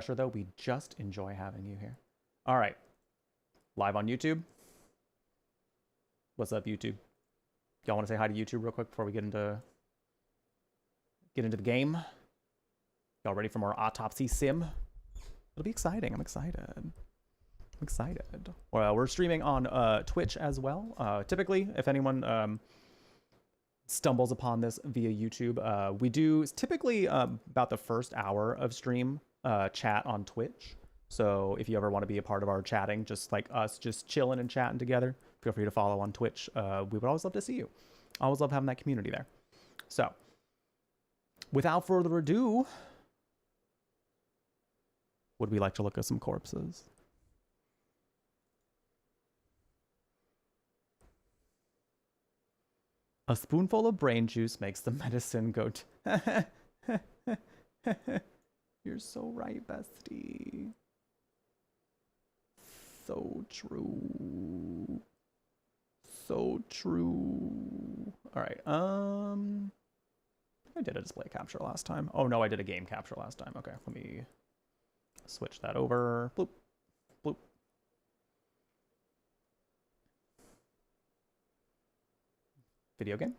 pressure, though. We just enjoy having you here. All right. Live on YouTube. What's up, YouTube? Y'all want to say hi to YouTube real quick before we get into the game? Y'all ready for more Autopsy Sim? It'll be exciting. I'm excited. Well, we're streaming on Twitch as well. Typically, if anyone stumbles upon this via YouTube, we do typically about the first hour of stream chat on Twitch. So if you ever want to be a part of our chatting, just like us, just chilling and chatting together, feel free to follow on Twitch. We would always love to see you. I always love having that community there. So without further ado, would we like to look at some corpses? A spoonful of brain juice makes the medicine go. You're so right, bestie. So true. So true. All right. I did a display capture last time. Oh no, I did a game capture last time. Okay, let me switch that over. Bloop. Bloop. Video game?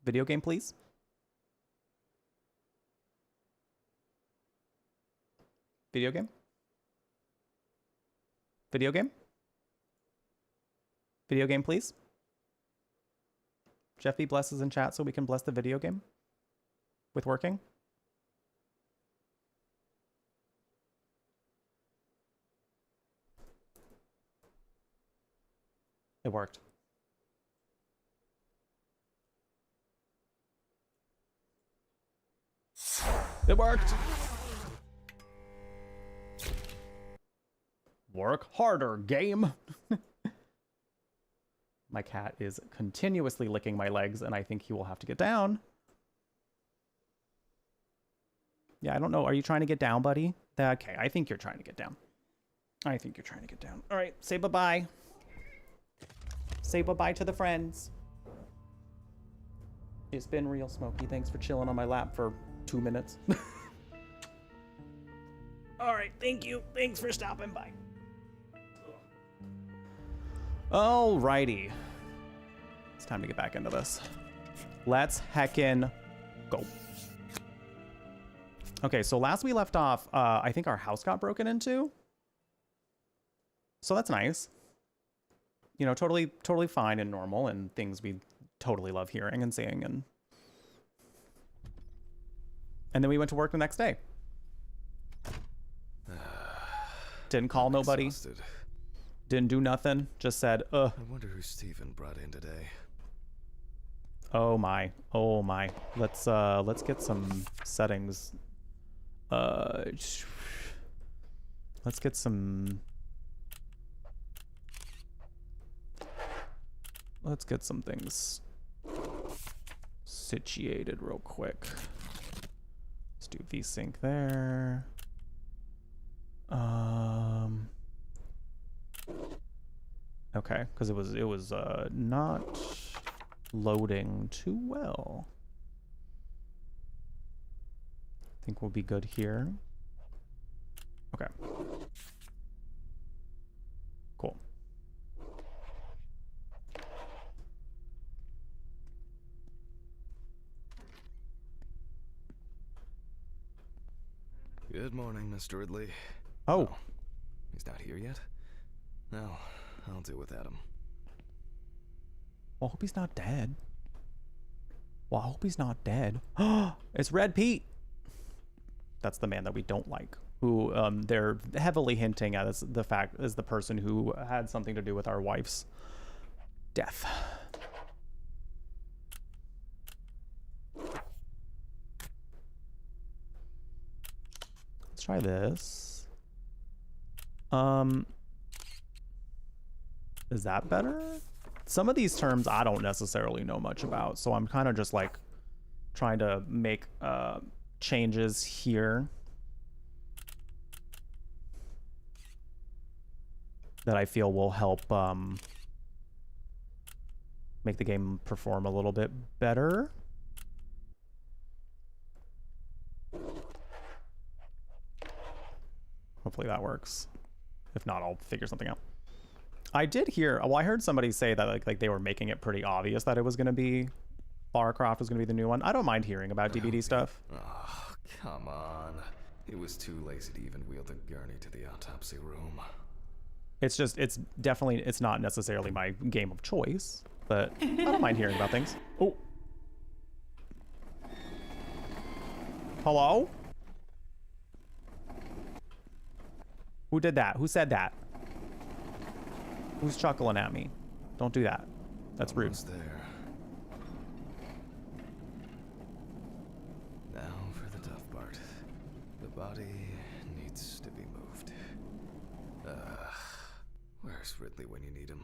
Video game, please. Video game? Video game? Video game, please. Jeff B blesses in chat so we can bless the video game with working. It worked. It worked. Work harder, game. My cat is continuously licking my legs, and I think he will have to get down. Yeah, I don't know. Are you trying to get down, buddy? Okay, I think you're trying to get down. All right, say bye-bye. Say bye-bye to the friends. It's been real, Smokey. Thanks for chilling on my lap for 2 minutes. All right, thank you. Thanks for stopping by. Alrighty. It's time to get back into this. Let's heckin' go. Okay, so last we left off, I think our house got broken into. So that's nice. You know, totally fine and normal and things we totally love hearing and seeing. And then we went to work the next day. Didn't call nobody. Exhausted. Didn't do nothing. Just said, I wonder who Steven brought in today. Oh my. Oh my. Let's get some settings. Let's get some things situated real quick. Let's do vsync there. Okay, because it was not loading too well. I think we'll be good here. Okay. Cool. Good morning, Mr. Ridley. Oh. He's not here yet? No, I'll deal with Adam. Well, I hope he's not dead. Well, I hope he's not dead. It's Red Pete. That's the man that we don't like. Who they're heavily hinting at as the fact as the person who had something to do with our wife's death. Let's try this. Is that better? Some of these terms I don't necessarily know much about, so I'm kind of just like trying to make changes here that I feel will help make the game perform a little bit better. Hopefully that works. If not, I'll figure something out. I did hear, well, I heard somebody say that like they were making it pretty obvious that it was going to be, Lara Croft was going to be the new one. I don't mind hearing about DVD stuff. Oh, come on. He was too lazy to even wheel the gurney to the autopsy room. It's just, it's definitely, it's not necessarily my game of choice, but I don't mind hearing about things. Oh. Hello? Who did that? Who said that? Who's chuckling at me? Don't do that. That's rude. Almost there. Now for the tough part. The body needs to be moved. Where's Ridley when you need him?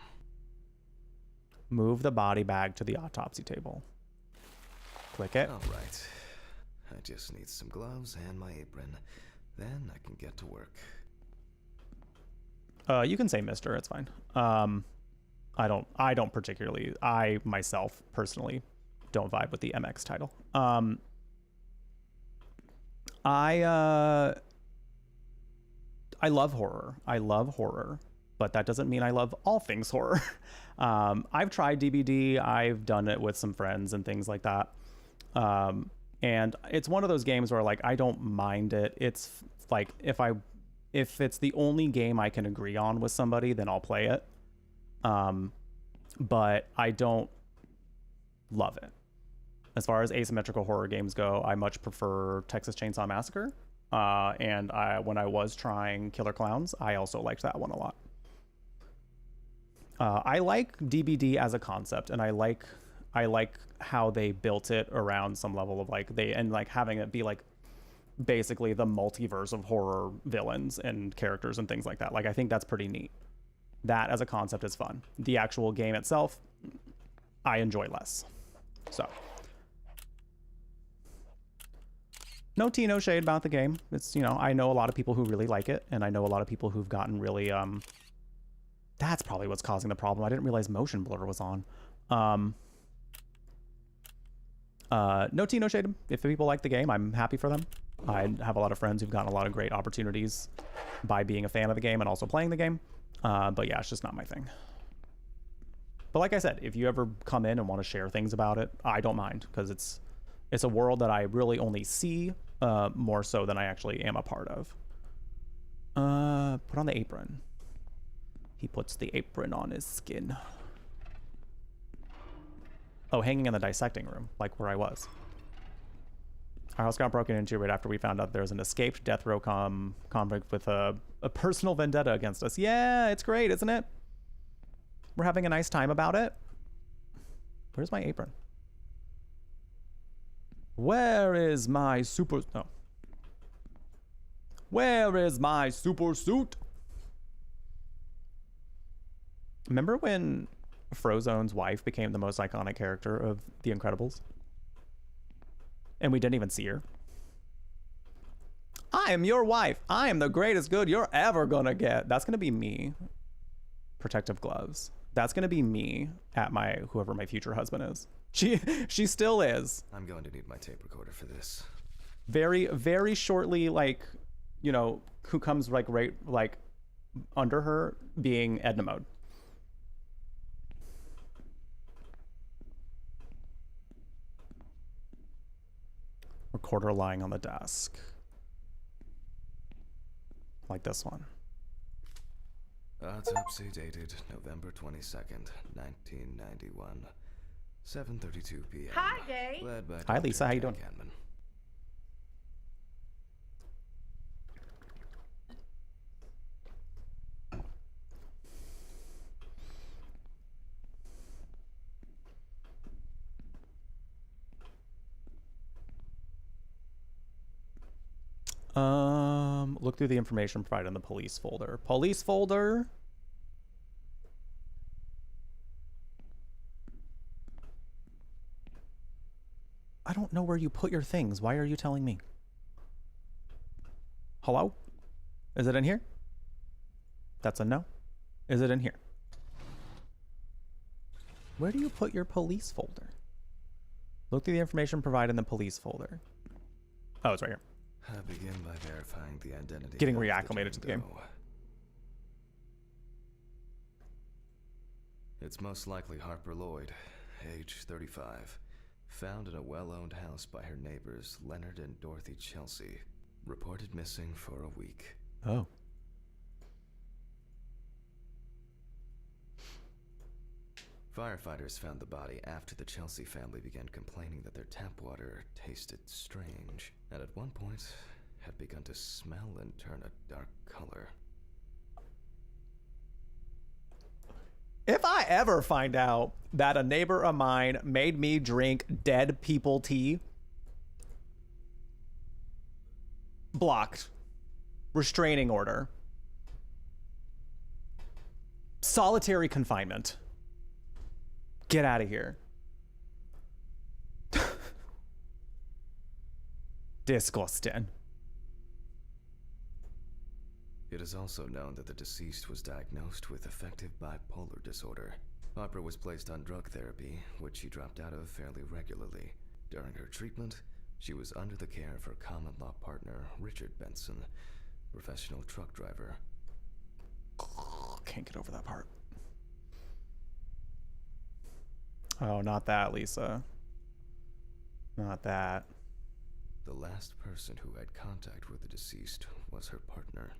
Move the body bag to the autopsy table. Click it. All right. I just need some gloves and my apron. Then I can get to work. You can say Mister. It's fine. I don't particularly. I myself personally don't vibe with the MX title. I love horror. I love horror, but that doesn't mean I love all things horror. I've tried DBD. I've done it with some friends and things like that. And it's one of those games where like I don't mind it. It's like if it's the only game I can agree on with somebody, then I'll play it. But I don't love it. As far as asymmetrical horror games go, I much prefer Texas Chainsaw Massacre. And when I was trying Killer Clowns, I also liked that one a lot. I like DBD as a concept, and I like how they built it around some level of like having it be like basically the multiverse of horror villains and characters and things like that. Like I think that's pretty neat. That as a concept is fun. The actual game itself, I enjoy less. So no tea, no shade about the game. It's, you know, I know a lot of people who really like it, and I know a lot of people who've gotten really that's probably what's causing the problem. I didn't realize motion blur was on. No tea, no shade. If people like the game, I'm happy for them. I have a lot of friends who've gotten a lot of great opportunities by being a fan of the game and also playing the game. But yeah, it's just not my thing. But like I said, if you ever come in and want to share things about it, I don't mind, because it's a world that I really only see more so than I actually am a part of. Put on the apron. He puts the apron on his skin. Oh, hanging in the dissecting room, like where I was. Our house got broken into right after we found out there's an escaped death row convict with a personal vendetta against us. Yeah, it's great, isn't it? We're having a nice time about it. Where's my apron? Where is my super... No. Where is my super suit? Remember when Frozone's wife became the most iconic character of The Incredibles? And we didn't even see her. I am your wife. I am the greatest good you're ever gonna get. That's gonna be me. Protective gloves. That's gonna be me at whoever my future husband is. She still is. I'm going to need my tape recorder for this. Very, very shortly, like, you know, who comes like right like under her being Edna mode. Recorder lying on the desk. Like this one. Autopsy dated November 22nd, 1991. 7:32 p.m. Hi, Gay. Led by Hi, Lisa. How you doing? Hanman. Look through the information provided in the police folder. Police folder. I don't know where you put your things. Why are you telling me? Hello? Is it in here? That's a no. Is it in here? Where do you put your police folder? Look through the information provided in the police folder. Oh, it's right here. I begin by verifying the identity. Getting of the reacclimated to the game. doe. It's most likely Harper Lloyd, age 35. Found in a well-owned house by her neighbors Leonard and Dorothy Chelsea. Reported missing for a week. Oh. Firefighters found the body after the Chelsea family began complaining that their tap water tasted strange, and at one point had begun to smell and turn a dark color. If I ever find out that a neighbor of mine made me drink dead people tea, blocked. Restraining order. Solitary confinement. Get out of here. Disgusting. It is also known that the deceased was diagnosed with affective bipolar disorder. Harper was placed on drug therapy, which she dropped out of fairly regularly. During her treatment, she was under the care of her common law partner, Richard Benson, professional truck driver. Can't get over that part. Oh, not that, Lisa. Not that. The last person who had contact with the deceased was her partner.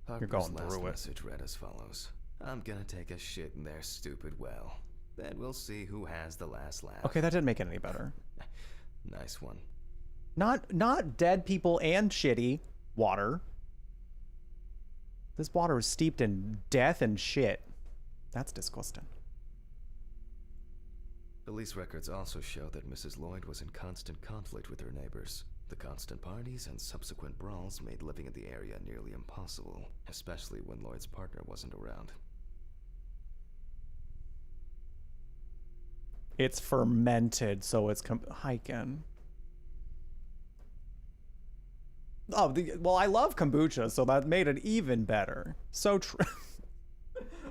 You're Harper's going last through it. message read as follows. I'm gonna take a shit in their stupid well. Then we'll see who has the last laugh. Okay, that didn't make it any better. Nice one. Not dead people and shitty water. This water is steeped in death and shit. That's disgusting. Police records also show that Mrs. Lloyd was in constant conflict with her neighbors. The constant parties and subsequent brawls made living in the area nearly impossible, especially when Lloyd's partner wasn't around. It's fermented, so it's hiking. Oh, well, I love kombucha, so that made it even better. So true.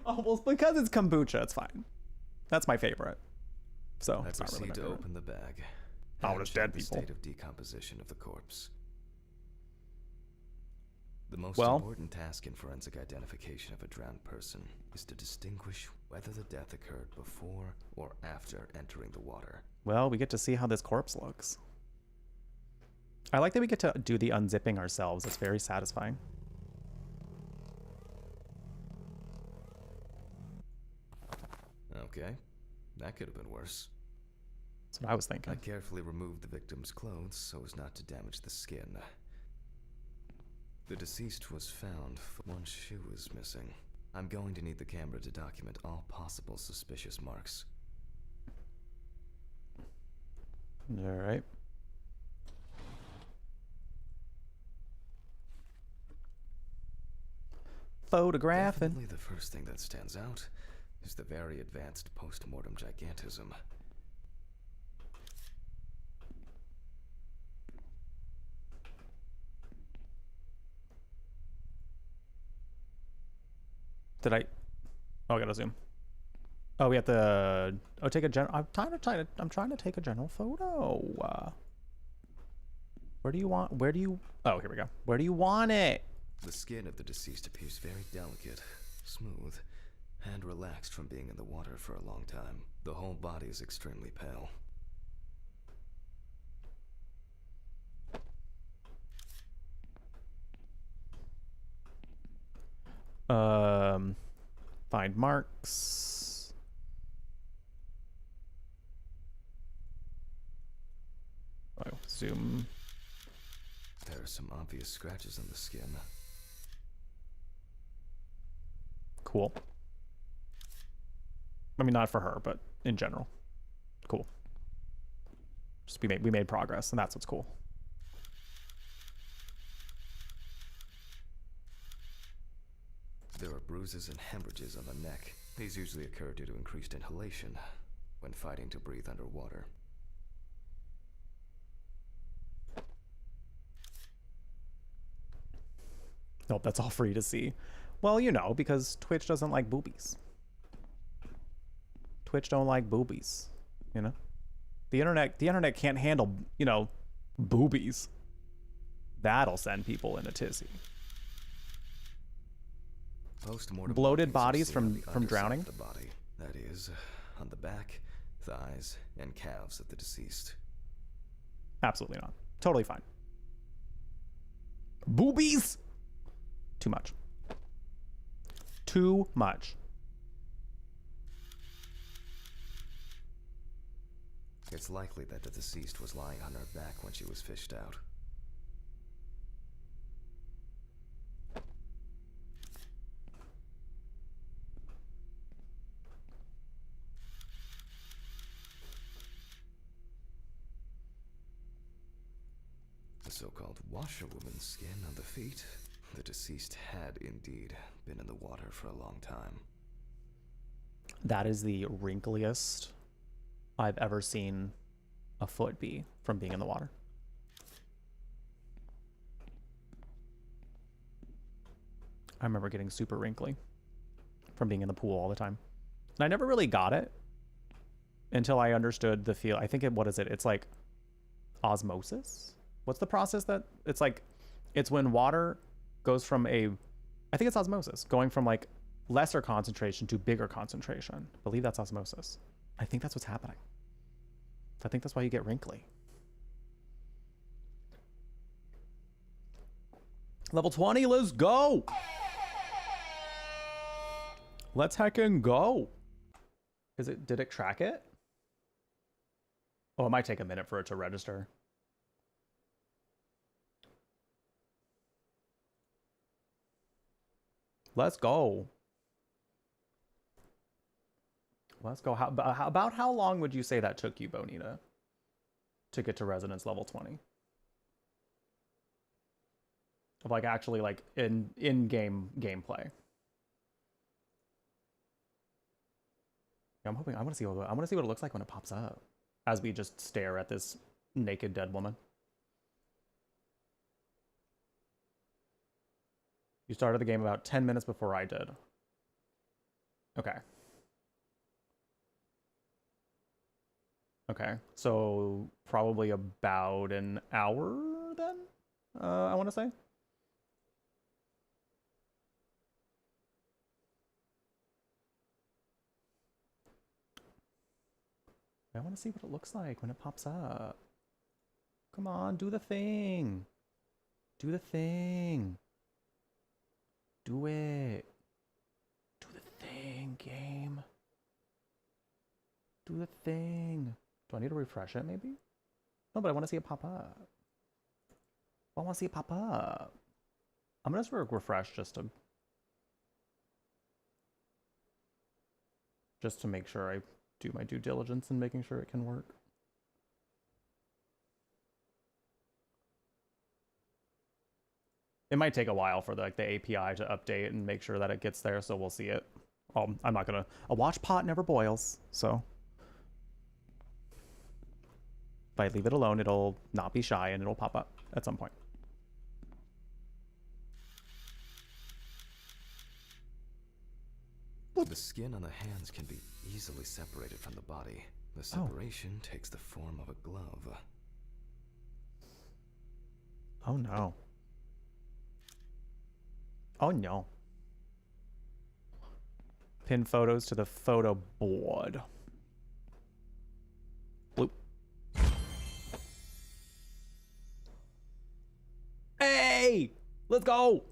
Oh, well, because it's kombucha, it's fine. That's my favorite. So I it's not really proceed my to favorite. open the bag. Oh, and it's check dead the people. state of decomposition of the corpse. The most Well, important task in forensic identification of a drowned person is to distinguish whether the death occurred before or after entering the water. well, we get to see how this corpse looks. I like that we get to do the unzipping ourselves. It's very satisfying. Okay, that could have been worse. That's what I was I thinking. carefully removed the victim's clothes so as not to damage the skin. The deceased was found, one shoe is missing. I'm going to need the camera to document all possible suspicious marks. All right. Photographing. Definitely the first thing that stands out is the very advanced post-mortem gigantism. Did I? Oh, I gotta zoom. Oh, we have to. Oh, take a general. I'm trying to take a general photo. Where do you want? Where do you? Oh, here we go. Where do you want it? The skin of the deceased appears very delicate, smooth, and relaxed from being in the water for a long time. The whole body is extremely pale. Find marks. Oh, zoom. There are some obvious scratches on the skin. Cool. I mean, not for her, but in general. Cool. Just we made progress, and that's what's cool. There are bruises and hemorrhages on the neck. These usually occur due to increased inhalation when fighting to breathe underwater. Nope, that's all free to see. Well, you know, because Twitch doesn't like boobies. Twitch don't like boobies, you know? The internet can't handle, you know, boobies. That'll send people in a tizzy. Post-mortem Bloated markings are bodies seen on the from underside drowning? of the body. That is, on the back, thighs, and calves of the deceased. Absolutely not. Totally fine. Boobies? Too much. Too much. It's likely that the deceased was lying on her back when she was fished out. The so-called washerwoman's skin on the feet. The deceased had indeed been in the water for a long time. That is the wrinkliest I've ever seen a foot be from being in the water. I remember getting super wrinkly from being in the pool all the time. And I never really got it until I understood the feel. I think what is it? It's like osmosis. What's the process that it's like? It's when water goes from I think it's osmosis, going from like lesser concentration to bigger concentration. I believe that's osmosis. I think that's what's happening. I think that's why you get wrinkly. Level 20, let's go. Let's heckin' go. Did it track it? Oh, it might take a minute for it to register. Let's go. Let's go. About how long would you say that took you, Bonita, to get to Resonance level 20? Of like actually like in-game gameplay. I'm hoping I want to see what it looks like when it pops up as we just stare at this naked dead woman. You started the game about 10 minutes before I did. Okay. Okay, so probably about an hour then, I want to say. I want to see what it looks like when it pops up. Come on, do the thing. Do the thing. Do it. Do the thing, game. Do the thing. Do I need to refresh it, maybe? No, but I want to see it pop up. I want to see it pop up. I'm going to just refresh just to make sure I do my due diligence in making sure it can work. It might take a while for the API to update and make sure that it gets there, so we'll see it. I'm not gonna... A watch pot never boils, so... If I leave it alone, it'll not be shy and it'll pop up at some point. The skin on the hands can be easily separated from the body. The separation takes the form of a glove. Oh no. Oh no. Pin photos to the photo board. Bloop. Hey! Let's go!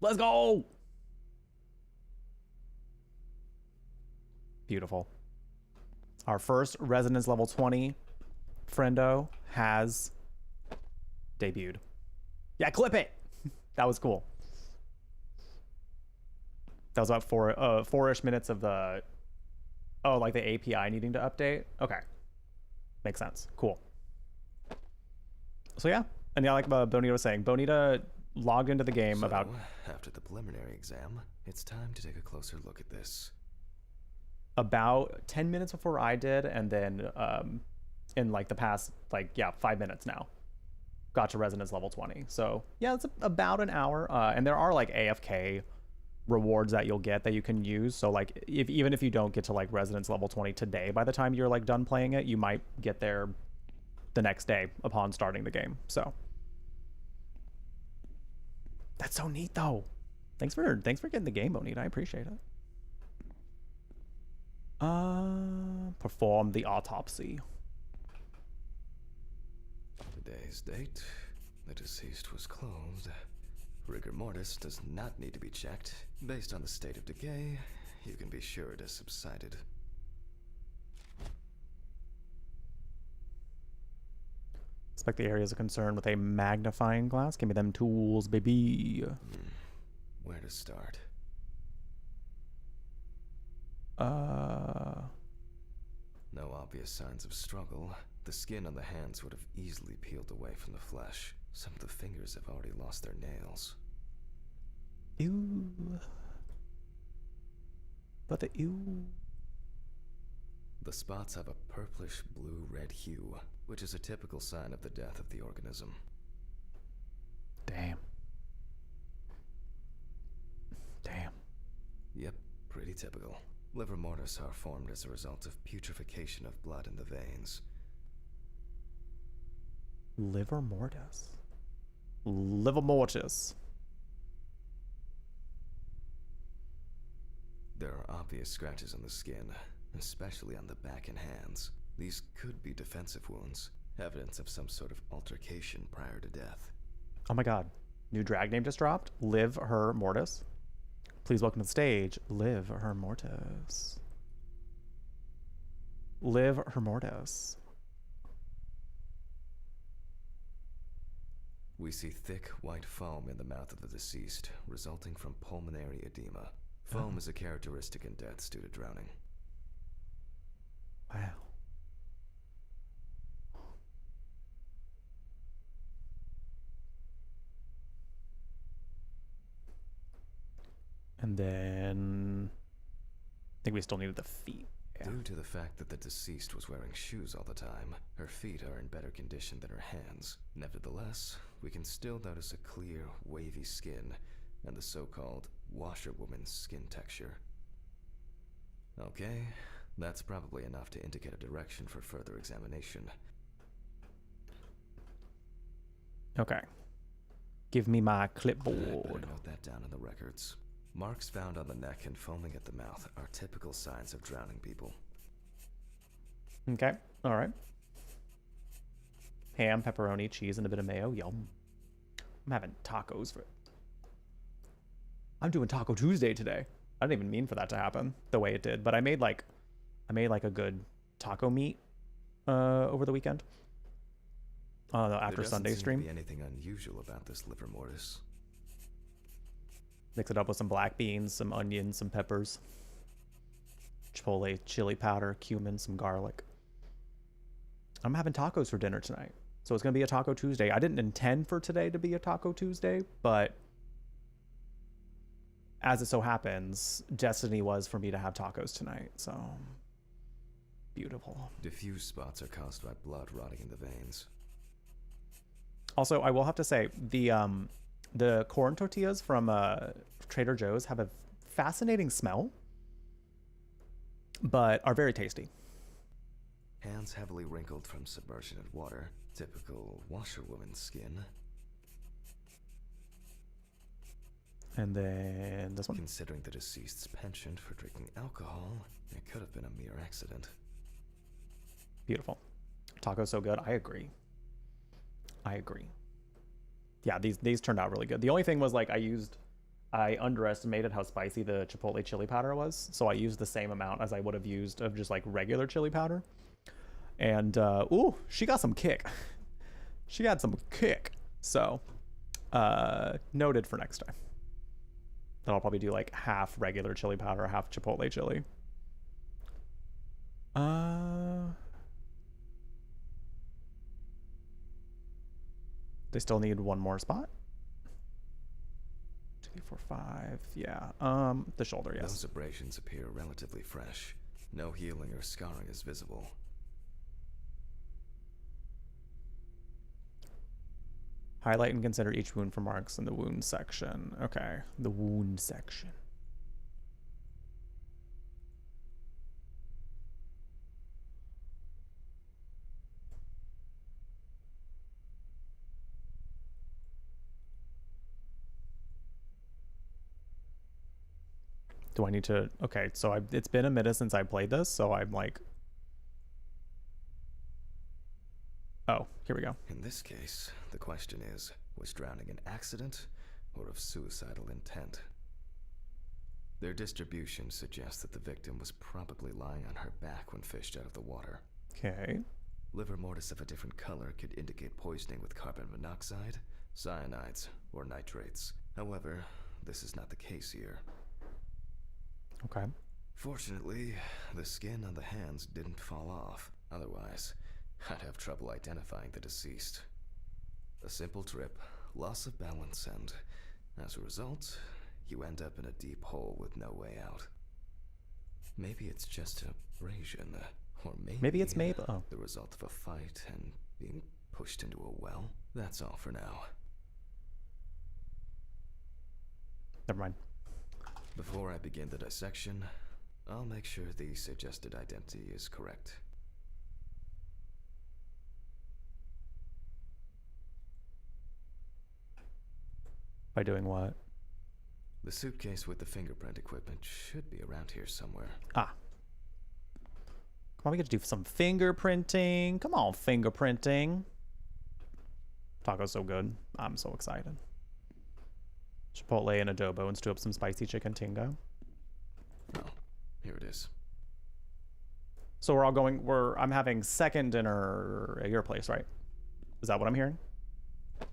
Let's go! Beautiful. Our first Resonance level 20 friendo has debuted. Yeah, clip it! That was cool. That was about four-ish minutes of the... Oh, like the API needing to update? Okay. Makes sense. Cool. So yeah. And yeah, like Bonita was saying, Bonita logged into the game about... After the preliminary exam, it's time to take a closer look at this. About 10 minutes before I did, and then in like the past, 5 minutes now, got to Resonance level 20. So yeah, it's about an hour. And there are like AFK rewards that you'll get that you can use. So like even if you don't get to like Resonance level 20 today, by the time you're like done playing it, you might get there the next day upon starting the game. So that's so neat, though. Thanks for getting the game, Bonita. I appreciate it. Perform the autopsy. Today's date. The deceased was clothed. Rigor mortis does not need to be checked. Based on the state of decay, you can be sure it has subsided. Inspect the areas of concern with a magnifying glass. Give me them tools, baby. Where to start? No obvious signs of struggle. The skin on the hands would have easily peeled away from the flesh. Some of the fingers have already lost their nails. Ew. But the ew. The spots have a purplish blue-red hue, which is a typical sign of the death of the organism. Damn. Damn. Yep, pretty typical. Liver mortis are formed as a result of putrefaction of blood in the veins. Liver mortis. Liver mortis. There are obvious scratches on the skin, especially on the back and hands. These could be defensive wounds, evidence of some sort of altercation prior to death. Oh my god. New drag name just dropped. Live Her Mortis. Please welcome to the stage, Live Her Mortis. Live Her Mortis. We see thick white foam in the mouth of the deceased, resulting from pulmonary edema. Foam is a characteristic in deaths due to drowning. Wow. And then I think we still needed the feet. Yeah. Due to the fact that the deceased was wearing shoes all the time, her feet are in better condition than her hands. Nevertheless, we can still notice a clear, wavy skin and the so-called washerwoman's skin texture. Okay, that's probably enough to indicate a direction for further examination. Okay. Give me my I'd better clipboard. note that down in the records. Marks found on the neck and foaming at the mouth are typical signs of drowning people. Okay. All right. Ham, pepperoni, cheese, and a bit of mayo. Yum. I'm having tacos for it. I'm doing Taco Tuesday today. I didn't even mean for that to happen the way it did, but I made like a good taco meat over the weekend. After Sunday stream. There doesn't seem to be anything unusual about this liver mortis. Mix it up with some black beans, some onions, some peppers, chipotle, chili powder, cumin, some garlic. I'm having tacos for dinner tonight. So it's going to be a Taco Tuesday. I didn't intend for today to be a Taco Tuesday, but as it so happens, destiny was for me to have tacos tonight. So beautiful. Diffuse spots are caused by blood rotting in the veins. Also, I will have to say the corn tortillas from Trader Joe's have a fascinating smell, but are very tasty. Hands heavily wrinkled from submersion in water. Typical washerwoman's skin. And then this one. Considering the deceased's penchant for drinking alcohol, it could have been a mere accident. Beautiful. Taco's so good. I agree. Yeah, these turned out really good. The only thing was like I underestimated how spicy the chipotle chili powder was. So I used the same amount as I would have used of just like regular chili powder. And ooh, she got some kick. She had some kick. So noted for next time. Then I'll probably do like half regular chili powder, half chipotle chili. They still need one more spot. 2, 4, 5. Yeah. The shoulder, yes. Those abrasions appear relatively fresh. No healing or scarring is visible. Highlight and consider each wound for marks in the wound section. Okay, the wound section. Do I need to... Okay, so it's been a minute since I played this, so I'm like... Oh, here we go. In this case, the question is, was drowning an accident or of suicidal intent? Their distribution suggests that the victim was probably lying on her back when fished out of the water. Okay. Liver mortis of a different color could indicate poisoning with carbon monoxide, cyanides, or nitrates. However, this is not the case here. Okay. Fortunately, the skin on the hands didn't fall off. Otherwise, I'd have trouble identifying the deceased. A simple trip, loss of balance, and as a result, you end up in a deep hole with no way out. Maybe it's just an abrasion, or maybe it's oh. the result of a fight and being pushed into a well. That's all for now. Never mind. Before I begin the dissection, I'll make sure the suggested identity is correct. By doing what? The suitcase with the fingerprint equipment should be around here somewhere. Ah. Come on, we get to do some fingerprinting. Come on, fingerprinting. Taco's so good. I'm so excited. Chipotle and adobo and stew up some spicy chicken tinga. Oh, here it is. So I'm having second dinner at your place, right? Is that what I'm hearing?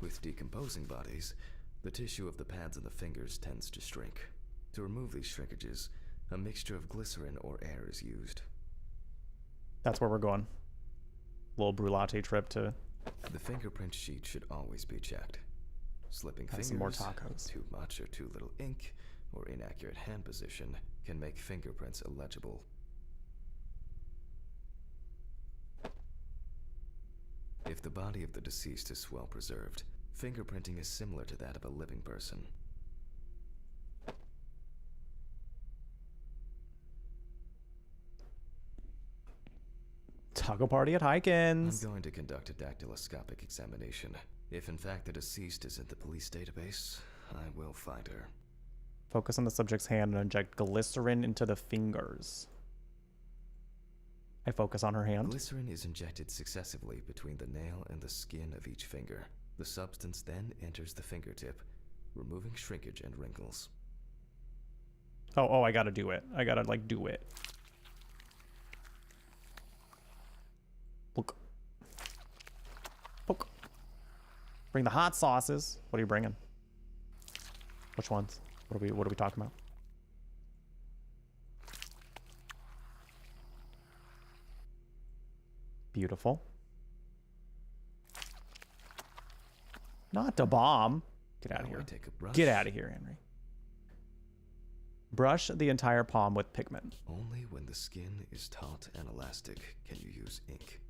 With decomposing bodies, the tissue of the pads and the fingers tends to shrink. To remove these shrinkages, a mixture of glycerin or air is used. That's where we're going. Little brulate trip to... The fingerprint sheet should always be checked. Slipping fingers, some more tacos. too much or too little ink, or inaccurate hand position can make fingerprints illegible. If the body of the deceased is well preserved, fingerprinting is similar to that of a living person. Taco party at Hikins. I'm going to conduct a dactyloscopic examination. If in fact the deceased is in the police database, I will find her. Focus on the subject's hand and inject glycerin into the fingers. I focus on her hand. Glycerin is injected successively between the nail and the skin of each finger. The substance then enters the fingertip, removing shrinkage and wrinkles. Oh, I gotta do it. I gotta, like, do it. Look. Poke. Bring the hot sauces. What are you bringing? Which ones? What are we talking about? Beautiful. Not the bomb. Get out of Now here. I take a brush. Get out of here, Henry. Brush the entire palm with pigment. Only when the skin is taut and elastic can you use ink.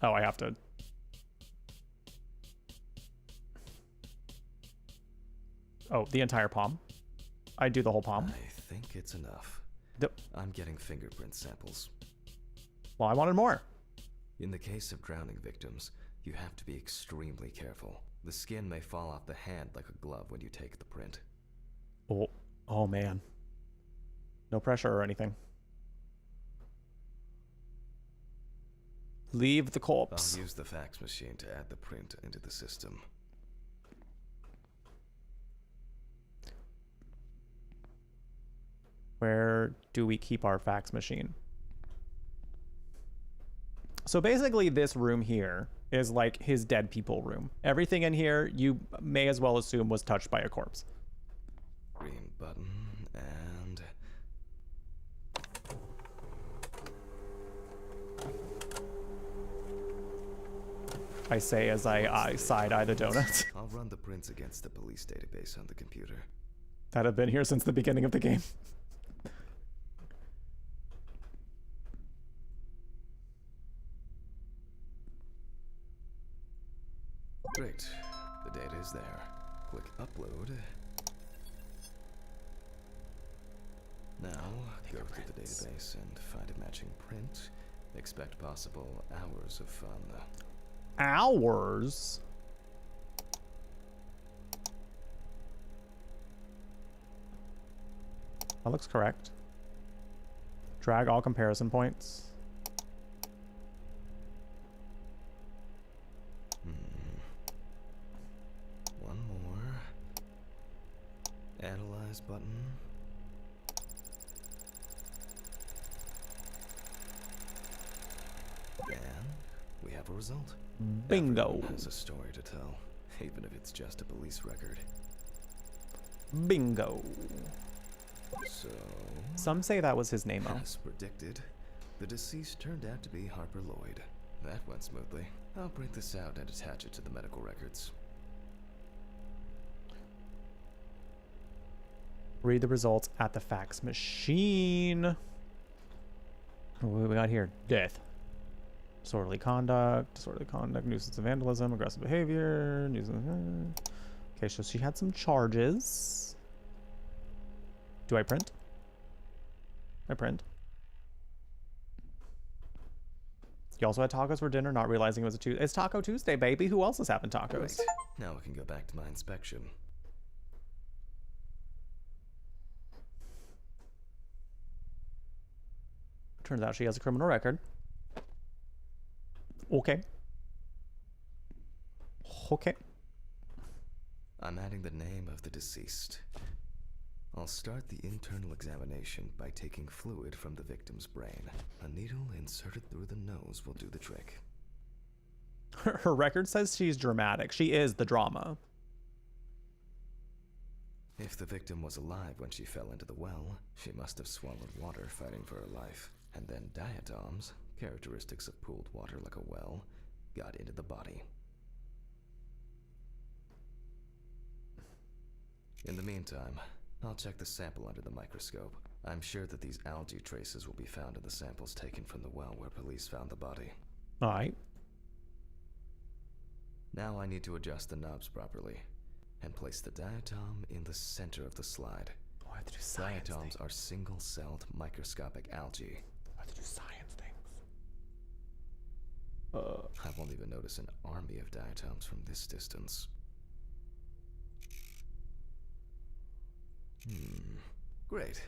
Oh, I have to. Oh, the entire palm? I do the whole palm? I think it's enough. I'm getting fingerprint samples. Well, I wanted more. In the case of drowning victims, you have to be extremely careful. The skin may fall off the hand like a glove when you take the print. Oh man. No pressure or anything. Leave the corpse. I'll use the fax machine to add the print into the system. Where do we keep our fax machine? So basically this room here is like his dead people room. Everything in here you may as well assume was touched by a corpse. Green button and... I say as I side-eye the donuts I'll run the prints against the police database on the computer. that have been here since the beginning of the game. Great. The data is there. Click upload. Now, go to the database and find a matching print. Expect possible hours of fun. Hours? That looks correct. Drag all comparison points. One more. Analyze button. And we have a result. Bingo. Everyone has a story to tell, even if it's just a police record. Bingo. So, Some say that was his name-o. as predicted, the deceased turned out to be Harper Lloyd. That went smoothly. I'll print this out and attach it to the medical records. Read the results at the fax machine. What do we got here? Death. Disorderly conduct, nuisance and vandalism, aggressive behavior, nuisance. Okay, so she had some charges. Do I print? I print. You also had tacos for dinner, not realizing it was a Tuesday. It's Taco Tuesday, baby. Who else is having tacos? Great. Now I can go back to my inspection. Turns out she has a criminal record. Okay. Okay. I'm adding the name of the deceased. I'll start the internal examination by taking fluid from the victim's brain. A needle inserted through the nose will do the trick. Her record says she's dramatic. She is the drama. If the victim was alive when she fell into the well, she must have swallowed water fighting for her life. And then diatoms, characteristics of pooled water like a well, got into the body. In the meantime, I'll check the sample under the microscope. I'm sure that these algae traces will be found in the samples taken from the well where police found the body. Alright. Now I need to adjust the knobs properly and place the diatom in the center of the slide. Oh, I have to do science Diatoms things. are single-celled microscopic algae. I have to do science things. I won't even notice an army of diatoms from this distance. Great.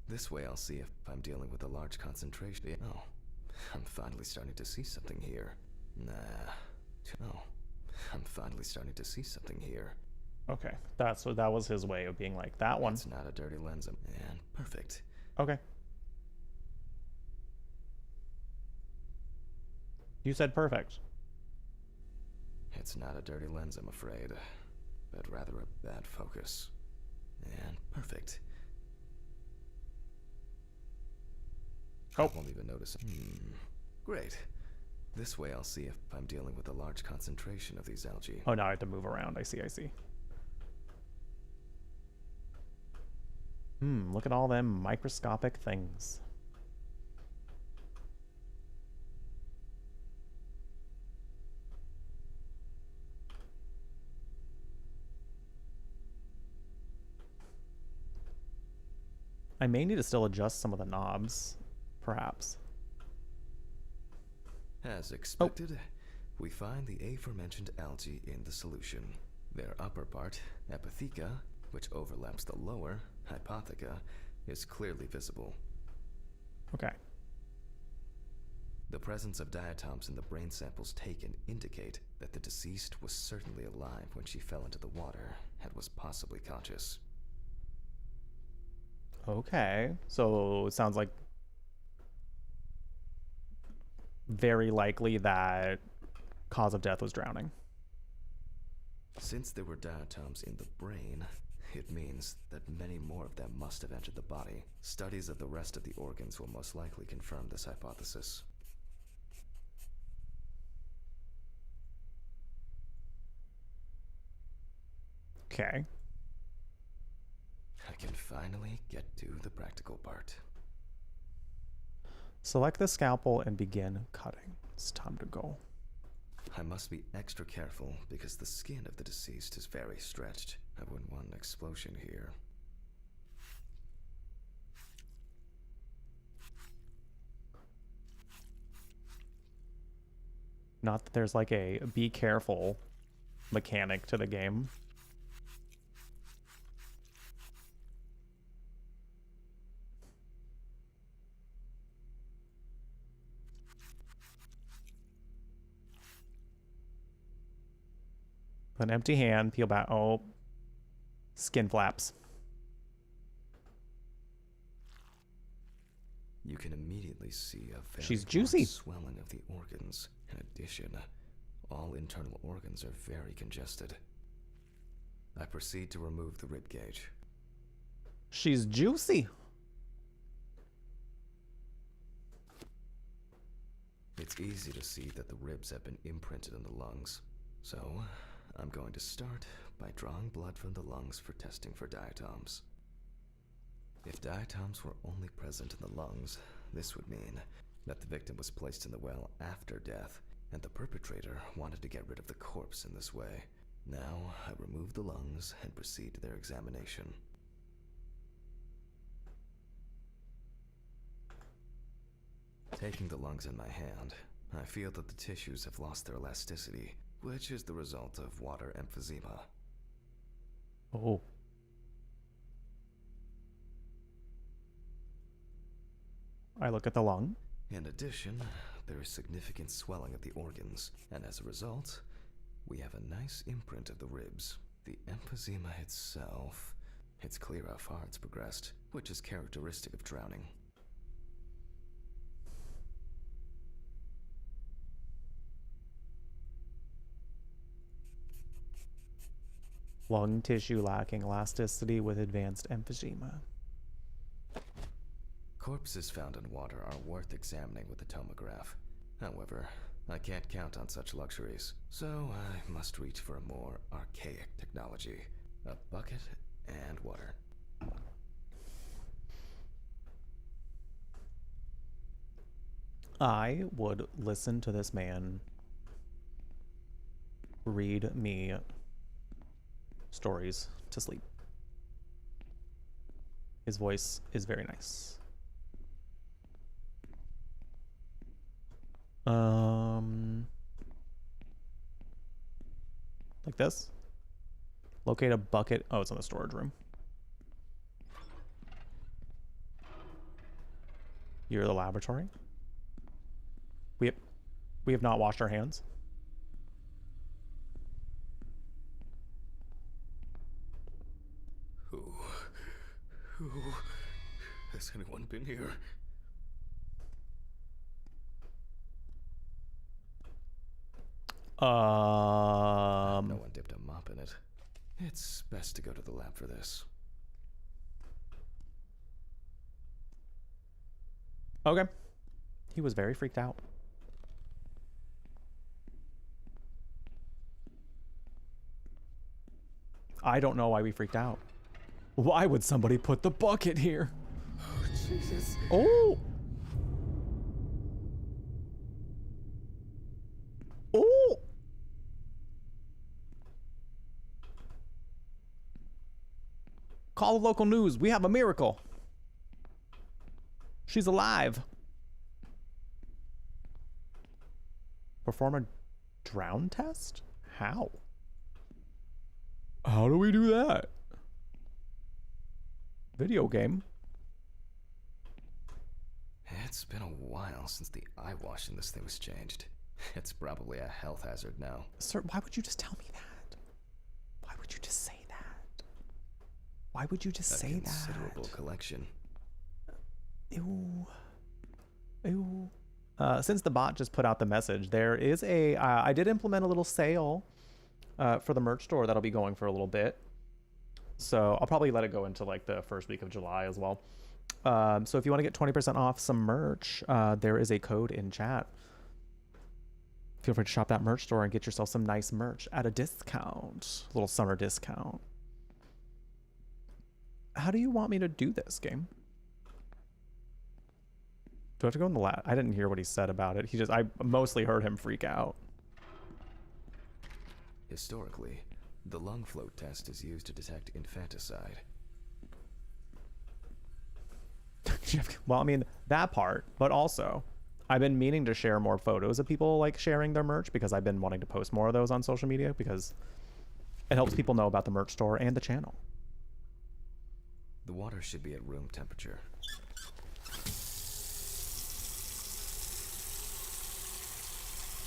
This way I'll see if I'm dealing with a large concentration. Oh, I'm finally starting to see something here. Oh, I'm finally starting to see something here. Okay, that's what that was his way of being like that one. It's not a dirty lens, and perfect. Okay. You said perfect. It's not a dirty lens, I'm afraid, but rather a bad focus. And perfect. Oh. I won't even notice. Great. This way I'll see if I'm dealing with a large concentration of these algae. Oh, now I have to move around. I see, I see. Look at all them microscopic things. I may need to still adjust some of the knobs, perhaps. As expected, we find the aforementioned algae in the solution. Their upper part, epitheca, which overlaps the lower, hypotheca, is clearly visible. Okay. The presence of diatoms in the brain samples taken indicate that the deceased was certainly alive when she fell into the water and was possibly conscious. Okay. So it sounds like very likely that cause of death was drowning. Since there were diatoms in the brain, it means that many more of them must have entered the body. Studies of the rest of the organs will most likely confirm this hypothesis. Okay. I can finally get to the practical part. Select the scalpel and begin cutting. It's time to go. I must be extra careful because the skin of the deceased is very stretched. I wouldn't want an explosion here. Not that there's like a be careful mechanic to the game. With an empty hand, peel back. Oh, skin flaps. You can immediately see a very She's marked juicy. swelling of the organs. In addition, all internal organs are very congested. I proceed to remove the rib cage. She's juicy. It's easy to see that the ribs have been imprinted in the lungs. So, I'm going to start by drawing blood from the lungs for testing for diatoms. If diatoms were only present in the lungs, this would mean that the victim was placed in the well after death, and the perpetrator wanted to get rid of the corpse in this way. Now, I remove the lungs and proceed to their examination. Taking the lungs in my hand, I feel that the tissues have lost their elasticity, which is the result of water emphysema. Oh. I look at the lung. In addition, there is significant swelling of the organs, and as a result, we have a nice imprint of the ribs. The emphysema itself, it's clear how far it's progressed, which is characteristic of drowning. Lung tissue lacking elasticity with advanced emphysema. Corpses found in water are worth examining with a tomograph. However, I can't count on such luxuries, so I must reach for a more archaic technology. A bucket and water. I would listen to this man read me stories to sleep. His voice is very nice. Like this. Locate a bucket. Oh, it's in the storage room. You're the laboratory. We have not washed our hands. Who has anyone been here? No one dipped a mop in it. It's best to go to the lab for this. Okay. He was very freaked out. I don't know why we freaked out. Why would somebody put the bucket here? Oh, Jesus. Oh! Oh! Call the local news. We have a miracle. She's alive. Perform a drown test? How? How do we do that? Video game. It's been a while since the eye wash in this thing was changed. It's probably a health hazard now. Sir, why would you just tell me that? Why would you just say that? Why would you just say that? A considerable collection. Ew. Ew. Since the bot just put out the message, there is a... I did implement a little sale for the merch store that'll be going for a little bit. So I'll probably let it go into like the first week of July as well. So if you want to get 20% off some merch, there is a code in chat. Feel free to shop that merch store and get yourself some nice merch at a discount. A little summer discount. How do you want me to do this, game? Do I have to go in the lab? I didn't hear what he said about it. I mostly heard him freak out. Historically, the lung float test is used to detect infanticide. Well, I mean, that part, but also, I've been meaning to share more photos of people like sharing their merch because I've been wanting to post more of those on social media because it helps people know about the merch store and the channel. The water should be at room temperature.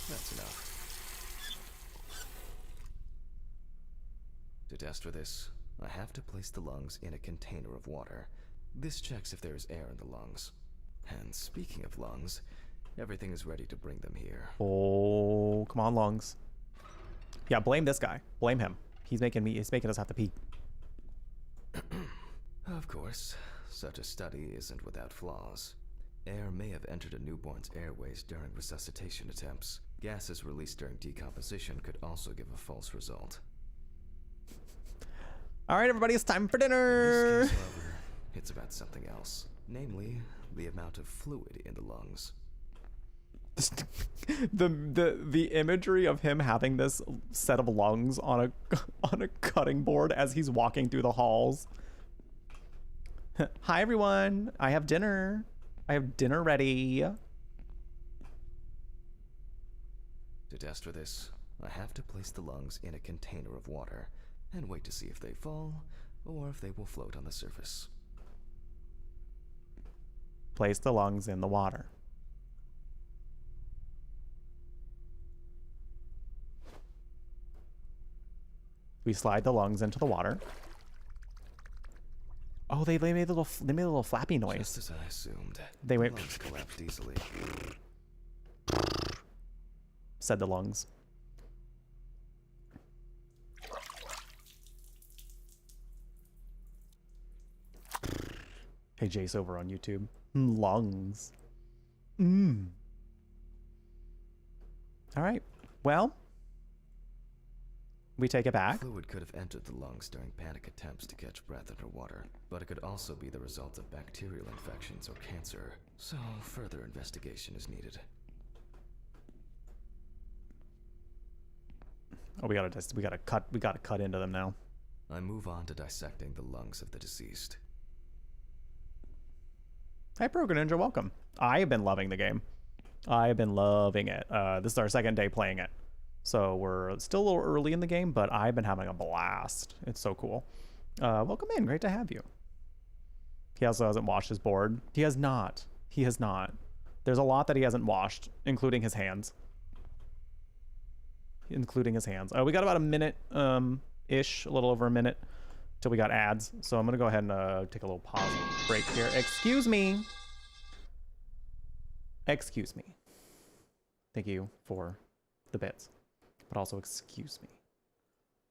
That's enough. To test for this, I have to place the lungs in a container of water. This checks if there is air in the lungs. And speaking of lungs, everything is ready to bring them here. Oh, come on, lungs. Yeah, blame this guy. Blame him. He's making us have to pee. Of course, such a study isn't without flaws. Air may have entered a newborn's airways during resuscitation attempts. Gases released during decomposition could also give a false result. All right, everybody, it's time for In dinner. this case, however, it's about something else. Namely, the amount of fluid in the lungs. The imagery of him having this set of lungs on a cutting board as he's walking through the halls. Hi everyone, I have dinner. I have dinner ready. To test for this, I have to place the lungs in a container of water and wait to see if they fall or if they will float on the surface. Place the lungs in the water. We slide the lungs into the water. Oh, they made a little flappy noise. Just as I assumed. They went Lungs collapsed easily. said the lungs. Hey, Jace over on YouTube. Lungs. All right. Well, we take it back. Fluid could have entered the lungs during panic attempts to catch breath underwater, but it could also be the result of bacterial infections or cancer. So further investigation is needed. Oh, we gotta cut into them now. I move on to dissecting the lungs of the deceased. Hey, Broken Ninja, welcome. I have been loving the game. I have been loving it. This is our second day playing it. So we're still a little early in the game, but I've been having a blast. It's so cool. Welcome in. Great to have you. He also hasn't washed his board. He has not. He has not. There's a lot that he hasn't washed, including his hands. Including his hands. We got about a minute ish, a little over a minute till we got ads. So I'm going to go ahead and take a little pause break here. Excuse me. Excuse me. Thank you for the bits. But also excuse me.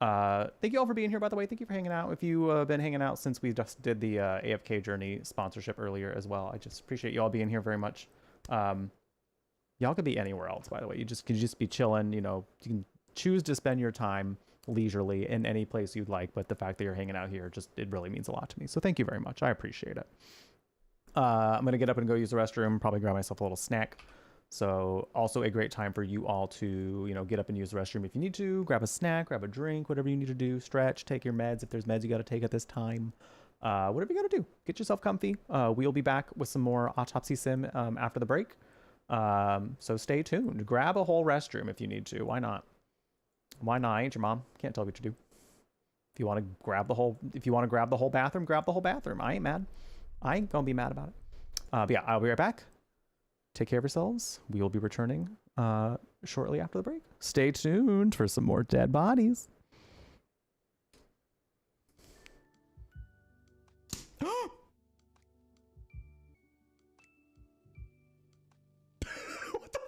Thank you all for being here, by the way. Thank you for hanging out. If you've been hanging out since we just did the AFK Journey sponsorship earlier as well, I just appreciate you all being here very much. Y'all could be anywhere else, by the way. You could just be chilling. You know, you can choose to spend your time leisurely in any place you'd like, but the fact that you're hanging out here, it really means a lot to me. So thank you very much. I appreciate it. I'm going to get up and go use the restroom, probably grab myself a little snack. So also a great time for you all to, you know, get up and use the restroom if you need to, grab a snack, grab a drink, whatever you need to do, stretch, take your meds if there's meds you got to take at this time. Whatever you got to do, get yourself comfy. We'll be back with some more Autopsy Sim after the break. So stay tuned. Grab a whole restroom if you need to. Why not? Why not? I ain't your mom. Can't tell you what to do. If you want to grab the whole bathroom, grab the whole bathroom. I ain't mad. I ain't gonna be mad about it. But yeah, I'll be right back. Take care of yourselves. We will be returning shortly after the break. Stay tuned for some more dead bodies. What the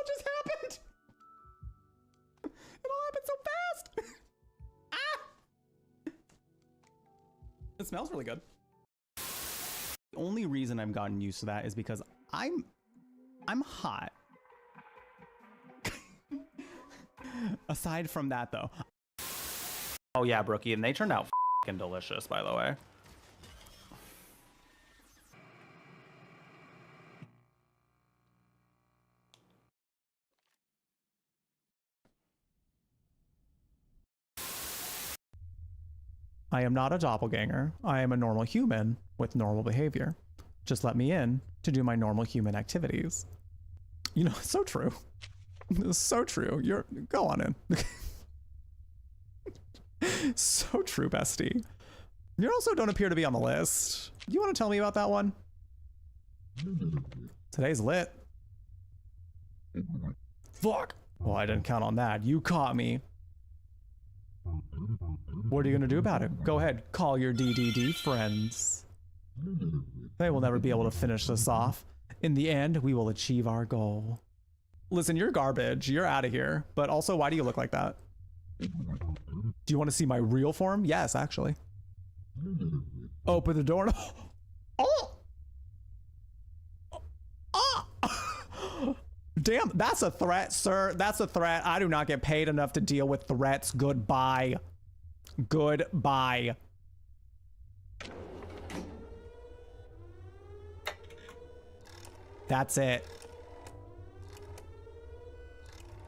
What just happened? It all happened so fast. Ah! It smells really good. The only reason I've gotten used to that is because I'm hot. Aside from that, though. Oh yeah, Brookie, and they turned out f***ing delicious, by the way. I am not a doppelganger. I am a normal human with normal behavior. Just let me in to do my normal human activities. You know, it's so true. It's so true. Go on in. So true, bestie. You also don't appear to be on the list. You want to tell me about that one? Today's lit. Fuck. Well, I didn't count on that. You caught me. What are you gonna do about it? Go ahead, call your DDD friends. They will never be able to finish this off. In the end, we will achieve our goal. Listen, you're garbage. You're out of here. But also, why do you look like that? Do you want to see my real form? Yes, actually. Open the door. Oh! Oh! Damn, that's a threat, sir. That's a threat. I do not get paid enough to deal with threats. Goodbye. Goodbye. That's it.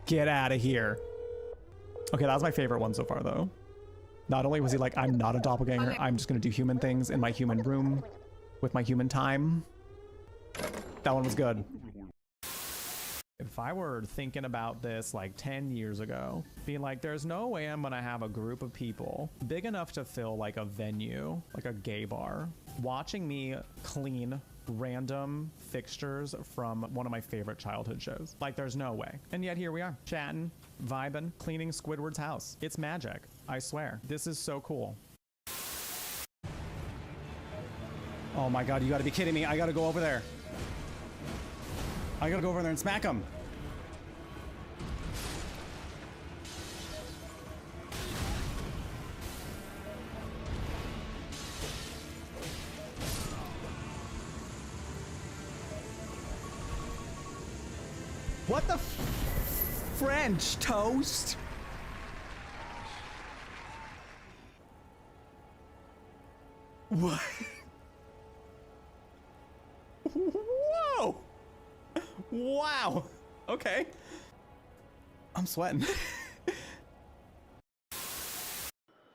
Get out of here. Okay, that was my favorite one so far, though. Not only was he like, I'm not a doppelganger, I'm just gonna do human things in my human room with my human time. That one was good. If I were thinking about this like 10 years ago, being like, there's no way I'm gonna have a group of people big enough to fill like a venue, like a gay bar, watching me clean random fixtures from one of my favorite childhood shows. Like, there's no way. And yet here we are, chatting, vibing, cleaning Squidward's house. It's magic, I swear. This is so cool. Oh my god, you gotta be kidding me. I gotta go over there. I gotta go over there and smack him. What the French toast? What? Whoa! Wow. Okay. I'm sweating.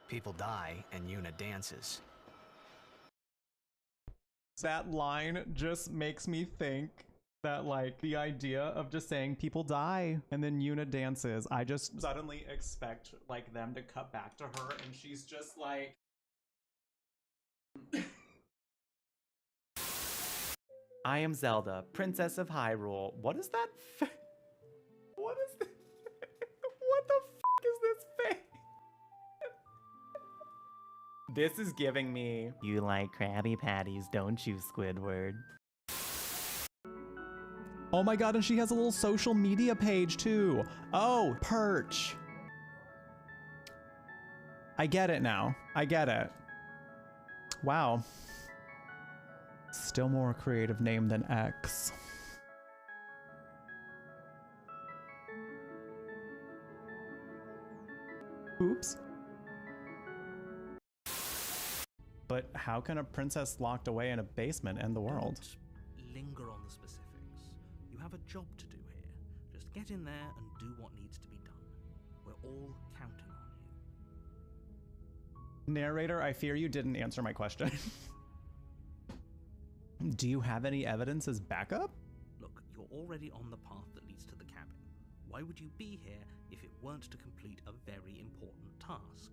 People die and Yuna dances. That line just makes me think that, like, the idea of just saying people die and then Yuna dances, I just suddenly expect, like, them to cut back to her and she's just like... I am Zelda, Princess of Hyrule. What is that? What is this? What the fuck is this face? This is giving me... You like Krabby Patties, don't you, Squidward? Oh my god, and she has a little social media page too. Oh, Perch. I get it now. I get it. Wow. Still more creative name than X. Oops. But how can a princess locked away in a basement end the world? Don't linger on the specifics. You have a job to do here. Just get in there and do what needs to be done. We're all counting on you. Narrator, I fear you didn't answer my question. Do you have any evidence as backup? Look, you're already on the path that leads to the cabin. Why would you be here if it weren't to complete a very important task?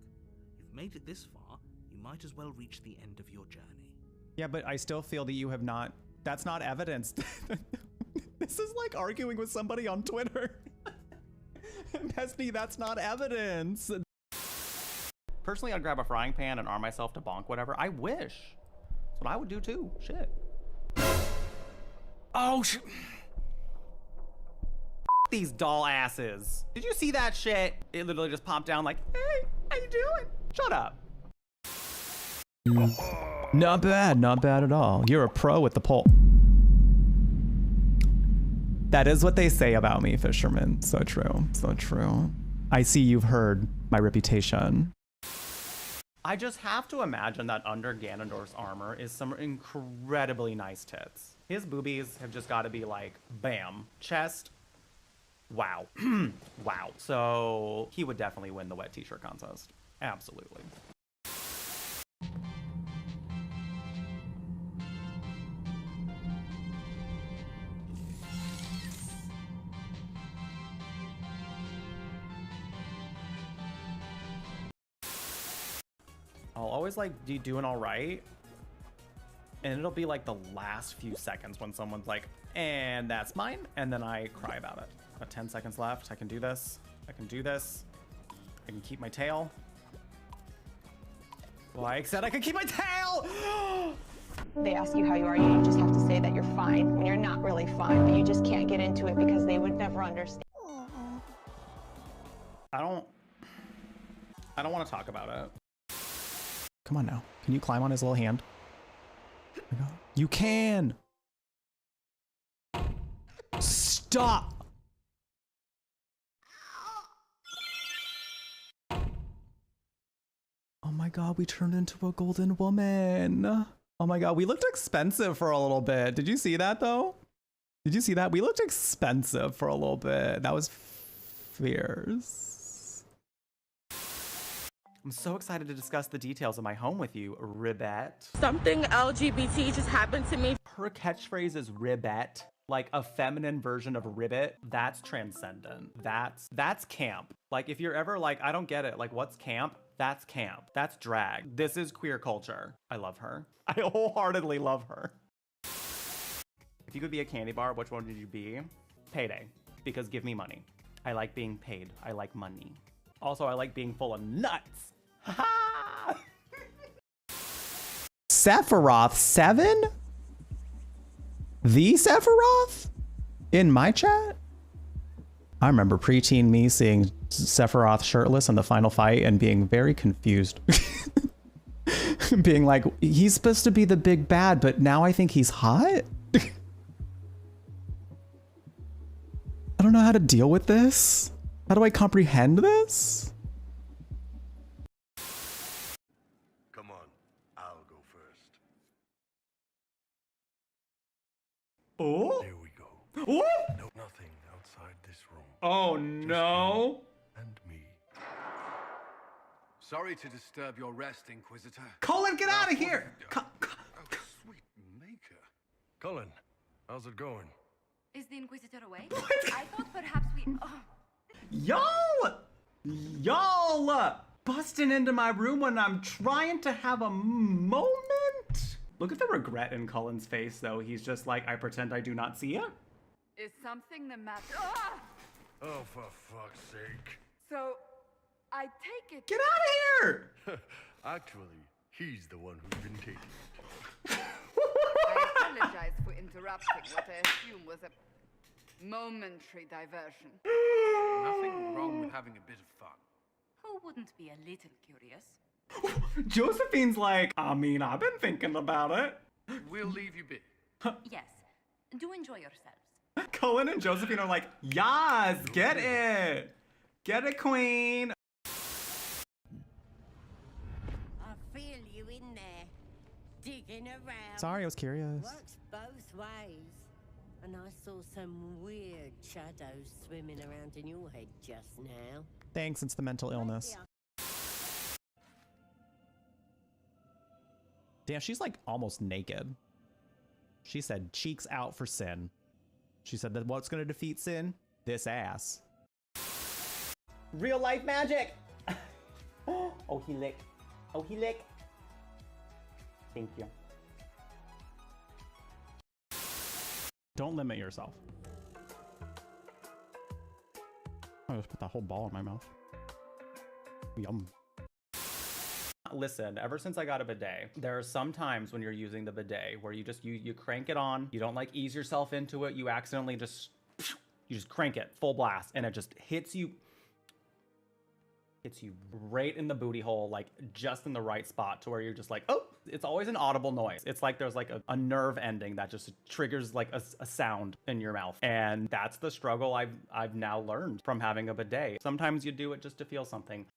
You've made it this far, you might as well reach the end of your journey. Yeah, but I still feel that you have not... That's not evidence. This is like arguing with somebody on Twitter. Bestie, that's not evidence. Personally, I'd grab a frying pan and arm myself to bonk whatever. I wish. That's what I would do too. Shit. Oh, these doll asses. Did you see that shit? It literally just popped down like, hey, how you doing? Shut up. Not bad, not bad at all. You're a pro with the pole. That is what they say about me, fisherman. So true, so true. I see you've heard my reputation. I just have to imagine that under Ganondorf's armor is some incredibly nice tits. His boobies have just got to be like, bam. Chest, wow. Wow. So he would definitely win the wet t-shirt contest. Absolutely. I'll always like be doing all right, and it'll be like the last few seconds when someone's like, and that's mine, and then I cry about it. 10 seconds left. I can do this. I can do this. I can keep my tail. Like said I could keep my tail! They ask you how you are, you just have to say that you're fine when you're not really fine, but you just can't get into it because they would never understand. I don't want to talk about it. Come on now. Can you climb on his little hand? You can! Stop! Oh my god, we turned into a golden woman. Oh my god, we looked expensive for a little bit. Did you see that though? Did you see that? We looked expensive for a little bit. That was fierce. I'm so excited to discuss the details of my home with you, Ribbette. Something LGBT just happened to me. Her catchphrase is Ribbette, like a feminine version of Ribbit. That's transcendent. That's camp. Like if you're ever like, I don't get it, like what's camp? That's camp. That's drag. This is queer culture. I love her. I wholeheartedly love her. If you could be a candy bar, which one would you be? Payday, because give me money. I like being paid. I like money. Also, I like being full of nuts. Sephiroth 7? The Sephiroth? In my chat? I remember preteen me seeing Sephiroth shirtless in the final fight and being very confused. Being like, he's supposed to be the big bad, but now I think he's hot? I don't know how to deal with this. How do I comprehend this? Come on, I'll go first. Oh? There we go. Oh? No, nothing outside this room. Oh Just no. you and me. Sorry to disturb your rest, Inquisitor. Colin, get out of here! Oh, sweet maker. Colin, how's it going? Is the Inquisitor away? I thought perhaps we... Oh. Y'all busting into my room when I'm trying to have a moment? Look at the regret in Cullen's face, though. He's just like, I pretend I do not see it. Is something the matter? Ah! Oh, for fuck's sake. So, I take it... Get out of here! Actually, he's the one who's been taking it. I apologize for interrupting what I assume was a momentary diversion. Nothing wrong with having a bit of fun. Who wouldn't be a little curious? Josephine's like, I mean, I've been thinking about it. We'll leave you be. Yes, do enjoy yourselves. Cullen and Josephine are like, yes, get it. Get it, queen. I feel you in there, digging around. Sorry, I was curious. Works both ways. And I saw some weird shadows swimming around in your head just now. Thanks, it's the mental illness. Damn, she's like almost naked. She said cheeks out for sin. She said that what's gonna defeat sin? This ass. Real life magic! Oh, he lick. Oh, he lick. Thank you. Don't limit yourself. I just put that whole ball in my mouth. Yum. Listen, ever since I got a bidet, there are some times when you're using the bidet where you just you crank it on, you don't like ease yourself into it, you accidentally just crank it full blast and it just hits you right in the booty hole, like just in the right spot to where you're just like, oh, it's always an audible noise. It's like there's like a nerve ending that just triggers like a sound in your mouth. And that's the struggle I've now learned from having a bidet. Sometimes you do it just to feel something.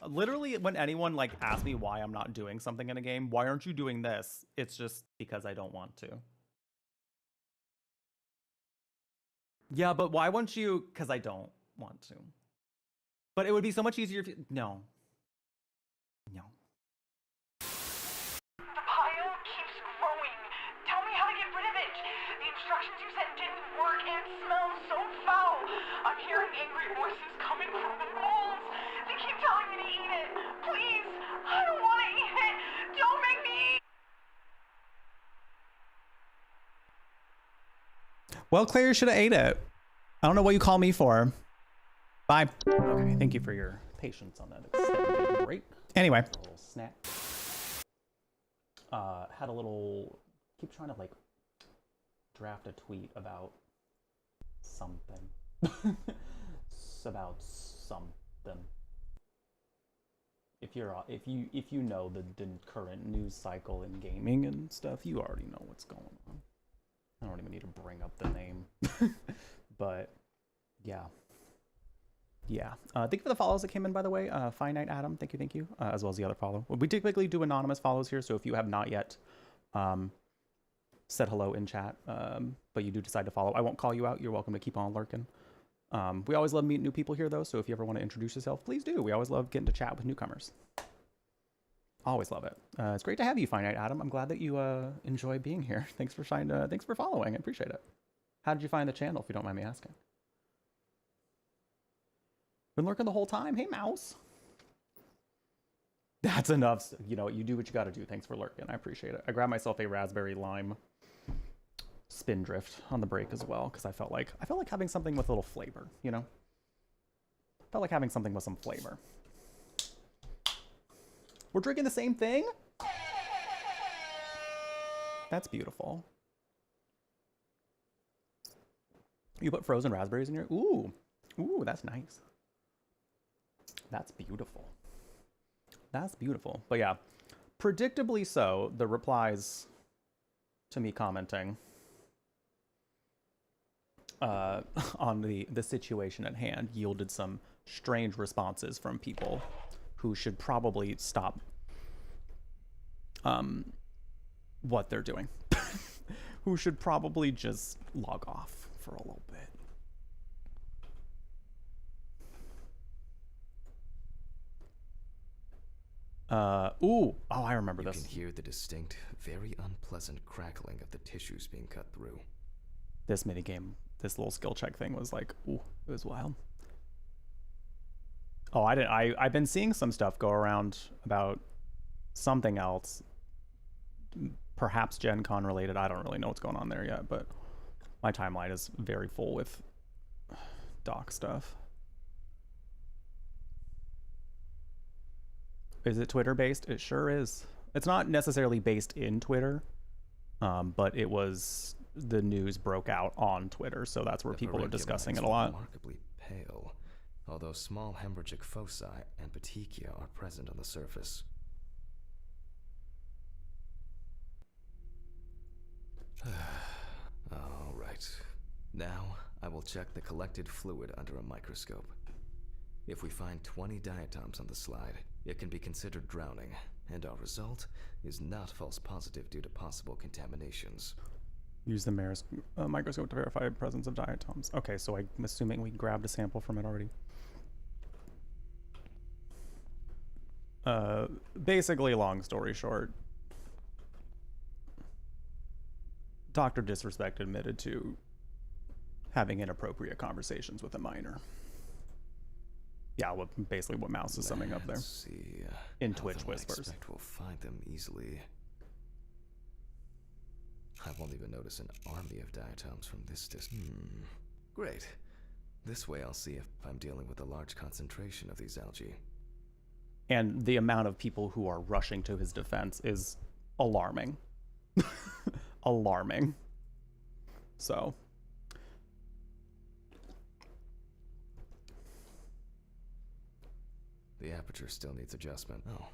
Literally, when anyone like asks me why I'm not doing something in a game, why aren't you doing this? It's just because I don't want to. Yeah, but why won't you? Because I don't want to. But it would be so much easier if you... No. No. The pile keeps growing. Tell me how to get rid of it. The instructions you sent didn't work and it smells so foul. I'm hearing angry voices coming from the walls. They keep telling me to eat it. Please, I don't want to eat it. Don't make me eat. Well, Claire, you should have ate it. I don't know what you call me for. Bye. Okay, thank you for your patience on that extended break. Anyway, a little snack. Had a little. Keep trying to like draft a tweet about something. It's about something. If you know the current news cycle in gaming and stuff, you already know what's going on. I don't even need to bring up the name. But yeah. Yeah. Thank you for the follows that came in, by the way. Finite Adam, thank you. As well as the other follow. We typically do anonymous follows here, so if you have not yet said hello in chat, but you do decide to follow, I won't call you out. You're welcome to keep on lurking. We always love meeting new people here, though, so if you ever want to introduce yourself, please do. We always love getting to chat with newcomers. Always love it. It's great to have you, Finite Adam. I'm glad that you enjoy being here. Thanks for following. I appreciate it. How did you find the channel, if you don't mind me asking? Been lurking the whole time? Hey, mouse. That's enough. You know, you do what you got to do. Thanks for lurking. I appreciate it. I grabbed myself a raspberry lime spindrift on the break as well because I felt like having something with a little flavor, you know? Felt like having something with some flavor. We're drinking the same thing? That's beautiful. You put frozen raspberries in your... Ooh, that's nice. That's beautiful. That's beautiful. But yeah, predictably so, the replies to me commenting on the situation at hand yielded some strange responses from people who should probably stop what they're doing. Who should probably just log off for a little bit. I remember this. You can hear the distinct, very unpleasant crackling of the tissues being cut through. This minigame, this little skill check thing was like, it was wild. Oh, I've been seeing some stuff go around about something else, perhaps Gen Con related. I don't really know what's going on there yet, but my timeline is very full with doc stuff. Is it Twitter based? It sure is. It's not necessarily based in Twitter, but it was, the news broke out on Twitter, so that's where people are discussing it a lot. Remarkably pale, although small hemorrhagic foci and petechia are present on the surface. All right. Now I will check the collected fluid under a microscope. If we find 20 diatoms on the slide, it can be considered drowning, and our result is not false positive due to possible contaminations. Use the microscope to verify the presence of diatoms. Okay, so I'm assuming we grabbed a sample from it already. Basically, long story short, Dr. Disrespect admitted to having inappropriate conversations with a minor. Yeah, basically what Mouse is summing up there. Let's see. In Twitch Whispers. I expect we'll find them easily. I won't even notice an army of diatoms from this distance. Great. This way I'll see if I'm dealing with a large concentration of these algae. And the amount of people who are rushing to his defense is alarming. Alarming. So... The aperture still needs adjustment. Oh,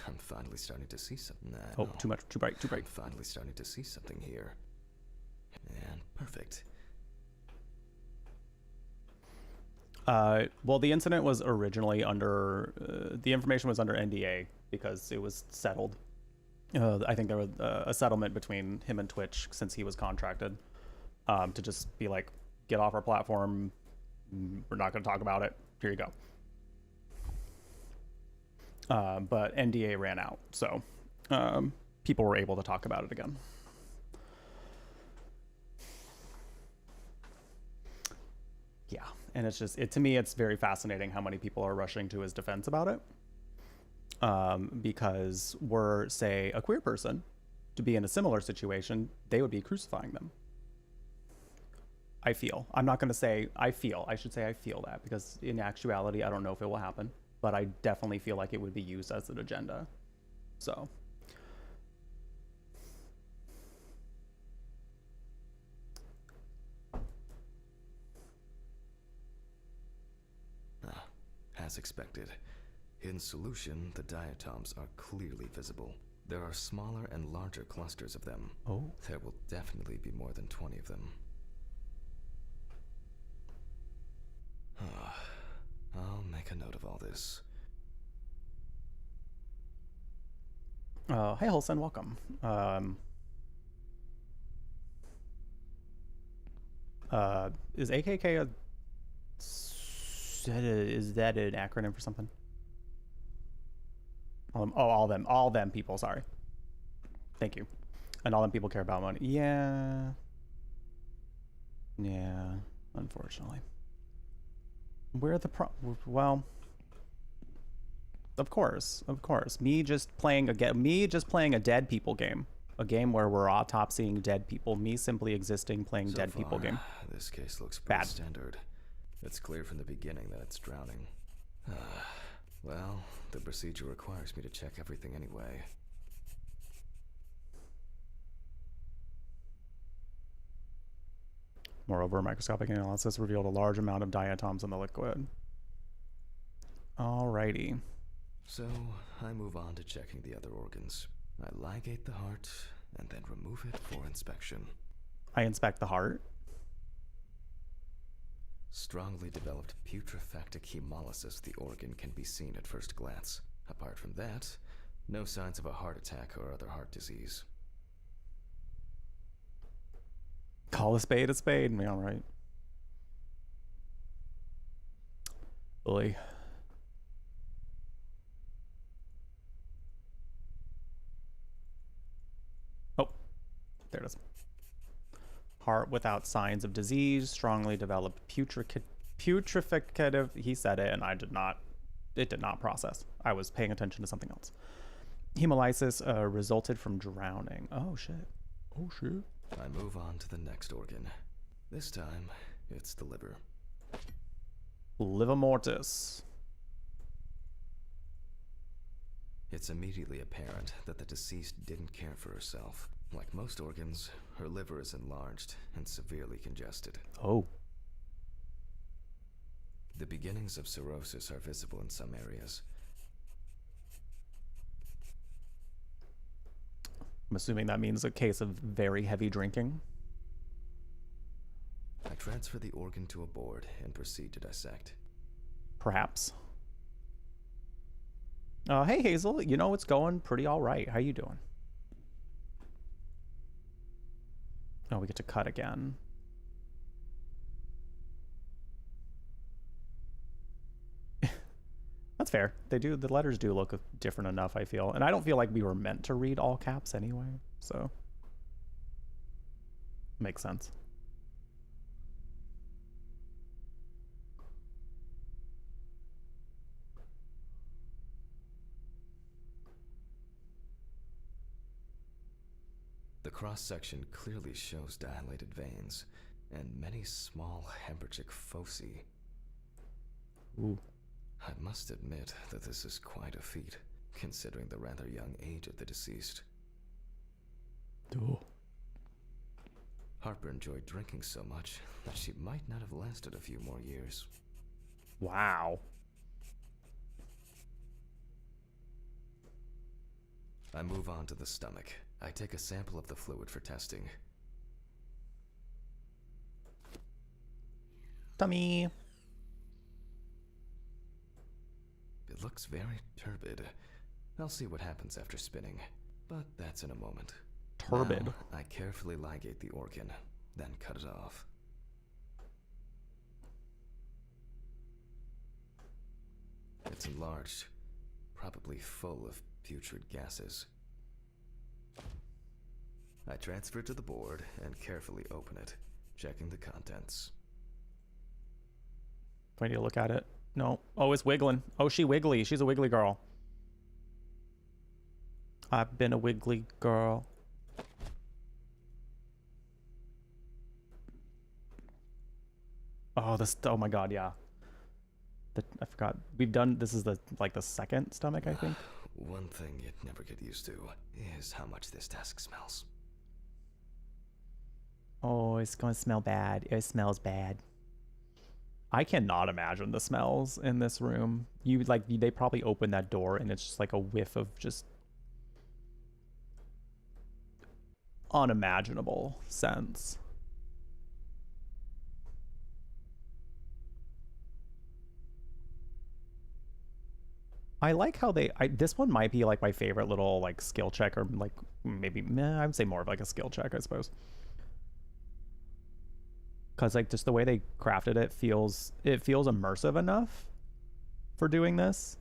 I'm finally starting to see something. Oh, too much, too bright, too bright. I'm finally starting to see something here. And perfect. Well, the incident was originally under, the information was under NDA because it was settled. I think there was a settlement between him and Twitch since he was contracted to just be like, get off our platform. We're not going to talk about it. Here you go. But NDA ran out, so people were able to talk about it again. Yeah, and it's just, to me, it's very fascinating how many people are rushing to his defense about it. Because were, say, a queer person to be in a similar situation, they would be crucifying them. I feel. I'm not going to say I feel. I should say I feel that, because in actuality, I don't know if it will happen. but I definitely feel like it would be used as an agenda. So. As expected. In solution, the diatoms are clearly visible. There are smaller and larger clusters of them. Oh. There will definitely be more than 20 of them. I'll make a note of all this. Hey, Holson, welcome. Is AKK is that an acronym for something? All them people, sorry. Thank you. And all them people care about money. Yeah. Yeah, unfortunately. Where the well, of course. Me just playing a dead people game. A game where we're autopsying dead people. Me simply existing playing dead people game. This case looks pretty Bad. standard. It's clear from the beginning that it's drowning. Well, the procedure requires me to check everything anyway. Moreover, microscopic analysis revealed a large amount of diatoms in the liquid. Alrighty. So, I move on to checking the other organs. I ligate the heart, and then remove it for inspection. I inspect the heart. Strongly developed putrefactic hemolysis, the organ can be seen at first glance. Apart from that, no signs of a heart attack or other heart disease. Call a spade a spade. Yeah, right. Boy. Oh, there it is. Heart without signs of disease, strongly developed putrefacitive. He said it, and I did not. It did not process. I was paying attention to something else. Hemolysis resulted from drowning. Oh shit. Oh shit. I move on to the next organ. This time, it's the liver. Liver mortis. It's immediately apparent that the deceased didn't care for herself. Like most organs, her liver is enlarged and severely congested. Oh. The beginnings of cirrhosis are visible in some areas. I'm assuming that means a case of very heavy drinking. I transfer the organ to a board and proceed to dissect. Perhaps. Hey Hazel, you know it's going pretty all right. How you doing? Oh, we get to cut again. That's fair. The letters do look different enough, I feel. And I don't feel like we were meant to read all caps anyway, so makes sense. The cross-section clearly shows dilated veins and many small hemorrhagic foci. Ooh. I must admit that this is quite a feat, considering the rather young age of the deceased. Ooh. Harper enjoyed drinking so much that she might not have lasted a few more years. Wow. I move on to the stomach. I take a sample of the fluid for testing. Tummy. It looks very turbid. I'll see what happens after spinning, but that's in a moment. Turbid. Now, I carefully ligate the organ, then cut it off. It's enlarged, probably full of putrid gases. I transfer it to the board and carefully open it, checking the contents. Do I need to look at it? No. Oh, it's wiggling. Oh, she wiggly. She's a wiggly girl. I've been a wiggly girl. Oh, oh my god, yeah. I forgot. We've done, this is the second stomach, I think. One thing you'd never get used to is how much this desk smells. Oh, it's gonna smell bad. It smells bad. I cannot imagine the smells in this room. They probably open that door and it's just like a whiff of just unimaginable scents. I like how this one might be like my favorite little like skill check, or like maybe I would say more of like a skill check, I suppose. Cause like just the way they crafted it feels immersive enough for doing this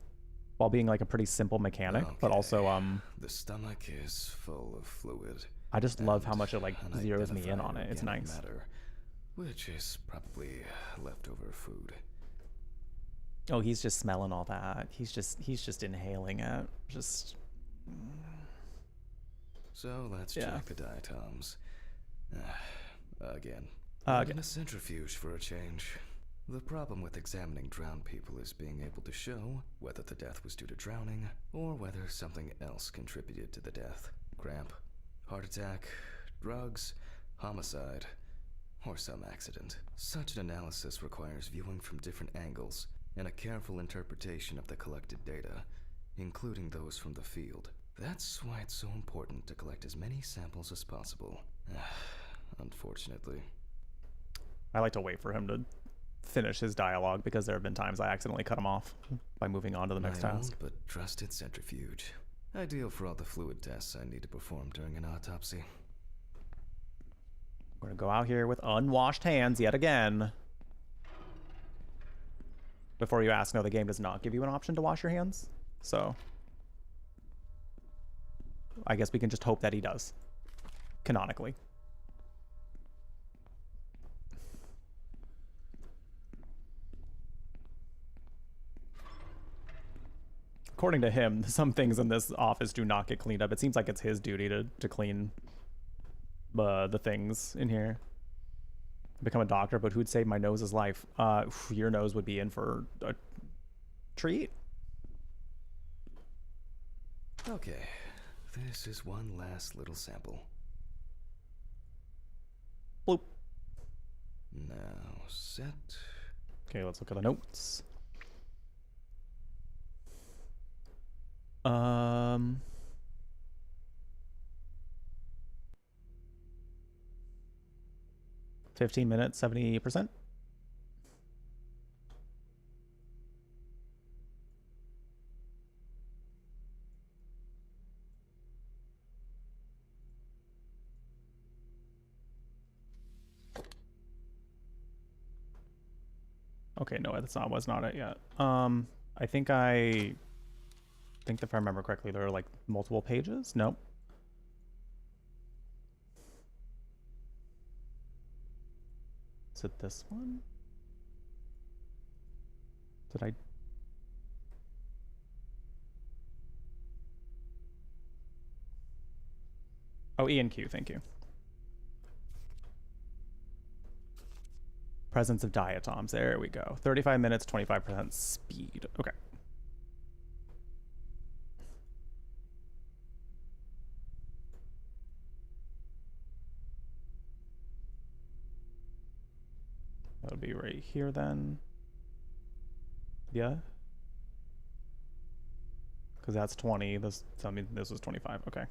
while being like a pretty simple mechanic, but also the stomach is full of fluid. I just love how much it like zeroes me in on it. It's nice. Matter, which is probably leftover food. Oh, he's just smelling all that. He's just inhaling it. Just. So let's check the diatoms. Again. Again. In a centrifuge for a change. The problem with examining drowned people is being able to show whether the death was due to drowning or whether something else contributed to the death. Cramp, heart attack, drugs, homicide, or some accident. Such an analysis requires viewing from different angles and a careful interpretation of the collected data, including those from the field. That's why it's so important to collect as many samples as possible. Unfortunately. I like to wait for him to finish his dialogue because there have been times I accidentally cut him off by moving on to the next task. Old but trusted centrifuge. Ideal for all the fluid tests I need to perform during an autopsy. We're gonna go out here with unwashed hands yet again. Before you ask, no, the game does not give you an option to wash your hands. So I guess we can just hope that he does. Canonically. According to him, some things in this office do not get cleaned up. It seems like it's his duty to clean the things in here. Become a doctor, but who'd save my nose's life? Your nose would be in for a treat. Okay, this is one last little sample. Bloop. Now set. Okay, let's look at the notes. 15 minutes, 70%. Okay, no, that's not was not it yet. I think if I remember correctly, there are like multiple pages. Nope. Is it this one? Did I? Oh, E and Q, thank you. Presence of diatoms, there we go. 35 minutes, 25% speed. Okay. That'll be right here then. Yeah. Because that's 20. This was 25. Okay.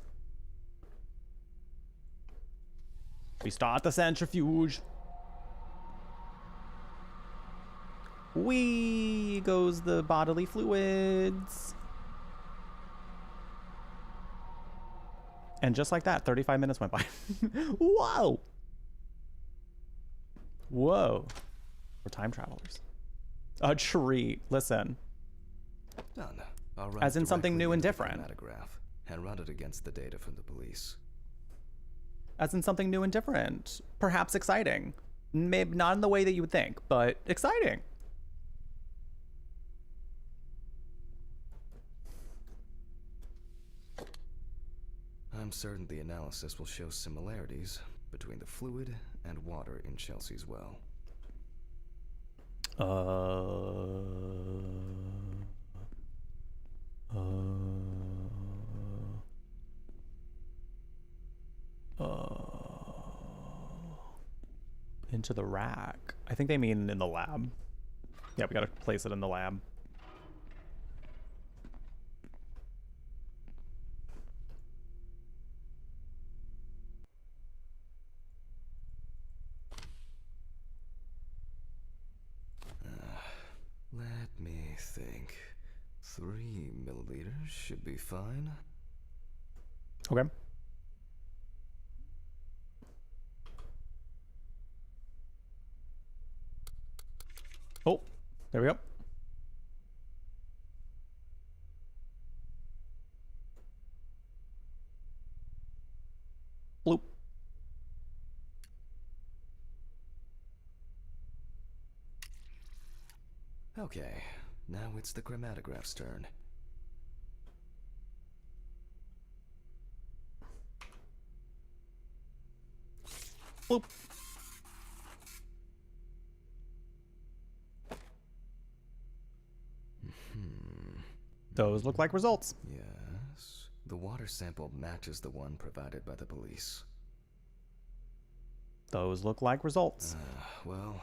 We start the centrifuge. Whee goes the bodily fluids. And just like that, 35 minutes went by. Whoa! Whoa. We're time travelers. A treat. Listen. Done. I'll run as in something new and the different. And run it against the data from the police. As in something new and different. Perhaps exciting. Maybe not in the way that you would think, but exciting. I'm certain the analysis will show similarities between the fluid and water in Chelsea's well. into the rack. I think they mean in the lab. Yeah, we gotta place it in the lab. Let me think. 3 milliliters should be fine. Okay. Oh, there we go. Bloop. Okay, now it's the chromatograph's turn. Bloop. Those look like results. Yes. The water sample matches the one provided by the police. Those look like results. Well,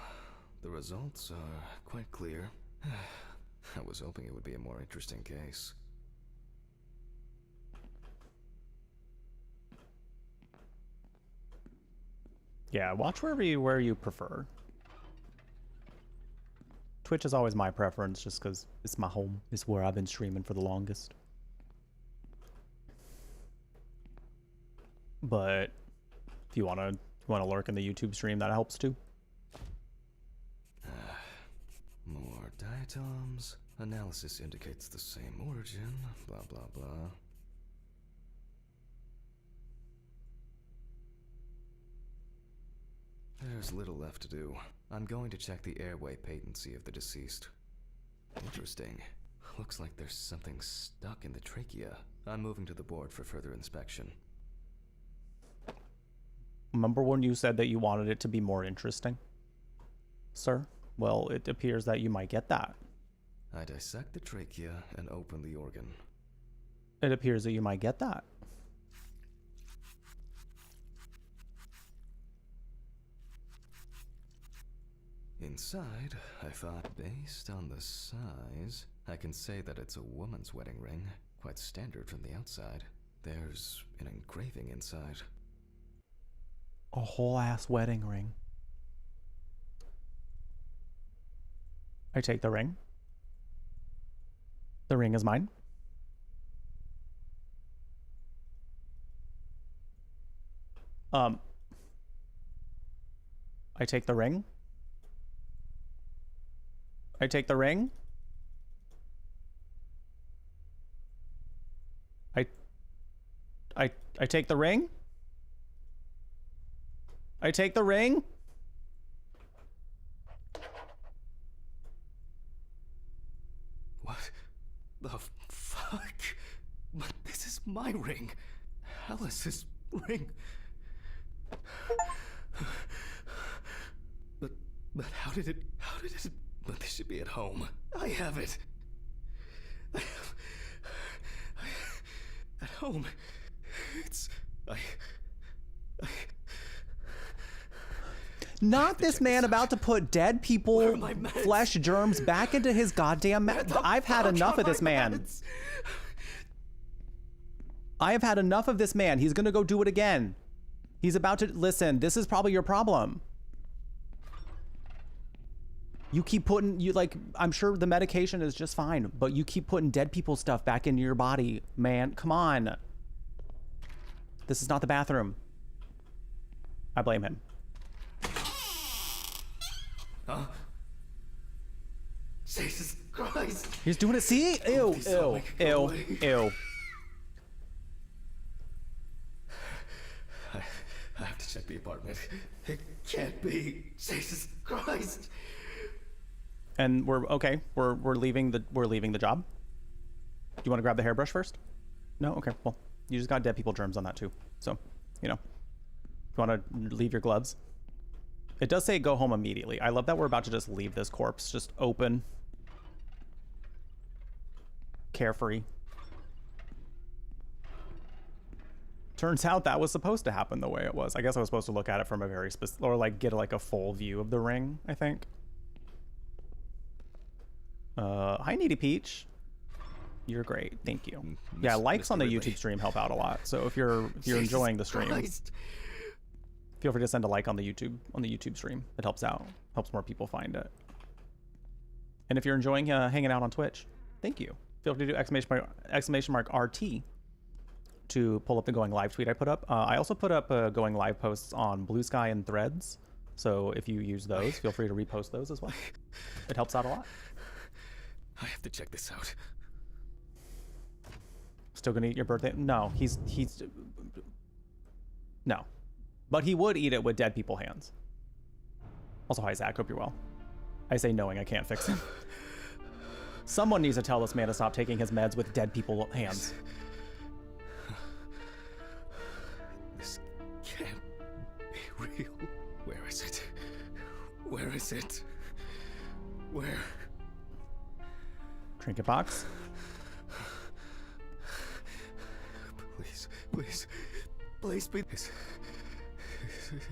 the results are quite clear. I was hoping it would be a more interesting case. Yeah, watch where you prefer. Twitch is always my preference just because it's my home. It's where I've been streaming for the longest. But if you wanna lurk in the YouTube stream, that helps too. More diatoms. Analysis indicates the same origin. Blah, blah, blah. There's little left to do. I'm going to check the airway patency of the deceased. Interesting. Looks like there's something stuck in the trachea. I'm moving to the board for further inspection. Remember when you said that you wanted it to be more interesting, sir? Well, it appears that you might get that. I dissect the trachea and open the organ. It appears that you might get that. Inside, I thought based on the size, I can say that it's a woman's wedding ring, quite standard from the outside. There's an engraving inside. A whole ass wedding ring. I take the ring. The ring is mine. I take the ring. I take the ring. I take the ring. I take the ring. What the fuck? But this is my ring. Alice's ring. But how did it, but this should be at home. I have it. At home. It's, Not this man about to put dead people, flesh germs back into his goddamn mouth. I've had enough of this man. I have had enough of this man. He's gonna go do it again. He's about to, listen, this is probably your problem. You keep putting, I'm sure the medication is just fine, but you keep putting dead people stuff back into your body, man. Come on. This is not the bathroom. I blame him. Huh? Jesus Christ! He's doing it. See? Ew, ew, ew, ew. I have to check the apartment. It can't be. Jesus Christ! And we're okay. We're leaving the job. Do you want to grab the hairbrush first? No. Okay. Well, you just got dead people germs on that too. So, you know, you want to leave your gloves. It does say go home immediately. I love that we're about to just leave this corpse just open, carefree. Turns out that was supposed to happen the way it was. I guess I was supposed to look at it from a very specific, or like get like a full view of the ring, I think. Hi, Needy Peach. You're great. Thank you. Yeah, likes on the YouTube stream help out a lot. So if you're enjoying the stream, feel free to send a like on the YouTube stream. It helps out. Helps more people find it. And if you're enjoying hanging out on Twitch, thank you. Feel free to do exclamation mark RT to pull up the going live tweet I put up. I also put up going live posts on Blue Sky and Threads. So if you use those, feel free to repost those as well. It helps out a lot. I have to check this out. Still gonna eat your birthday? No, he's no. But he would eat it with dead people hands. Also, hi Zach, hope you're well. I say knowing I can't fix him. Someone needs to tell this man to stop taking his meds with dead people hands. This can't be real. Where is it? Where is it? Where? Trinket box. Please, please, please be this.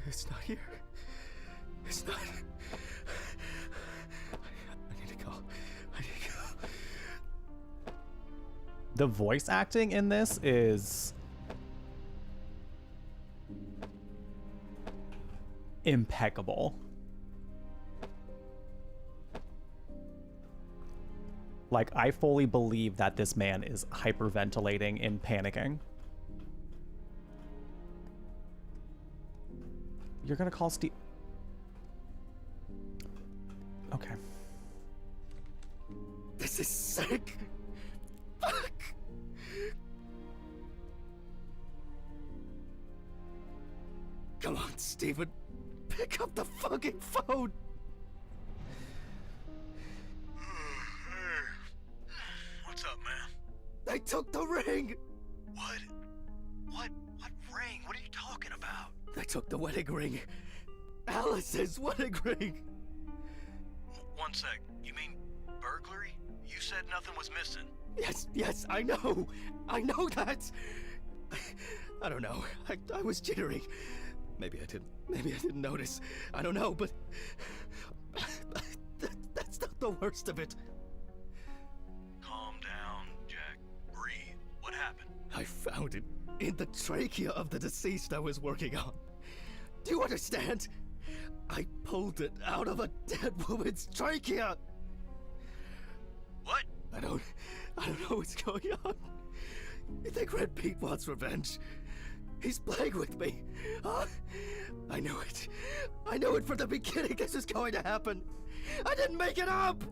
It's not here. It's not. I need to go. I need to go. The voice acting in this is impeccable. Like, I fully believe that this man is hyperventilating and panicking. You're gonna call Steve? Okay. This is sick. Fuck. Come on, Steven. Pick up the fucking phone. What's up, man? They took the ring. What? What ring? What are you talking about? They took the wedding ring. Alice's wedding ring. One sec. You mean burglary? You said nothing was missing. Yes, I know. I know that. I don't know. I was jittery. Maybe I didn't notice. I don't know, but that's not the worst of it. Calm down, Jack. Breathe. What happened? I found it in the trachea of the deceased I was working on. Do you understand? I pulled it out of a dead woman's trachea. What? I don't know what's going on. You think Red Pete wants revenge? He's playing with me. Huh? I knew it. I knew it from the beginning this was going to happen. I didn't make it up!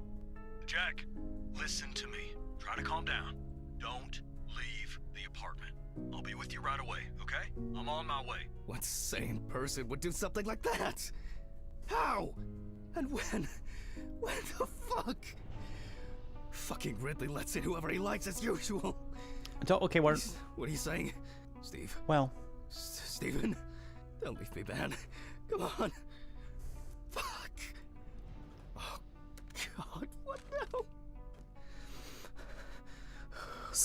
Jack, listen to me. Try to calm down. Don't leave the apartment. I'll be with you right away, okay? I'm on my way. What sane person would do something like that? How? And when? When the fuck? Fucking Ridley lets in whoever he likes as usual. Okay, what are you saying? Steve? Well, Steven? Don't leave me, man. Come on. Fuck. Oh, God, what now?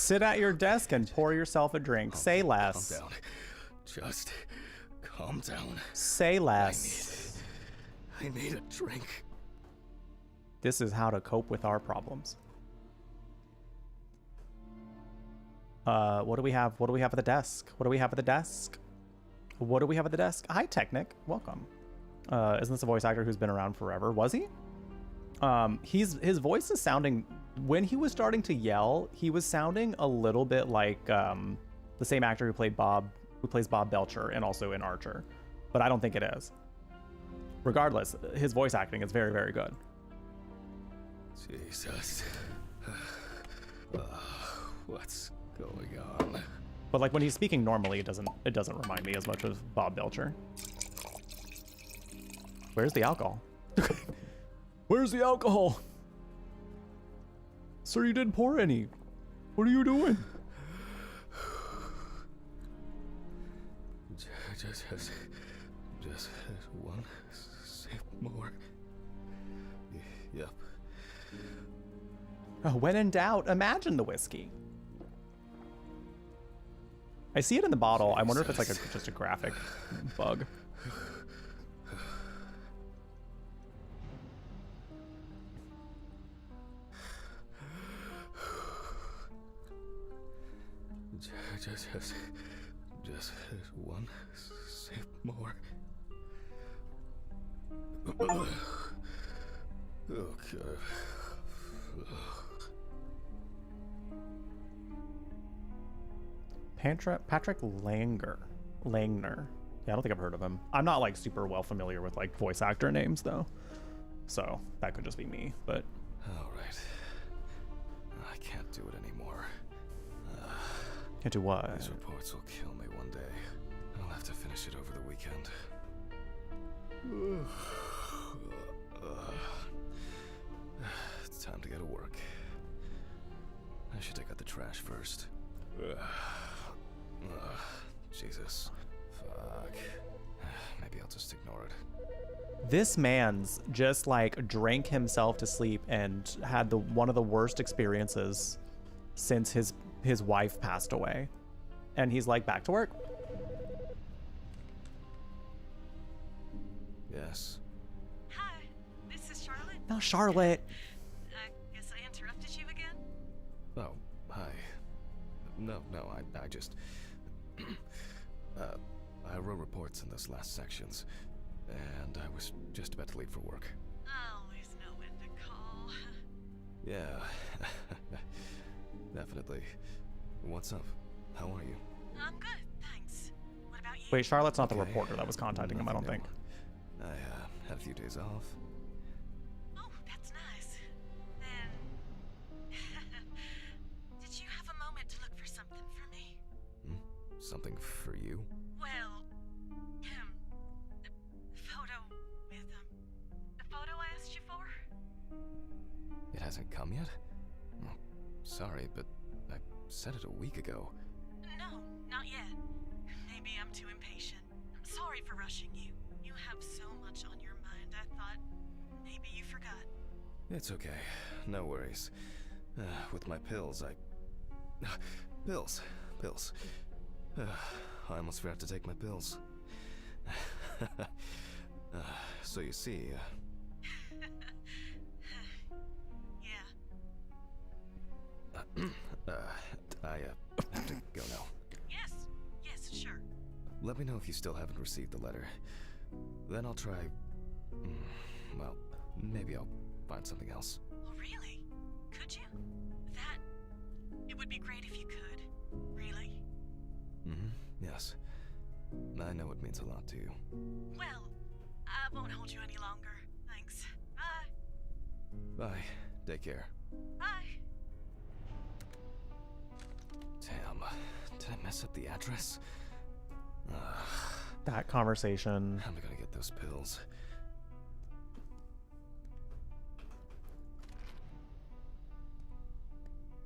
sit at your desk and pour yourself a drink. Say less. Calm down. Just calm down. Say less. I need a drink. This is how to cope with our problems. What do we have? What do we have at the desk? What do we have at the desk? What do we have at the desk? Hi, Technic. Welcome. Isn't this a voice actor who's been around forever? Was he? His voice is sounding, when he was starting to yell, he was sounding a little bit like the same actor who plays Bob Belcher and also in Archer, but I don't think it is. Regardless, his voice acting is very, very good. Jesus. What's going on? But like when he's speaking normally, it doesn't remind me as much of Bob Belcher. Where's the alcohol? Where's the alcohol? Sir, you didn't pour any. What are you doing? Just one sip more. Yep. Oh, when in doubt, imagine the whiskey. I see it in the bottle. I wonder if it's like just a graphic bug. Just one sip more. Okay. Patrick Langner. Yeah, I don't think I've heard of him. I'm not like super well familiar with like voice actor names though, so that could just be me. But all right, I can't do it anymore. can't do what? These reports will kill me one day. I'll have to finish it over the weekend. It's time to go to work. I should take out the trash first. Jesus. Fuck. Maybe I'll just ignore it. This man's just like drank himself to sleep and had one of the worst experiences since his wife passed away. And he's like, back to work. Yes. Hi, this is Charlotte. No, Charlotte. I guess I interrupted you again? Oh, hi. No, I just... I wrote reports in those last sections, and I was just about to leave for work. I always know when to call. Yeah, definitely. What's up? How are you? I'm good, thanks. What about you? Wait, Charlotte's not the reporter that was contacting him, I don't think. I had a few days off. Oh, that's nice. Then... Did you have a moment to look for something for me? Something for you? Well, the photo with, the photo I asked you for? It hasn't come yet? Oh, sorry, but I said it a week ago. No, not yet. Maybe I'm too impatient. I'm sorry for rushing you. You have so much on your mind, I thought maybe you forgot. It's okay. No worries. With my pills, Pills. I almost forgot to take my pills. So you see... Yeah. I have to go now. Yes, sure. Let me know if you still haven't received the letter. Then I'll try... well, maybe I'll find something else. Oh, really? Could you? It would be great if you could. Really? Yes. I know it means a lot to you. Well, I won't hold you any longer. Thanks. Bye. Bye. Take care. Bye. Damn. Did I mess up the address? That conversation. How am I gonna get those pills?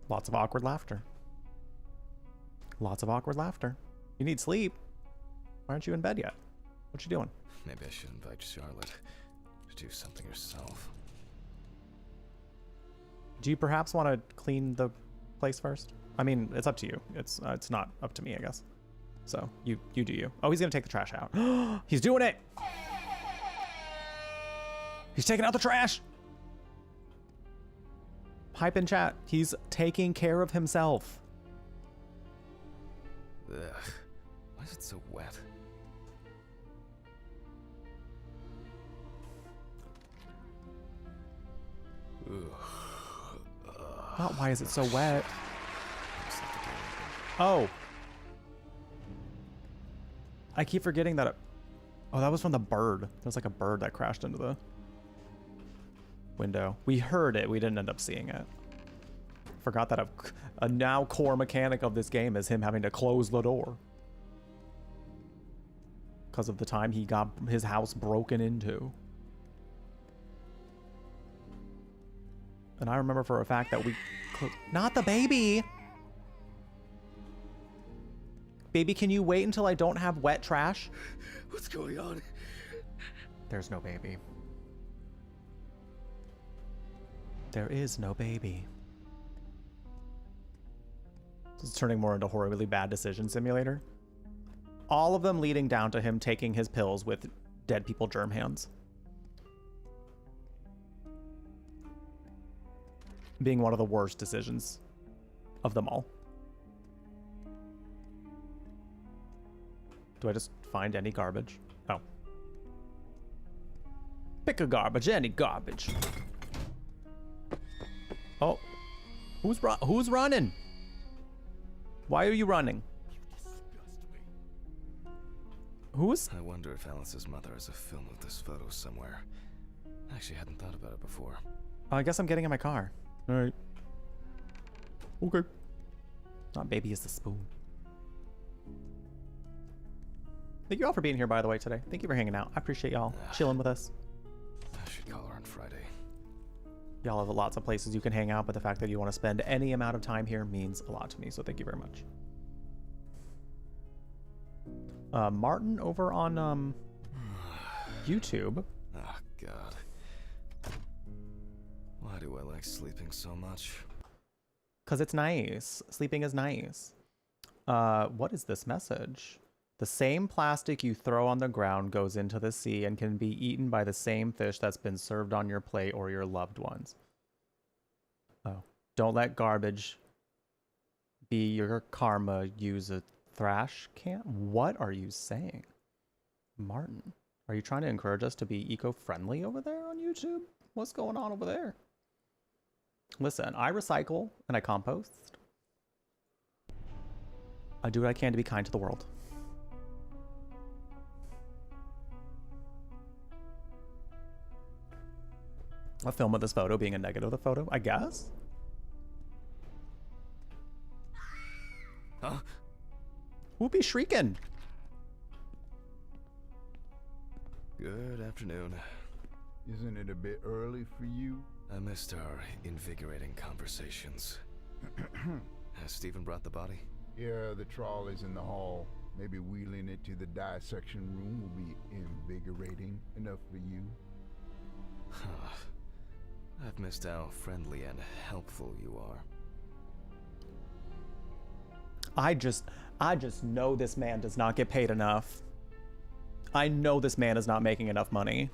Lots of awkward laughter. Lots of awkward laughter. You need sleep. Why aren't you in bed yet? What you doing? Maybe I should invite Charlotte to do something herself. Do you perhaps want to clean the place first? I mean, it's up to you. It's not up to me, I guess. So you do you. Oh, he's gonna take the trash out. He's doing it. He's taking out the trash. Hype in chat. He's taking care of himself. Ugh. Why is it so wet? Not why is it so wet? Oh. I keep forgetting that oh, that was from the bird. There's like a bird that crashed into the window. We heard it. We didn't end up seeing it. Forgot that a now core mechanic of this game is him having to close the door. Because of the time he got his house broken into. And I remember for a fact that we... Not the baby! Baby, can you wait until I don't have wet trash? What's going on? There's no baby. There is no baby. It's turning more into horribly bad decision simulator. All of them leading down to him taking his pills with dead people germ hands. Being one of the worst decisions of them all. Do I just find any garbage? Oh. Pick a garbage, any garbage. Oh. Who's running? Why are you running? Who's? I wonder if Alice's mother has a film of this photo somewhere. I actually hadn't thought about it before. I guess I'm getting in my car. All right. Okay. Not baby is the spoon. Thank you all for being here, by the way, today. Thank you for hanging out. I appreciate y'all chilling with us. I should call her on Friday. Y'all have lots of places you can hang out, but the fact that you want to spend any amount of time here means a lot to me, so thank you very much. Martin over on YouTube. Oh, God. Why do I like sleeping so much? Because it's nice. Sleeping is nice. What is this message? The same plastic you throw on the ground goes into the sea and can be eaten by the same fish that's been served on your plate or your loved ones. Oh. Don't let garbage be your karma. Use a trash can? What are you saying? Martin, are you trying to encourage us to be eco-friendly over there on YouTube? What's going on over there? Listen, I recycle and I compost. I do what I can to be kind to the world. A film of this photo being a negative of the photo, I guess? Huh? Who be shrieking? Good afternoon. Isn't it a bit early for you? I missed our invigorating conversations. Has Stephen brought the body? Yeah, the trolley's in the hall. Maybe wheeling it to the dissection room will be invigorating enough for you. Huh. I've missed how friendly and helpful you are. I just know this man does not get paid enough. I know this man is not making enough money.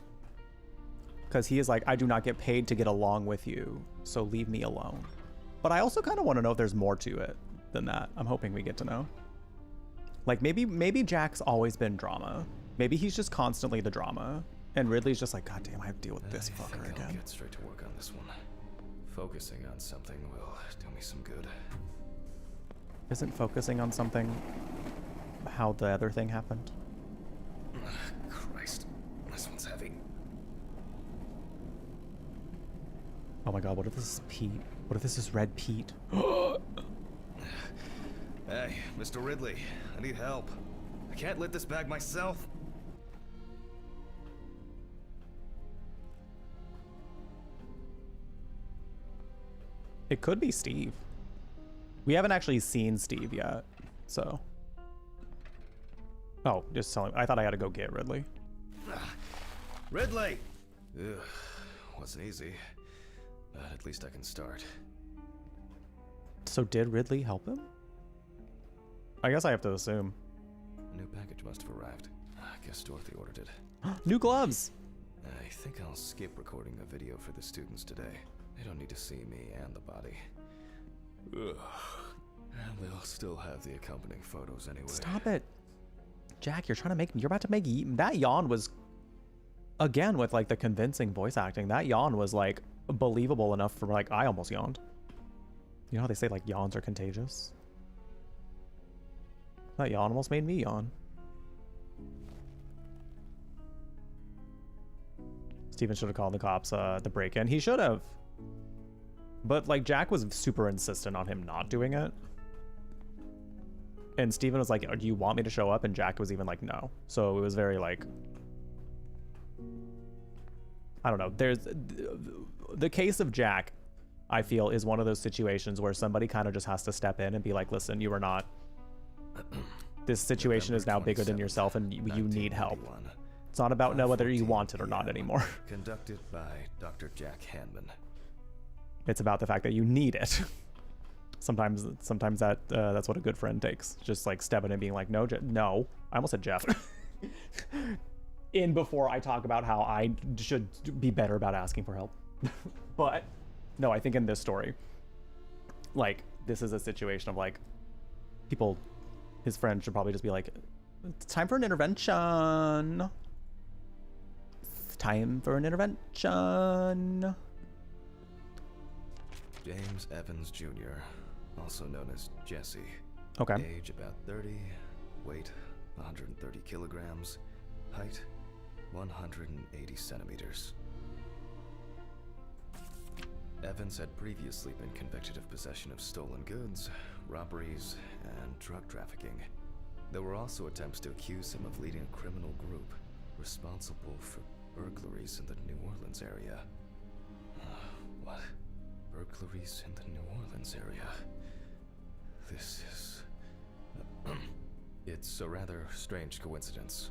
Because he is like, I do not get paid to get along with you, so leave me alone. But I also kind of want to know if there's more to it than that. I'm hoping we get to know. Like, maybe Jack's always been drama. Maybe he's just constantly the drama. And Ridley's just like, God damn, I have to deal with this fucker I'll again. get straight to work on this one. Focusing on something will do me some good. Isn't focusing on something how the other thing happened? Christ, this one's heavy. Oh my God, what if this is Pete? What if this is Red Pete? Hey, Mr. Ridley, I need help. I can't lift this bag myself. It could be Steve. We haven't actually seen Steve yet, so. Oh, just telling. I thought I had to go get Ridley. Ridley! Ugh, wasn't easy, but at least I can start. So did Ridley help him? I guess I have to assume. A new package must have arrived. I guess Dorothy ordered it. New gloves! I think I'll skip recording a video for the students today. They don't need to see me and the body. Ugh. And they'll still have the accompanying photos anyway. Stop it. Jack, you're about to make that yawn was, again, with like the convincing voice acting, that yawn was like believable enough for like, I almost yawned. You know how they say like yawns are contagious? That yawn almost made me yawn. Steven should have called the cops the break-in. He should have. But like Jack was super insistent on him not doing it. And Steven was like, do you want me to show up? And Jack was even like, no. So it was very like, I don't know. There's the case of Jack, I feel, is one of those situations where somebody kind of just has to step in and be like, listen, you are not, this situation is now bigger than yourself and you need help. It's not about whether you want it or not anymore. Conducted by Dr. Jack Hanman. It's about the fact that you need it. sometimes that's what a good friend takes. Just like stepping in and being like, no, no. I almost said Jeff. In before I talk about how I should be better about asking for help. But no, I think in this story, like, this is a situation of like people, his friends should probably just be like, it's time for an intervention. It's time for an intervention. James Evans Jr., also known as Jesse. Okay. Age about 30, weight 130 kilograms, height 180 centimeters. Evans had previously been convicted of possession of stolen goods, robberies, and drug trafficking. There were also attempts to accuse him of leading a criminal group responsible for burglaries in the New Orleans area. What? Burglaries in the New Orleans area? This is... It's a rather strange coincidence.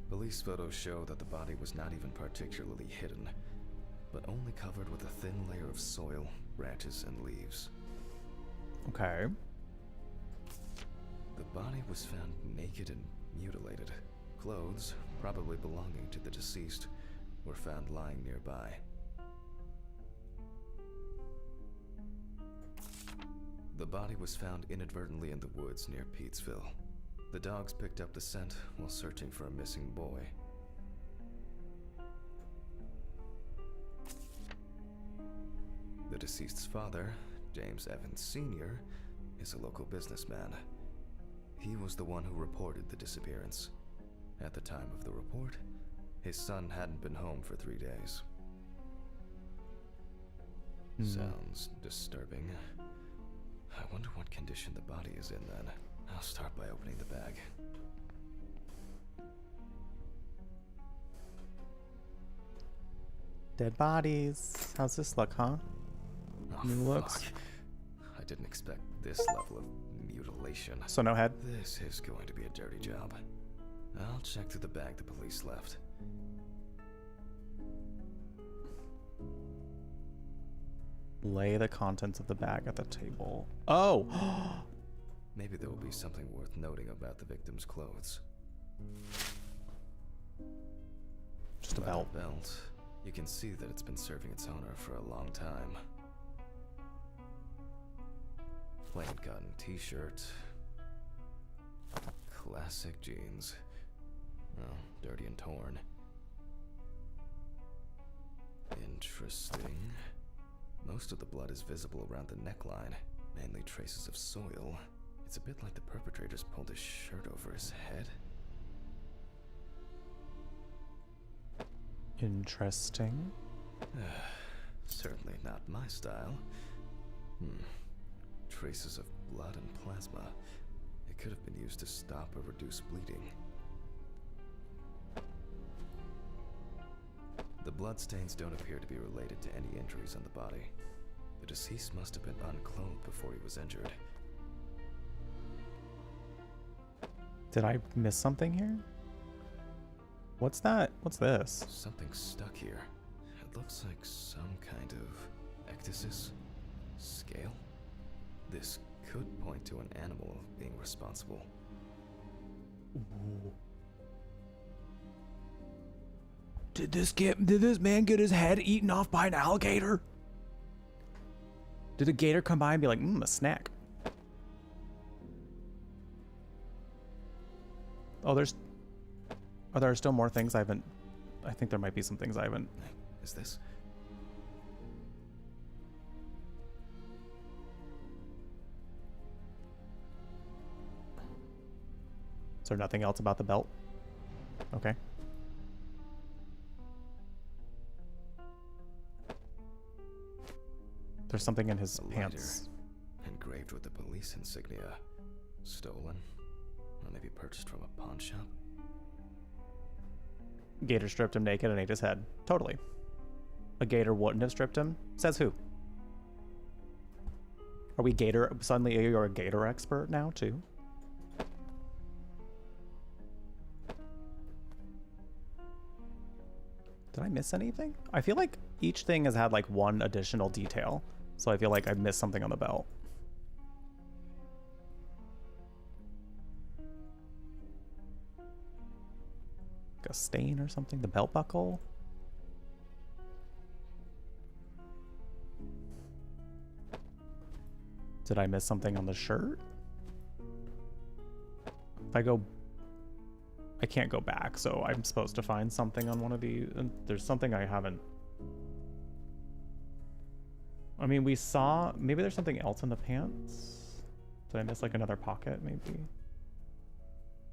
Police photos show that the body was not even particularly hidden, but only covered with a thin layer of soil, branches, and leaves. Okay. The body was found naked and mutilated. Clothes, probably belonging to the deceased, were found lying nearby. The body was found inadvertently in the woods near Peetsville. The dogs picked up the scent while searching for a missing boy. The deceased's father, James Evans Sr., is a local businessman. He was the one who reported the disappearance. At the time of the report, his son hadn't been home for 3 days. Sounds disturbing. I wonder what condition the body is in then. I'll start by opening the bag. Dead bodies. How's this look, huh? Oh, New looks. fuck. I didn't expect this level of mutilation. So no head? This is going to be a dirty job. I'll check through the bag the police left. Lay the contents of the bag at the table. Oh! Maybe there will be something worth noting about the victim's clothes. Just a belt. Belt. You can see that it's been serving its owner for a long time. Plain cotton t-shirt. Classic jeans. Well, dirty and torn. Interesting. Most of the blood is visible around the neckline, mainly traces of soil. It's a bit like the perpetrator's pulled his shirt over his head. Interesting. Certainly not my style. Traces of blood and plasma. It could have been used to stop or reduce bleeding. The bloodstains don't appear to be related to any injuries on the body. The deceased must have been unclothed before he was injured. Did I miss something here? What's that? What's this? Something stuck here. It looks like some kind of ecdysis? Scale? This could point to an animal being responsible. Ooh. Did this man get his head eaten off by an alligator? Did a gator come by and be like, a snack? Oh, are there still more things I haven't? I think there might be some things I haven't. Is this? Is there nothing else about the belt? Okay. There's something in his pants. Engraved with the police insignia. Stolen? Or maybe purchased from a pawn shop? Gator stripped him naked and ate his head. Totally. A gator wouldn't have stripped him? Says who? Are we gator? Suddenly you're a gator expert now, too? Did I miss anything? I feel like each thing has had like one additional detail. So I feel like I missed something on the belt. Like a stain or something? The belt buckle? Did I miss something on the shirt? If I go... I can't go back, so I'm supposed to find something on one of these. And there's something I haven't... I mean, we saw... Maybe there's something else in the pants? Did I miss like another pocket, maybe?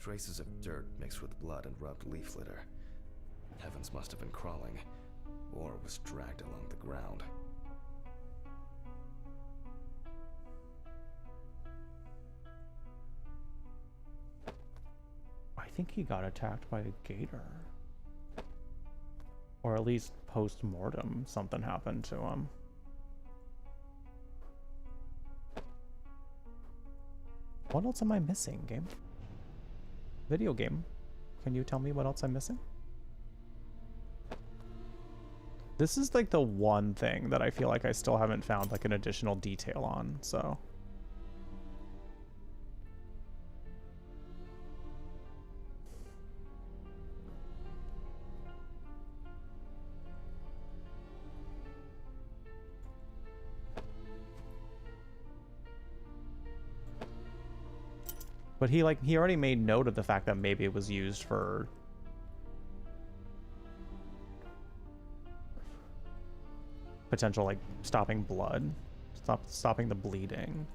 Traces of dirt mixed with blood and rubbed leaf litter. Evans must have been crawling, or was dragged along the ground. I think he got attacked by a gator. Or at least post-mortem, something happened to him. What else am I missing, game? Video game. Can you tell me what else I'm missing? This is like the one thing that I feel like I still haven't found like an additional detail on, so... But he already made note of the fact that maybe it was used for potential like stopping blood, stopping the bleeding.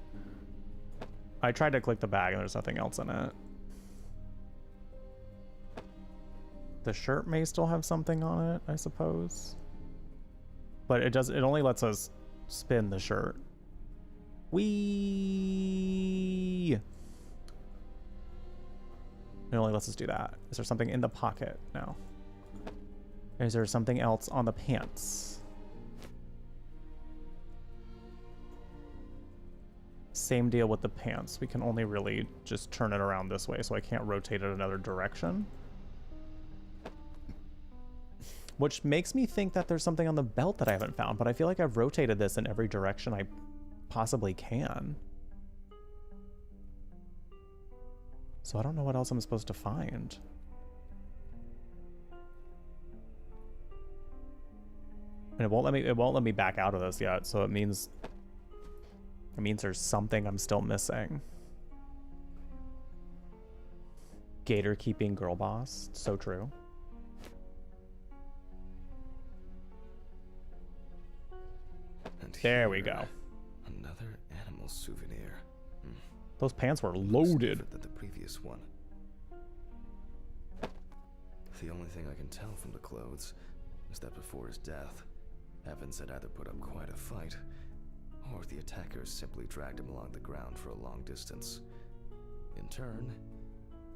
I tried to click the bag and there's nothing else in it. The shirt may still have something on it, I suppose. But it only lets us spin the shirt. Whee! It only lets us do that. Is there something in the pocket? No. Is there something else on the pants? Same deal with the pants. We can only really just turn it around this way, so I can't rotate it another direction. Which makes me think that there's something on the belt that I haven't found, but I feel like I've rotated this in every direction I possibly can. So I don't know what else I'm supposed to find. And it won't let me back out of this yet, so it means there's something I'm still missing. Gator keeping girl boss, so true. And there we go. Another animal souvenir. Those pants were loaded. Than the previous one. The only thing I can tell from the clothes is that before his death, Evans had either put up quite a fight, or the attackers simply dragged him along the ground for a long distance. In turn,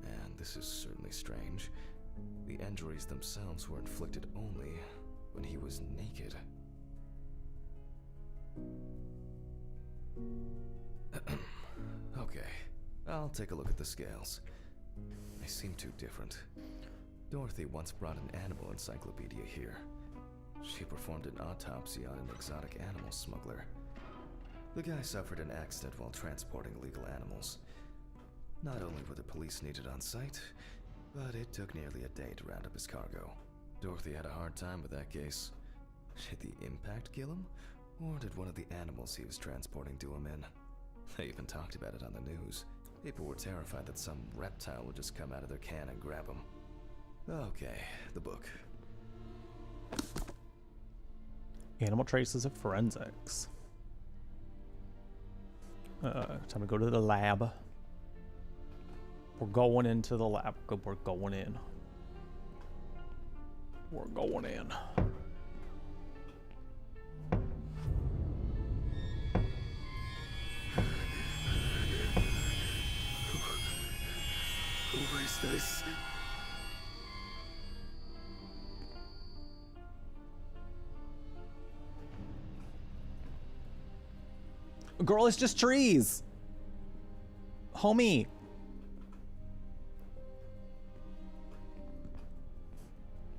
and this is certainly strange, the injuries themselves were inflicted only when he was naked. Okay, I'll take a look at the scales. They seem too different. Dorothy once brought an animal encyclopedia here. She performed an autopsy on an exotic animal smuggler. The guy suffered an accident while transporting illegal animals. Not only were the police needed on site, but it took nearly a day to round up his cargo. Dorothy had a hard time with that case. Did the impact kill him? Or did one of the animals he was transporting do him in? They even talked about it on the news. People were terrified that some reptile would just come out of their can and grab him. Okay, the book. Animal traces of forensics. Time to go to the lab. We're going into the lab. We're going in. We're going in. Who is this? Girl, it's just trees. Homie.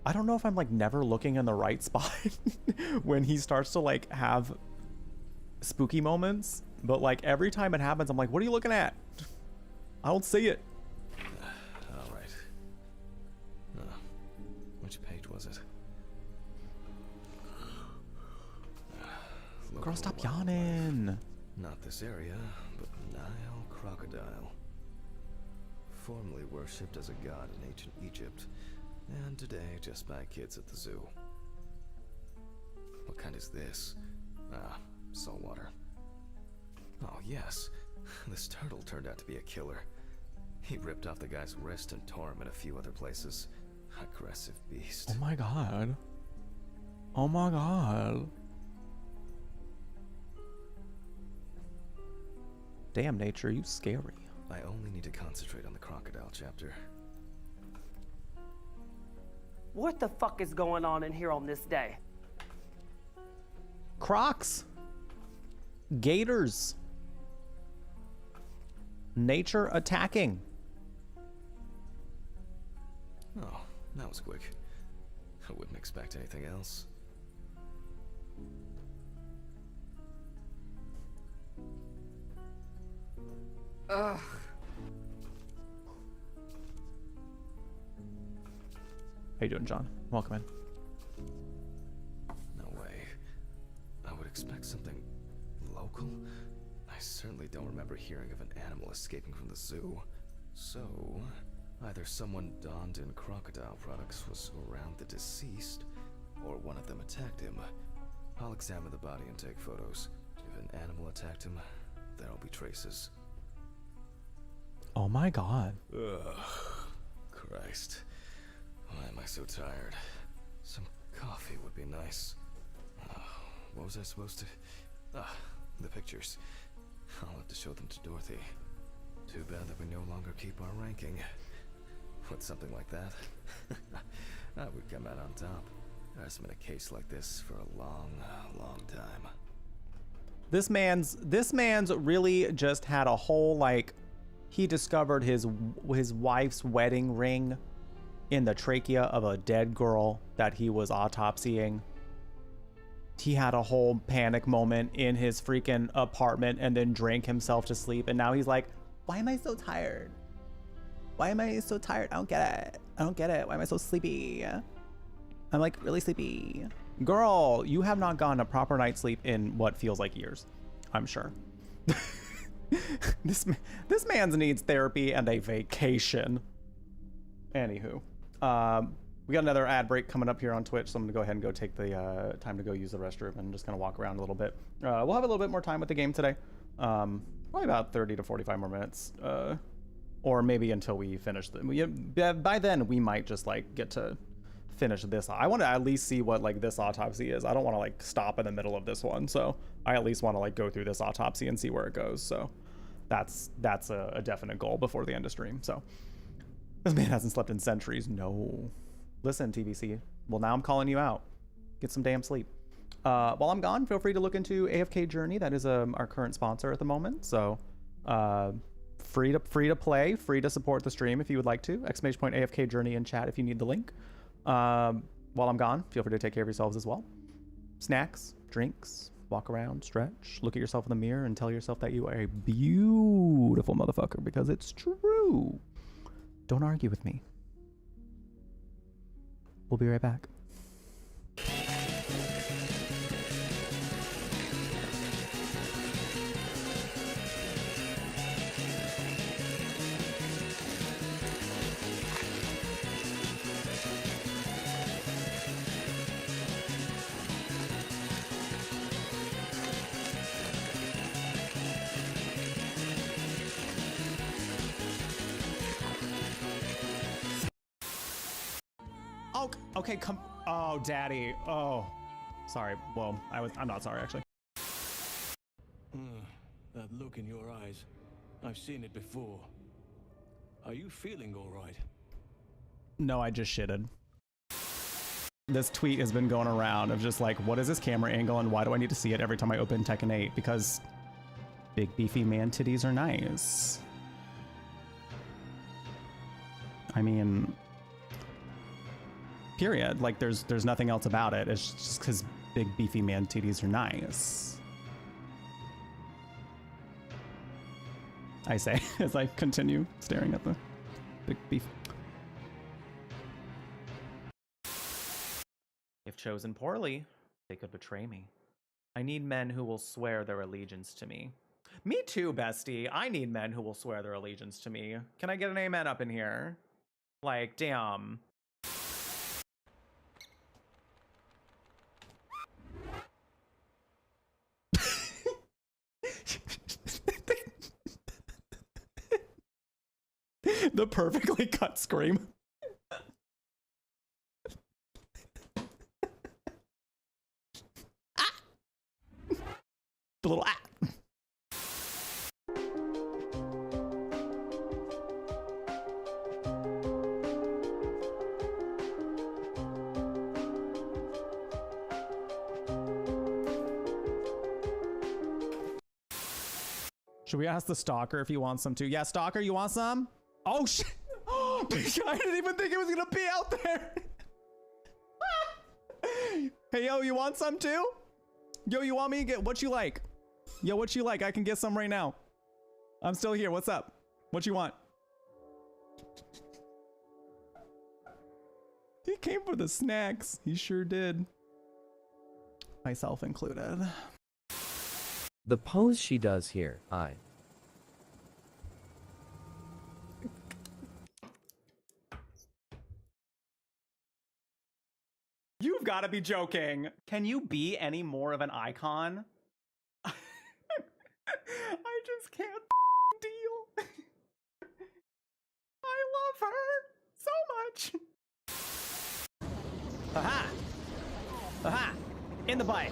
I don't know if I'm like never looking in the right spot when he starts to like have spooky moments, but like every time it happens, I'm like, what are you looking at? I don't see it. All right. Which page was it? Girl, stop yawning. Not this area, but Nile crocodile. Formerly worshipped as a god in ancient Egypt, and today just by kids at the zoo. What kind is this? Ah, saltwater. Oh yes, this turtle turned out to be a killer. He ripped off the guy's wrist and tore him in a few other places. Aggressive beast. Oh my god. Oh my god. Damn, nature, you scary. I only need to concentrate on the crocodile chapter. What the fuck is going on in here on this day? Crocs. Gators. Nature attacking. Oh, that was quick. I wouldn't expect anything else. Ugh. How you doing, John? Welcome in. No way. I would expect something local. I certainly don't remember hearing of an animal escaping from the zoo. So, either someone donned in crocodile products was around the deceased, or one of them attacked him. I'll examine the body and take photos. If an animal attacked him, there'll be traces. Oh my god. Ugh. Christ. Why am I so tired? Some coffee would be nice. What was I supposed to... the pictures. I'll have to show them to Dorothy. Too bad that we no longer keep our ranking. With something like that, I would come out on top. There hasn't been a case like this for a long, long time. This man's really just had a whole, like, he discovered his wife's wedding ring in the trachea of a dead girl that he was autopsying. He had a whole panic moment in his freaking apartment and then drank himself to sleep. And now he's like, why am I so tired? Why am I so tired? I don't get it. I don't get it. Why am I so sleepy? I'm like really sleepy. Girl, you have not gotten a proper night's sleep in what feels like years, I'm sure. This man's needs therapy and a vacation. Anywho, we got another ad break coming up here on Twitch, so I'm gonna go ahead and go take the time to go use the restroom and just kind of walk around a little bit. We'll have a little bit more time with the game today. Probably about 30 to 45 more minutes, or maybe until we finish by then we might just like get to finish this. I want to at least see what like this autopsy is. I don't want to like stop in the middle of this one, so I at least want to like go through this autopsy and see where it goes. So that's a definite goal before the end of stream. So this man hasn't slept in centuries. No. Listen, TBC. Well, now I'm calling you out. Get some damn sleep. While I'm gone, feel free to look into AFK Journey. That is our current sponsor at the moment. So free to play, free to support the stream if you would like to. ! AFK Journey in chat if you need the link. While I'm gone, feel free to take care of yourselves as well. Snacks, drinks, walk around, stretch, look at yourself in the mirror and tell yourself that you are a beautiful motherfucker, because it's true. Don't argue with me. We'll be right back. Okay, come. Oh, daddy. Oh, sorry. Well, I'm not sorry, actually. That look in your eyes. I've seen it before. Are you feeling all right? No, I just shitted. This tweet has been going around of just like, what is this camera angle and why do I need to see it every time I open Tekken 8? Because big beefy man titties are nice. I mean, Period. Like there's nothing else about it. It's just because big beefy man titties are nice. I say as I continue staring at the big beef. If chosen poorly, they could betray me. I need men who will swear their allegiance to me. Me too, bestie. I need men who will swear their allegiance to me. Can I get an amen up in here? Like, damn. The perfectly cut scream. Ah! The little ah. Should we ask the stalker if he wants some too? Yeah, stalker, you want some? Oh shit! I didn't even think it was gonna be out there. Hey yo, you want some too? Yo, you want me to get what you like? Yo, what you like? I can get some right now. I'm still here. What's up? What you want? He came for the snacks. He sure did. Myself included. The pose she does here, You've got to be joking. Can you be any more of an icon? I just can't deal. I love her so much. Aha! Aha! In the butt.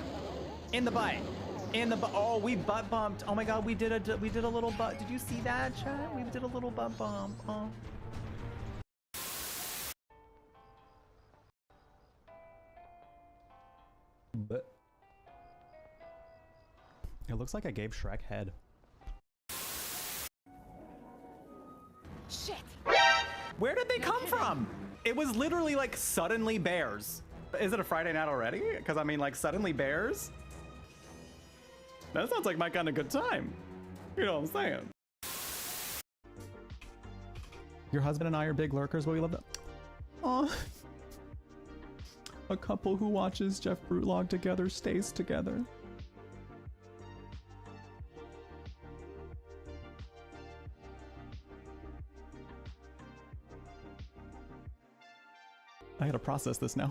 In the butt. In the butt. Oh, we butt bumped. Oh my god, we did a little butt. Did you see that, chat? We did a little butt bump. Oh. But it looks like I gave Shrek head. Shit! Where did they come from? It was literally like suddenly bears. Is it a Friday night already? Because I mean, like suddenly bears? That sounds like my kind of good time. You know what I'm saying? Your husband and I are big lurkers, but we love that. Aw. A couple who watches Jeff Brutlog together stays together. I gotta process this now.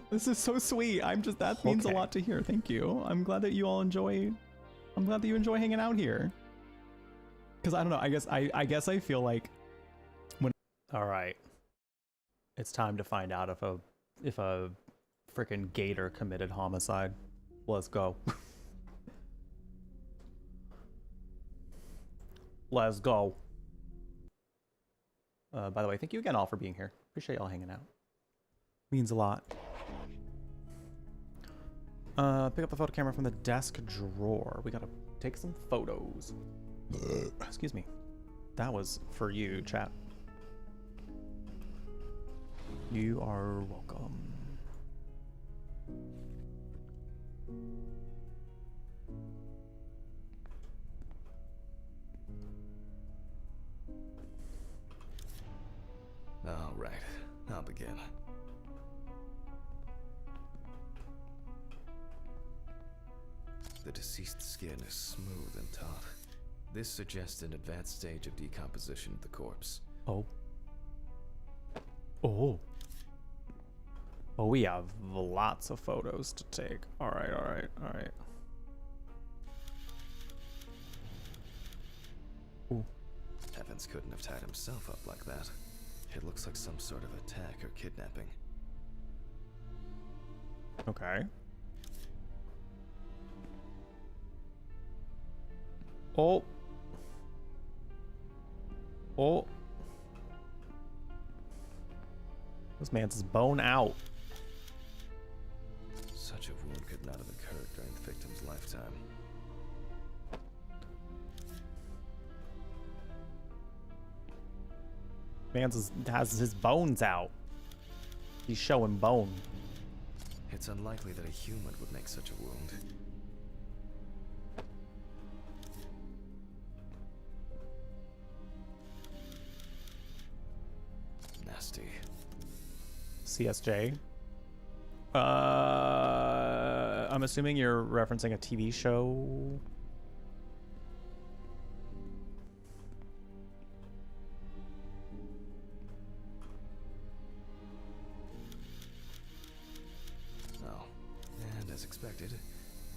This is so sweet. That means a lot to hear. Thank you. I'm glad that you all enjoy. I'm glad that you enjoy hanging out here. Cause I don't know. I guess I feel like when. All right. It's time to find out if a freaking gator committed homicide. Let's go. Let's go. By the way, thank you again all for being here. Appreciate y'all hanging out. Means a lot. Pick up the photo camera from the desk drawer. We gotta take some photos. Excuse me. That was for you, chat. You are welcome. All right, I'll begin. The deceased's skin is smooth and taut. This suggests an advanced stage of decomposition of the corpse. Oh. Oh. Oh, we have lots of photos to take. All right, all right, all right. Ooh. Evans couldn't have tied himself up like that. It looks like some sort of attack or kidnapping. Okay. Oh. Oh. This man's bone out. Such a wound could not have occurred during the victim's lifetime. Man's has his bones out. He's showing bone. It's unlikely that a human would make such a wound. Nasty. CSJ. I'm assuming you're referencing a TV show. Oh, and as expected,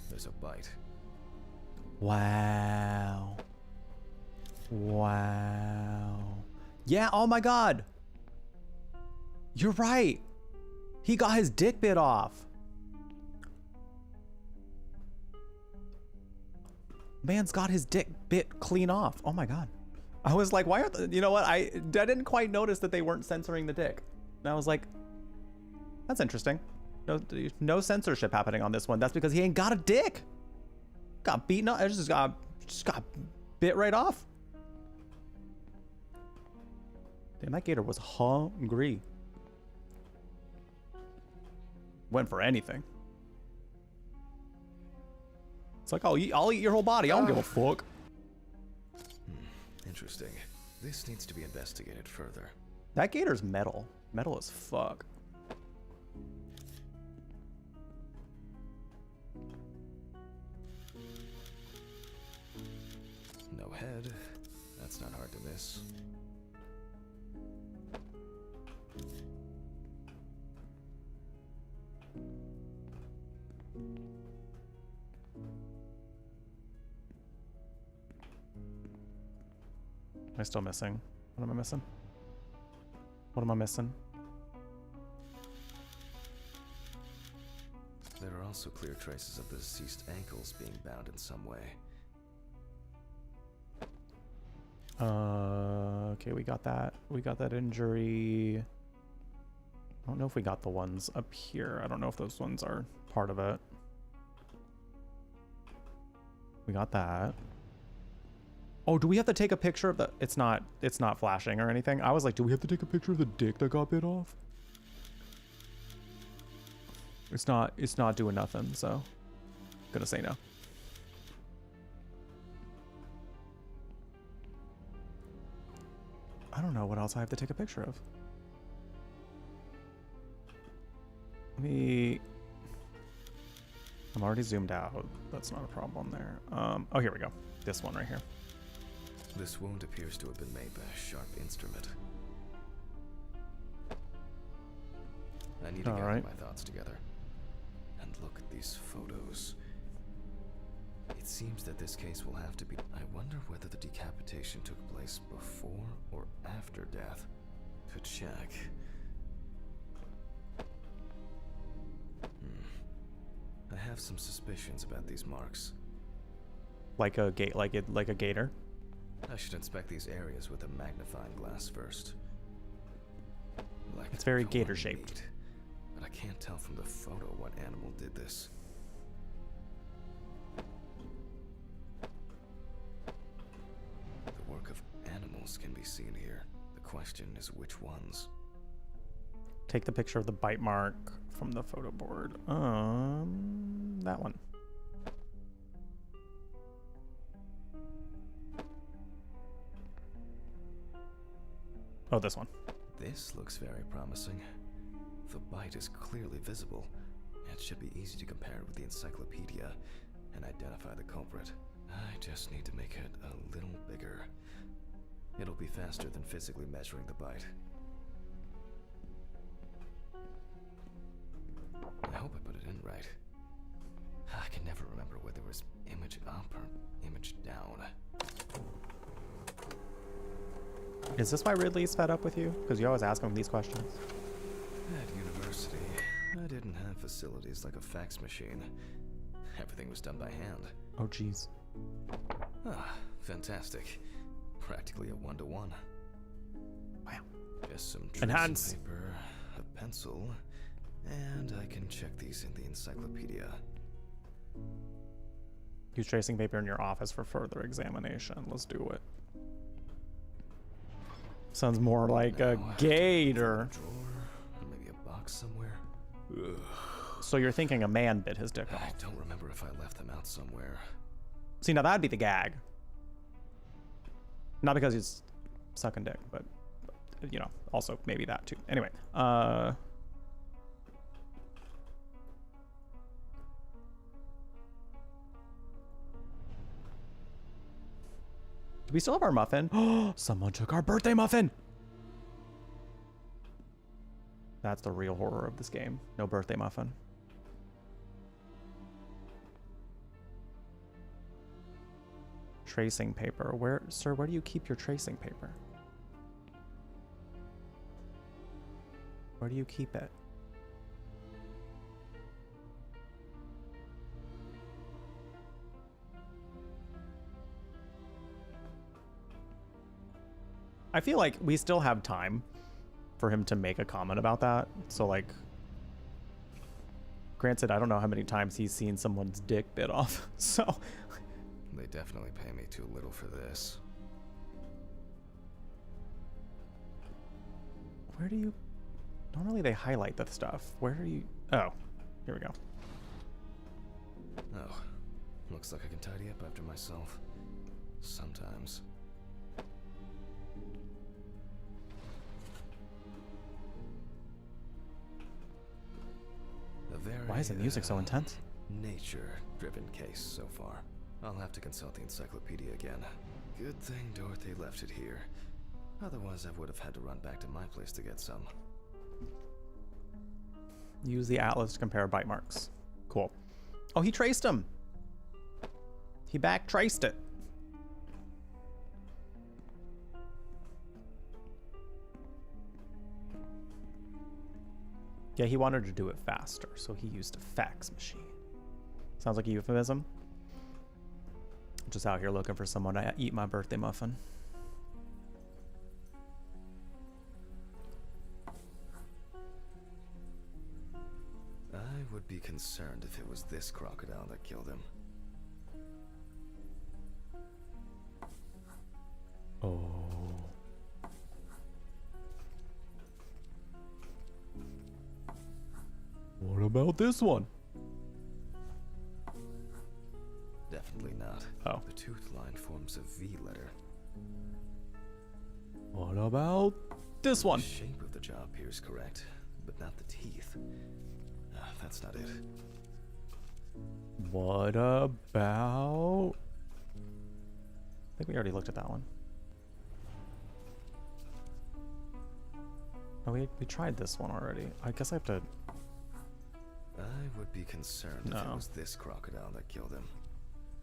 there's a bite. Wow. Wow. Yeah, oh my god. You're right. He got his dick bit off. Man's got his dick bit clean off. Oh my god. I was like, why are you know what? I didn't quite notice that they weren't censoring the dick. And I was like, that's interesting. No censorship happening on this one. That's because he ain't got a dick. Got beaten up. Just got bit right off. Damn, that gator was hungry. Went for anything. It's like, I'll eat your whole body. I don't give a fuck. Interesting. This needs to be investigated further. That gator's metal. Metal as fuck. No head. That's not hard to miss. Am I still missing? What am I missing? What am I missing? There are also clear traces of the deceased ankles being bound in some way. Okay, we got that. We got that injury. I don't know if we got the ones up here. I don't know if those ones are part of it. We got that. Oh, do we have to take a picture of the... It's not flashing or anything. I was like, do we have to take a picture of the dick that got bit off? It's not doing nothing, so I'm gonna say no. I don't know what else I have to take a picture of. I'm already zoomed out. That's not a problem there. Oh, here we go. This one right here. This wound appears to have been made by a sharp instrument. I need to gather my thoughts together and look at these photos. It seems that this case will have to be... I wonder whether the decapitation took place before or after death. To check. I have some suspicions about these marks. Like a gator. I should inspect these areas with a magnifying glass first. It's very gator shaped. But I can't tell from the photo what animal did this. The work of animals can be seen here. The question is which ones? Take the picture of the bite mark from the photo board. That one. Oh, this one. This looks very promising. The bite is clearly visible. It should be easy to compare with the encyclopedia and identify the culprit. I just need to make it a little bigger. It'll be faster than physically measuring the bite. I hope I put it in right. I can never remember whether it was image up or image down. Is this why Ridley's fed up with you? Because you always ask him these questions. At university, I didn't have facilities like a fax machine. Everything was done by hand. Oh, jeez. Ah, fantastic. Practically a one-to-one. Wow. Just some Enhance. tracing paper, a pencil, and I can check these in the encyclopedia. Use tracing paper in your office for further examination. Let's do it. Sounds more like a gator. Drawer, or maybe a box box somewhere? Ugh. So you're thinking a man bit his dick I off. don't remember if I left them out somewhere. See, now that'd be the gag. Not because he's sucking dick, but you know, also maybe that too. Anyway, do we still have our muffin? Oh, someone took our birthday muffin. That's the real horror of this game. No birthday muffin. Tracing paper. Where, sir, where do you keep your tracing paper? Where do you keep it? I feel like we still have time for him to make a comment about that. So like, granted, I don't know how many times he's seen someone's dick bit off. So They definitely pay me too little for this. where do you, normally they highlight the stuff. Where are you? Oh, here we go. Oh, looks like I can tidy up after myself. Sometimes. A very, Why is the music so intense? nature-driven case so far. I'll have to consult the encyclopedia again. Good thing Dorothy left it here. Otherwise, I would have had to run back to my place to get some. Use the atlas to compare bite marks. Cool. Oh, he traced them. He back traced it. Yeah, he wanted to do it faster, so he used a fax machine. Sounds like a euphemism. Just out here looking for someone to eat my birthday muffin. I would be concerned if it was this crocodile that killed him. Oh. What about this one? Definitely not. Oh. The tooth line forms a V letter. What about this one? The shape of the jaw appears correct, but not the teeth. That's not it. What about... I think we already looked at that one. Oh, we tried this one already. I guess I have to... I would be concerned if it was this crocodile that killed him.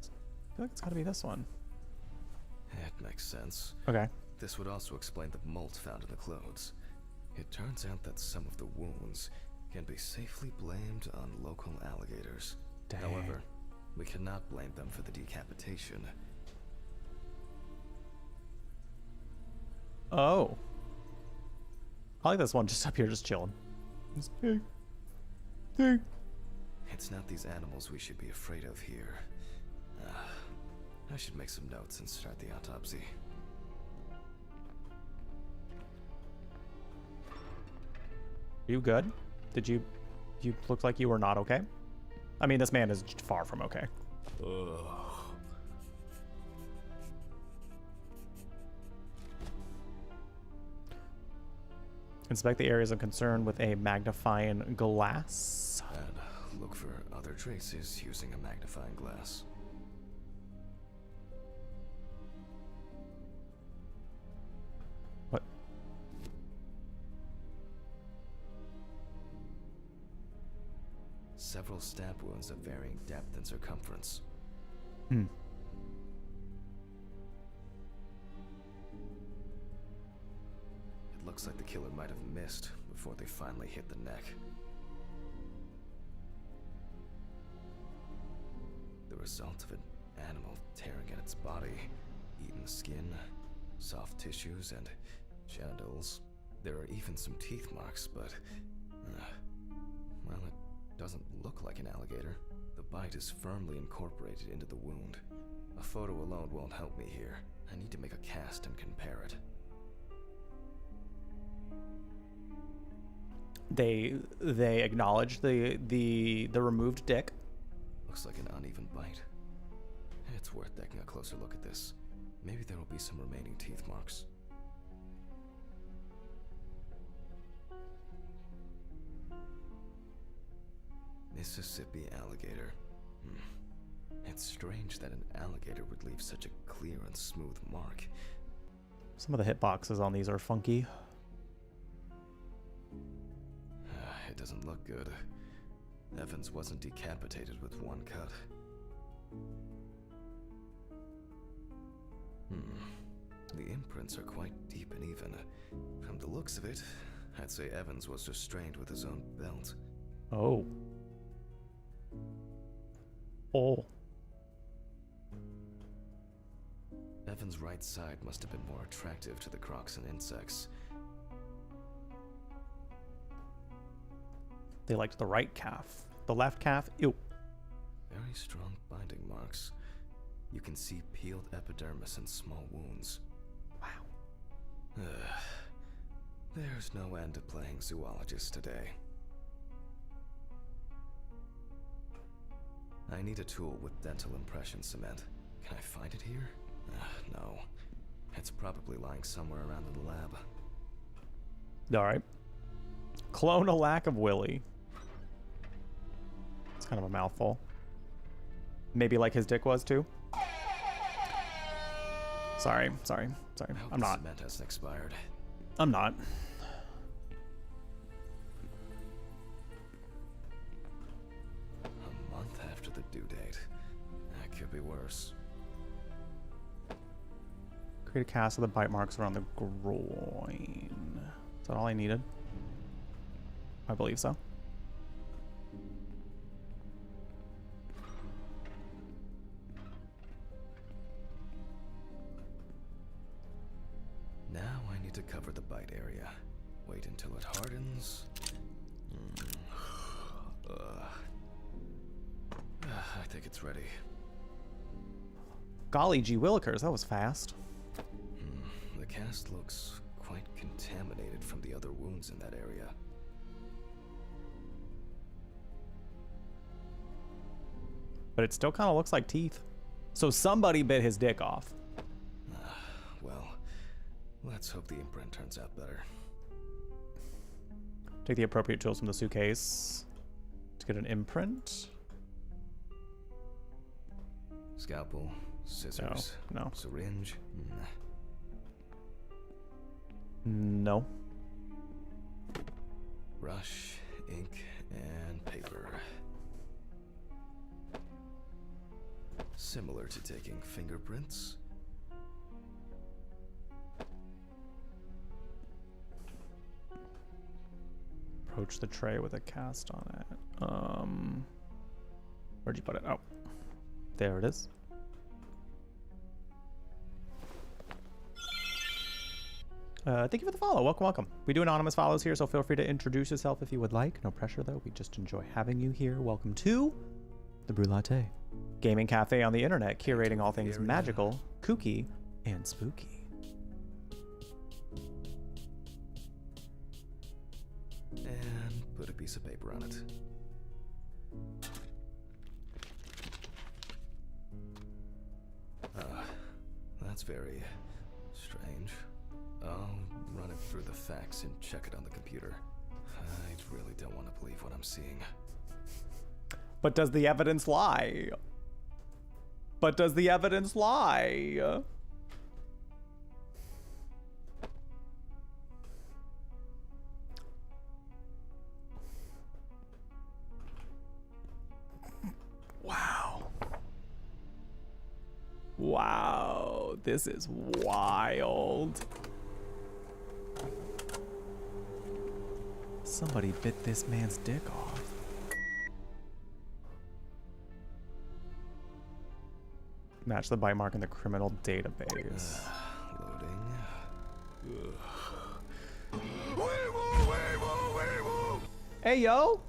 I feel like it's gotta be this one. It makes sense. Okay. This would also explain the molt found in the clothes. It turns out that some of the wounds can be safely blamed on local alligators. Dang. However, we cannot blame them for the decapitation. Oh. I like this one just up here just chilling. Just, hey. Hey. It's not these animals we should be afraid of here. I should make some notes and start the autopsy. You good? Did you look like you were not okay? I mean, this man is far from okay. Ugh. Inspect the areas of concern with a magnifying glass. And look for other traces using a magnifying glass. What? Several stab wounds of varying depth and circumference. Hmm. It looks like the killer might have missed before they finally hit the neck. The result of an animal tearing at its body, eaten skin, soft tissues, and genitals. There are even some teeth marks, but, well, it doesn't look like an alligator. The bite is firmly incorporated into the wound. A photo alone won't help me here. I need to make a cast and compare it. They acknowledge the removed dick. Looks like an uneven bite. It's worth taking a closer look at this. Maybe there will be some remaining teeth marks. Mississippi alligator. It's strange that an alligator would leave such a clear and smooth mark. Some of the hitboxes on these are funky. It doesn't look good. Evans wasn't decapitated with one cut. The imprints are quite deep and even. From the looks of it, I'd say Evans was restrained with his own belt. Oh. Oh. Evans' right side must have been more attractive to the crocs and insects. They liked the right calf. The left calf, ew. Very strong binding marks. You can see peeled epidermis and small wounds. Wow. There's no end to playing zoologist today. I need a tool with dental impression cement. Can I find it here? No. It's probably lying somewhere around in the lab. Alright. Clone a lack of Willy. It's kind of a mouthful. Maybe like his dick was too. Sorry. I'm not. Cement hasn't expired. I'm not. A month after the due date. That could be worse. Create a cast of the bite marks around the groin. Is that all I needed? I believe so. Now I need to cover the bite area. Wait until it hardens. I think it's ready. Golly gee willikers, that was fast. The cast looks quite contaminated from the other wounds in that area. But it still kind of looks like teeth. So somebody bit his dick off. Well, let's hope the imprint turns out better. Take the appropriate tools from the suitcase to get an imprint. Scalpel, scissors, no. Syringe. No. Brush, ink, and paper. Similar to taking fingerprints. Approach the tray with a cast on it. Where'd you put it? Oh, there it is. Thank you for the follow. Welcome. We do anonymous follows here, so feel free to introduce yourself if you would like. No pressure, though. We just enjoy having you here. Welcome to the Brew Latte gaming cafe on the internet, curating all things magical, kooky, and spooky. And put a piece of paper on it. That's very strange. I'll run it through the facts and check it on the computer. I really don't want to believe what I'm seeing. But does the evidence lie? But does the evidence lie? Wow. Wow, this is wild. Somebody bit this man's dick off. Match the bite mark in the criminal database. Loading. Hey, yo!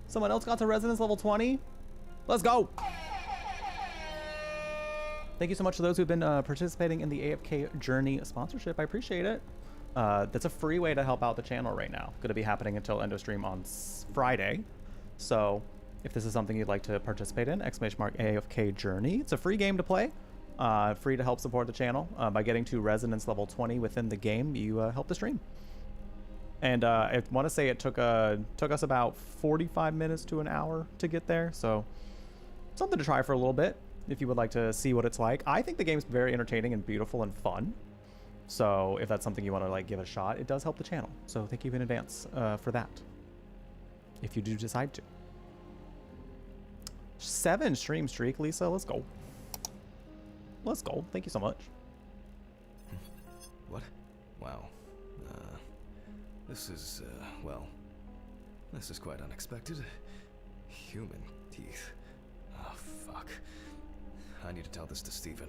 Someone else got to residence level 20? Let's go! Thank you so much to those who've been participating in the AFK Journey sponsorship. I appreciate it. That's a free way to help out the channel right now. Going to be happening until end of stream on Friday. So if this is something you'd like to participate in, !AFK Journey. It's a free game to play. Free to help support the channel. By getting to resonance level 20 within the game, you help the stream. And I want to say it took us about 45 minutes to an hour to get there. So something to try for a little bit if you would like to see what it's like. I think the game's very entertaining and beautiful and fun. So if that's something you want to like give a shot, it does help the channel. So thank you in advance for that. If you do decide to. 7 stream streak, Lisa. Let's go. Let's go. Thank you so much. What? Wow. This is, well, this is quite unexpected. Human teeth. Oh, fuck. I need to tell this to Steven.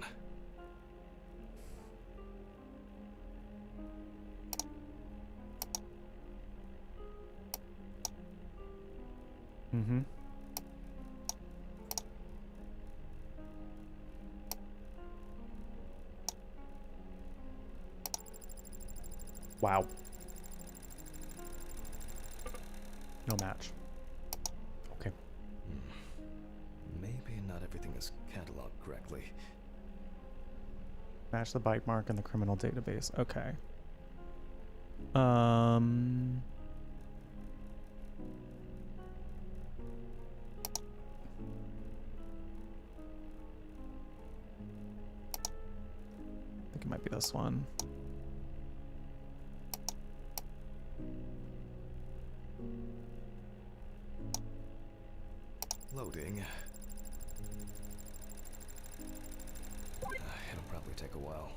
Mm-hmm. Wow. No match. Okay. Maybe not everything is cataloged correctly. Match the bite mark in the criminal database. Okay. I think it might be this one. Loading. It'll probably take a while.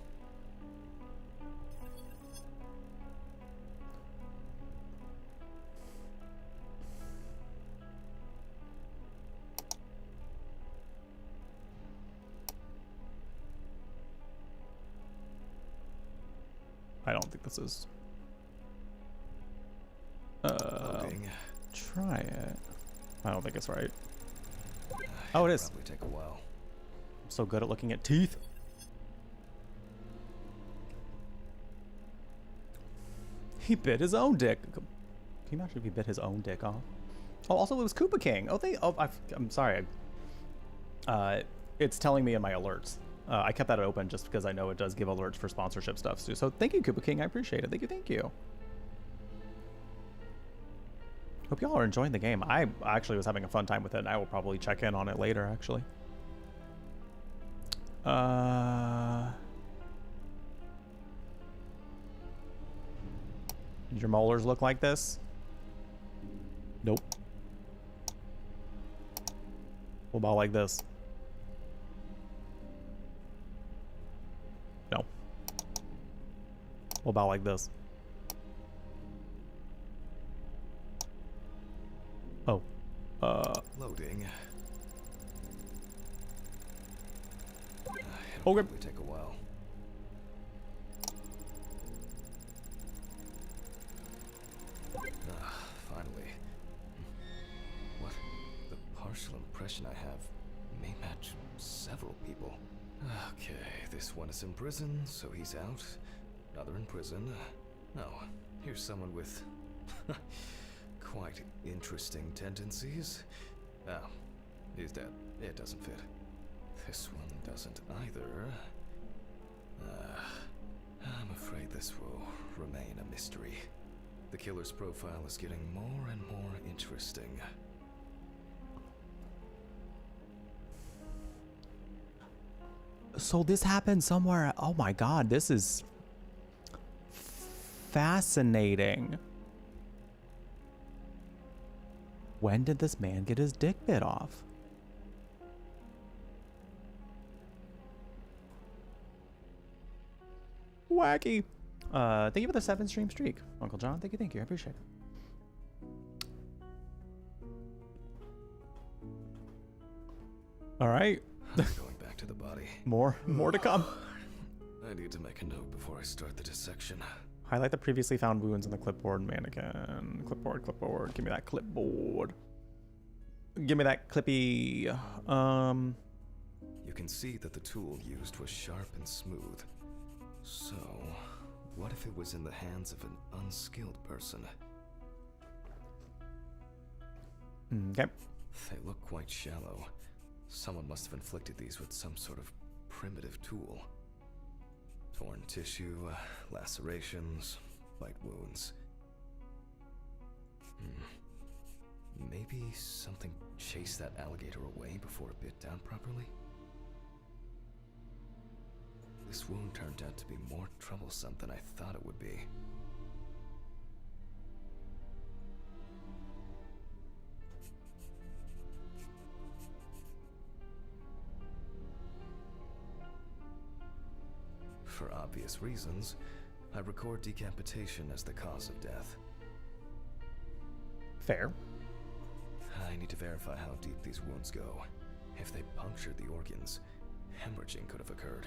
I don't think this is. Loading. Try it. I don't think it's right. Oh, it is. Probably take a while. I'm so good at looking at teeth. He bit his own dick. Can you imagine if he bit his own dick off? Oh, also it was Koopa King. I'm sorry. It's telling me in my alerts. I kept that open just because I know it does give alerts for sponsorship stuff too. So thank you, Koopa King. I appreciate it. Thank you. Hope y'all are enjoying the game. I actually was having a fun time with it, and I will probably check in on it later, actually. Did your molars look like this? Nope. What about like this? No. What about like this? Oh. Loading. Okay. Probably take a while. Finally. What? The partial impression I have may match several people. Okay, this one is in prison, so he's out. Another in prison. No, here's someone with quite interesting tendencies. Oh, he's dead. It doesn't fit. This one doesn't either. I'm afraid this will remain a mystery. The killer's profile is getting more and more interesting. So this happened somewhere. Oh my god, this is fascinating. When did this man get his dick bit off? Wacky. Thank you for the 7 stream streak, Uncle John. Thank you. I appreciate it. All right. Going back to the body. More to come. I need to make a note before I start the dissection. Highlight the previously found wounds in the clipboard mannequin. Clipboard. Give me that clipboard. Give me that clippy. You can see that the tool used was sharp and smooth. So, what if it was in the hands of an unskilled person? Okay. They look quite shallow. Someone must have inflicted these with some sort of primitive tool. Torn tissue, lacerations, bite wounds. Maybe something chased that alligator away before it bit down properly? This wound turned out to be more troublesome than I thought it would be. For obvious reasons, I record decapitation as the cause of death. Fair. I need to verify how deep these wounds go. If they punctured the organs, hemorrhaging could have occurred.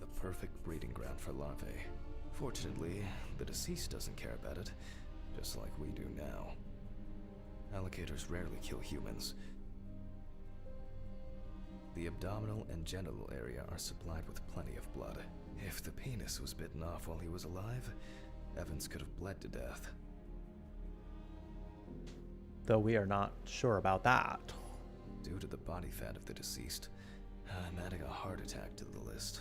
The perfect breeding ground for larvae. Fortunately, the deceased doesn't care about it, just like we do now. Alligators rarely kill humans. The abdominal and genital area are supplied with plenty of blood. If the penis was bitten off while he was alive, Evans could have bled to death. Though we are not sure about that. Due to the body fat of the deceased, I'm adding a heart attack to the list.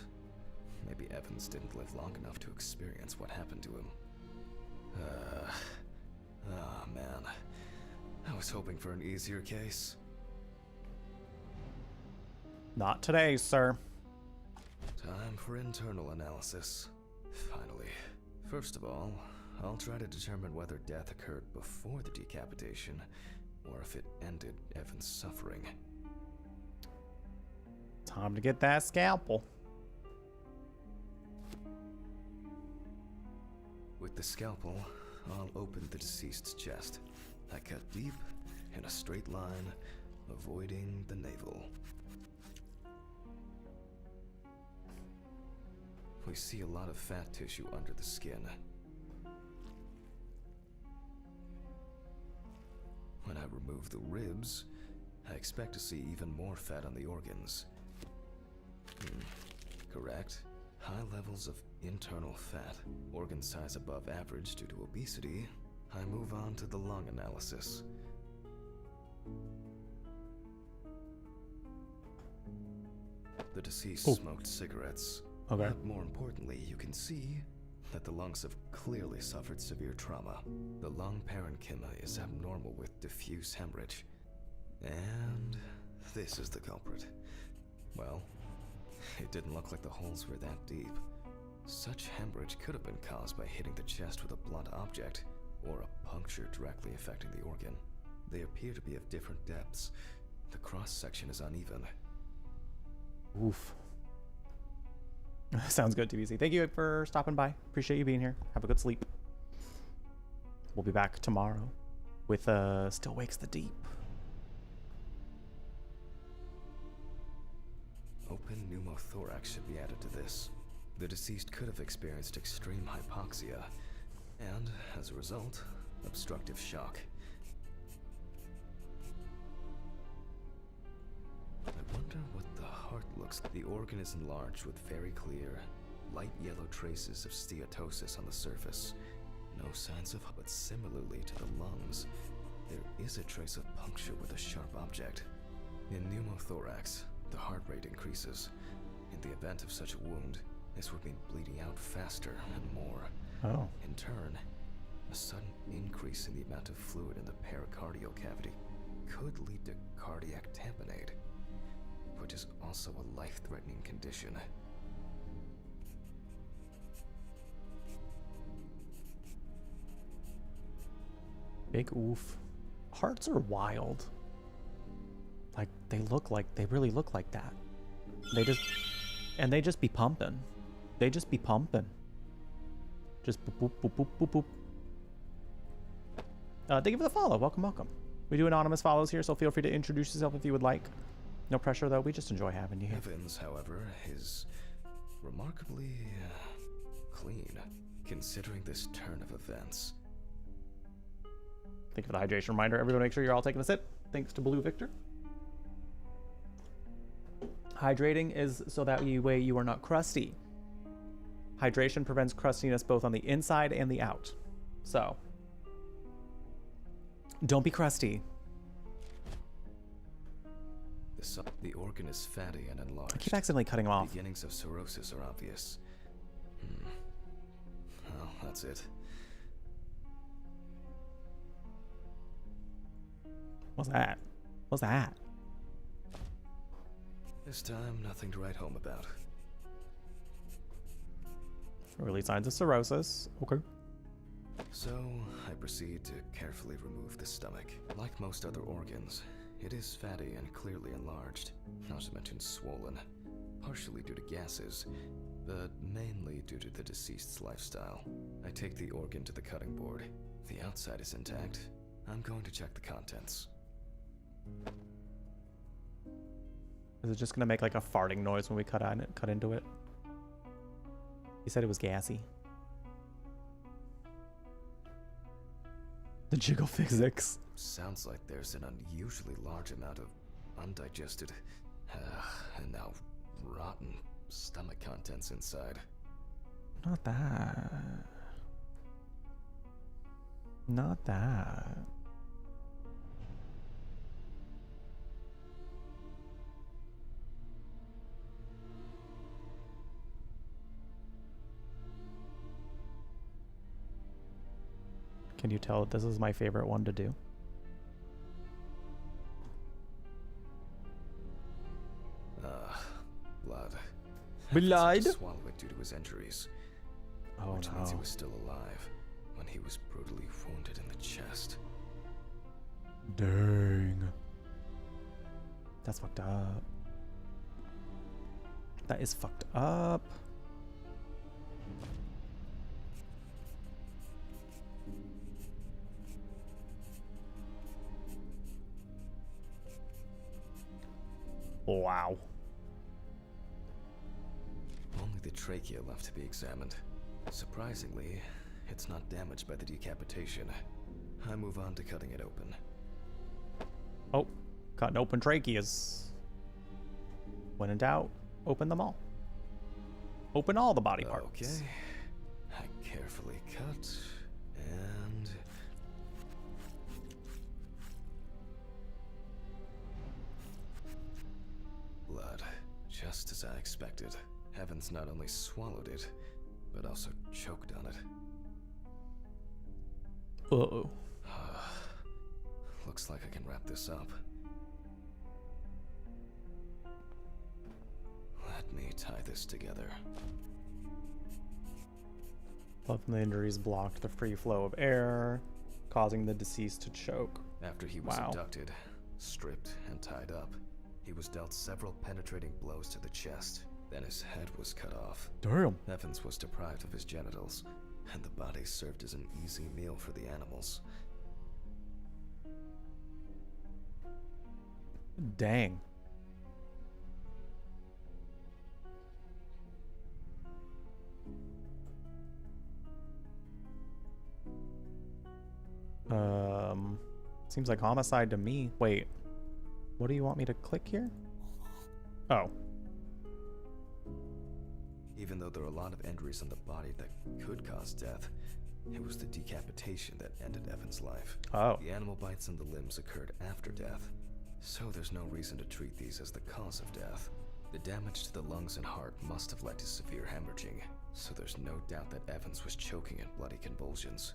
Maybe Evans didn't live long enough to experience what happened to him. Man. I was hoping for an easier case. Not today, sir. Time for internal analysis. Finally. First of all, I'll try to determine whether death occurred before the decapitation, or if it ended Evan's suffering. Time to get that scalpel. With the scalpel, I'll open the deceased's chest. I cut deep, in a straight line, avoiding the navel. We see a lot of fat tissue under the skin. When I remove the ribs, I expect to see even more fat on the organs. Correct. High levels of internal fat, organ size above average due to obesity. I move on to the lung analysis. The deceased smoked cigarettes. Okay. But more importantly, you can see that the lungs have clearly suffered severe trauma. The lung parenchyma is abnormal with diffuse hemorrhage. And this is the culprit. Well, it didn't look like the holes were that deep. Such hemorrhage could have been caused by hitting the chest with a blunt object, or a puncture directly affecting the organ. They appear to be of different depths. The cross-section is uneven. Oof. Sounds good, TBC. Thank you for stopping by. Appreciate you being here. Have a good sleep. We'll be back tomorrow with Still Wakes the Deep. Open pneumothorax should be added to this. The deceased could have experienced extreme hypoxia, and, as a result, obstructive shock. I wonder what the heart looks like. The organ is enlarged with very clear, light yellow traces of steatosis on the surface. No signs of, but similarly to the lungs, there is a trace of puncture with a sharp object. In pneumothorax, the heart rate increases. In the event of such a wound, this would mean bleeding out faster and more. Oh. In turn, a sudden increase in the amount of fluid in the pericardial cavity could lead to cardiac tamponade, which is also a life-threatening condition. Big oof. Hearts are wild. Like, they really look like that. They just be pumping. They just be pumping. Just boop, boop, boop, boop, boop, boop. Thank you for the follow. Welcome, welcome. We do anonymous follows here, so feel free to introduce yourself if you would like. No pressure, though. We just enjoy having you here. Evans, however, is remarkably clean, considering this turn of events. Thank you for the hydration reminder. Everyone make sure you're all taking a sip. Thanks to Blue Victor. Hydrating is so that way you are not crusty. Hydration prevents crustiness both on the inside and the out. So, don't be crusty. The organ is fatty and enlarged. I keep accidentally cutting him off. Beginnings of cirrhosis are obvious. Well, that's it. What's that? What's that? This time, nothing to write home about. Early signs of cirrhosis. Okay. So, I proceed to carefully remove the stomach. Like most other organs, it is fatty and clearly enlarged, not to mention swollen, partially due to gases, but mainly due to the deceased's lifestyle. I take the organ to the cutting board. The outside is intact. I'm going to check the contents. Is it just gonna make like a farting noise when we cut into it? He said it was gassy. The jiggle physics. Sounds like there's an unusually large amount of undigested and now rotten stomach contents inside. Not that. Not that. Can you tell that this is my favorite one to do? Blood. Blood? He swallowed it due to his injuries. Oh which no. means he was still alive when he was brutally wounded in the chest. Dang. That's fucked up. That is fucked up. Wow. Only the trachea left to be examined. Surprisingly, it's not damaged by the decapitation. I move on to cutting it open. Oh, cutting open tracheas. When in doubt, open them all. Open all the body parts. Okay. I carefully cut and... blood, just as I expected. Evans not only swallowed it, but also choked on it. Uh-oh. Looks like I can wrap this up. Let me tie this together. Blood from the injuries blocked the free flow of air, causing the deceased to choke. After he was abducted, stripped, and tied up, he was dealt several penetrating blows to the chest. Then his head was cut off. Damn. Evans was deprived of his genitals, and the body served as an easy meal for the animals. Dang. Seems like homicide to me. Wait, what do you want me to click here? Oh. Even though there are a lot of injuries on the body that could cause death, it was the decapitation that ended Evan's life. Oh. The animal bites on the limbs occurred after death, so there's no reason to treat these as the cause of death. The damage to the lungs and heart must have led to severe hemorrhaging, so there's no doubt that Evans was choking in bloody convulsions.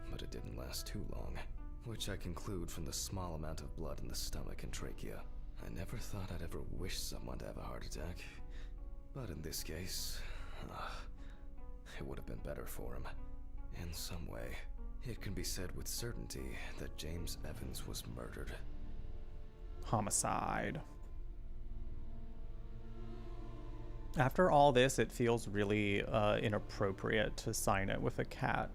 But it didn't last too long, which I conclude from the small amount of blood in the stomach and trachea. I never thought I'd ever wish someone to have a heart attack, but in this case, it would have been better for him. In some way, it can be said with certainty that James Evans was murdered. Homicide. After all this, it feels really inappropriate to sign it with a cat.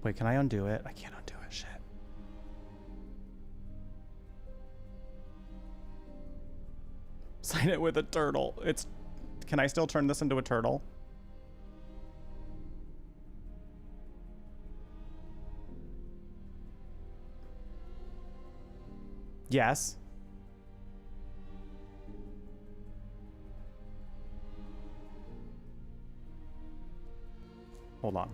Wait, can I undo it? I can't undo it. Shit. Sign it with a turtle. It's... Can I still turn this into a turtle? Yes. Hold on.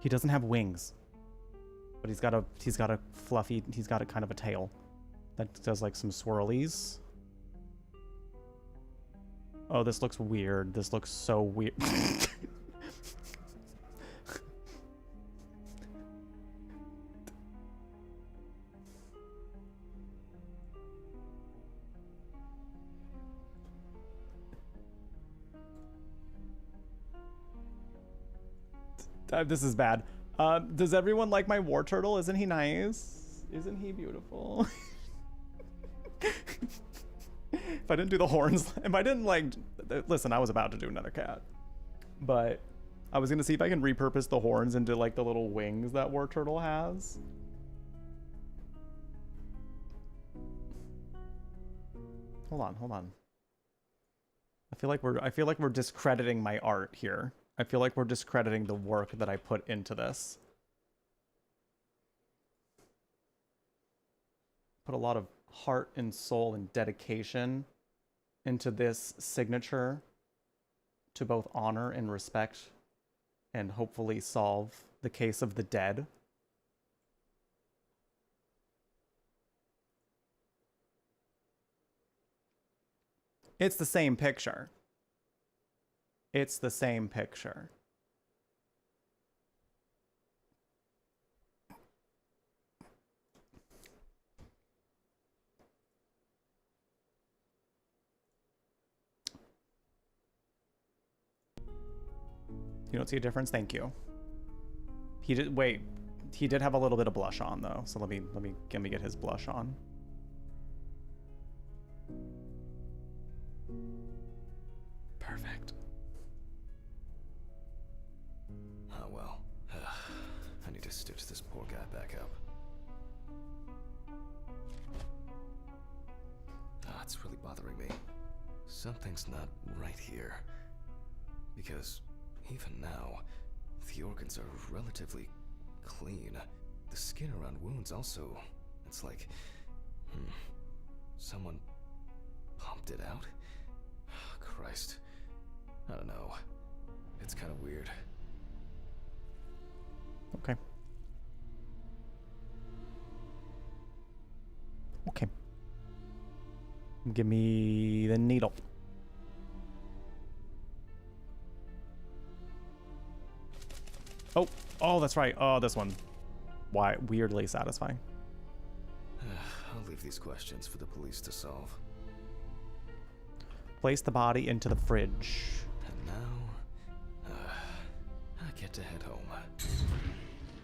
He doesn't have wings, but he's got a fluffy, he's got a kind of a tail that does like some swirlies. Oh, this looks weird. This looks so weird. This is bad. Does everyone like my war turtle? Isn't he nice? Isn't he beautiful? If I didn't do the horns, if I didn't like, listen, I was about to do another cat, but I was gonna see if I can repurpose the horns into like the little wings that war turtle has. Hold on. I feel like we're discrediting my art here. I feel like we're discrediting the work that I put into this. Put a lot of heart and soul and dedication into this signature to both honor and respect and hopefully solve the case of the dead. It's the same picture. It's the same picture. You don't see a difference? Thank you. He did, wait, he did have a little bit of blush on though. So let me get his blush on. Perfect. Oh well. I need to stitch this poor guy back up. It's really bothering me. Something's not right here. Because even now, the organs are relatively clean. The skin around wounds also, it's like, someone pumped it out? Christ. I don't know. It's kind of weird. Okay. Okay. Give me the needle. Oh, that's right. Oh, this one. Why? Weirdly satisfying. I'll leave these questions for the police to solve. Place the body into the fridge. And now, I get to head home.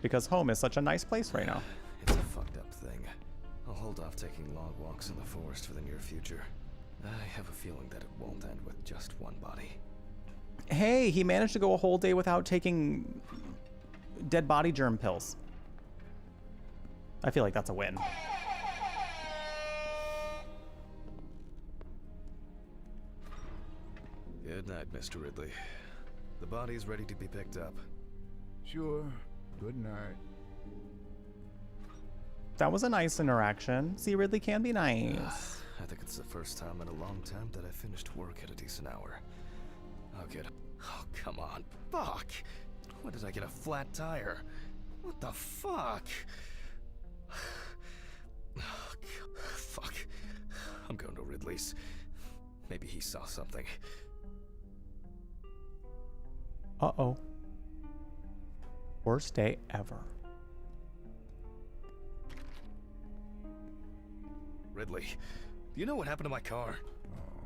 Because home is such a nice place right now. It's a fucked up thing. I'll hold off taking long walks in the forest for the near future. I have a feeling that it won't end with just one body. Hey, he managed to go a whole day without taking dead body germ pills. I feel like that's a win. Good night, Mr. Ridley. The body's ready to be picked up. Sure. Good night. That was a nice interaction. See, Ridley can be nice. I think it's the first time in a long time that I finished work at a decent hour. I'll get... Oh, come on. Fuck! When did I get a flat tire? What the fuck? Oh, fuck. I'm going to Ridley's. Maybe he saw something. Uh-oh. Worst day ever. Ridley, do you know what happened to my car? Oh,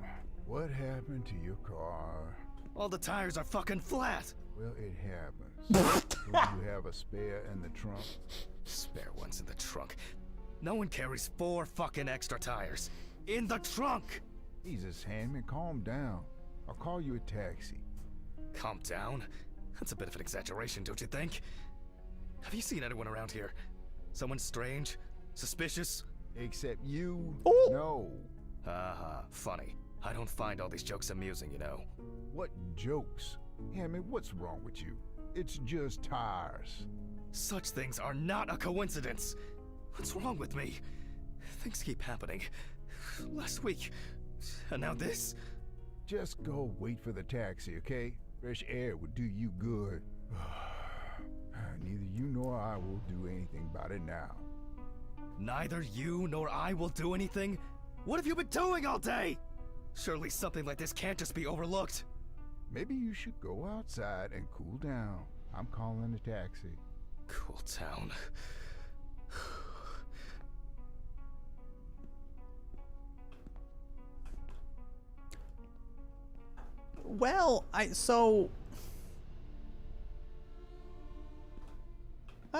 what happened to your car? All the tires are fucking flat! Well, it happens. Do you have a spare in the trunk? Spare one's in the trunk. No one carries 4 fucking extra tires. In the trunk! Jesus, Hammond, calm down. I'll call you a taxi. Calm down? That's a bit of an exaggeration, don't you think? Have you seen anyone around here? Someone strange? Suspicious? Except you? Oh. No. Haha, funny. I don't find all these jokes amusing, you know. What jokes? Hammond, what's wrong with you? It's just tires. Such things are not a coincidence. What's wrong with me? Things keep happening. Last week, and now this. Just go wait for the taxi, okay? Fresh air would do you good. Neither you nor I will do anything about it now. Neither you nor I will do anything? What have you been doing all day? Surely something like this can't just be overlooked. Maybe you should go outside and cool down. I'm calling a taxi. Cool down. Well, I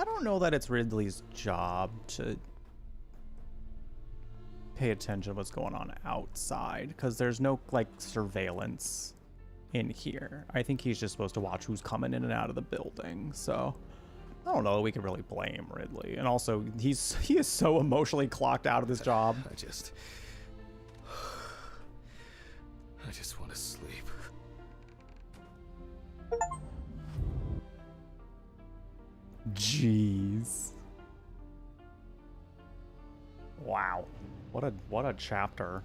don't know that it's Ridley's job to pay attention to what's going on outside, because there's no, like, surveillance in here. I think he's just supposed to watch who's coming in and out of the building, so I don't know that we can really blame Ridley. And also, he is so emotionally clocked out of his job. I just want to sleep. Jeez. Wow. What a chapter.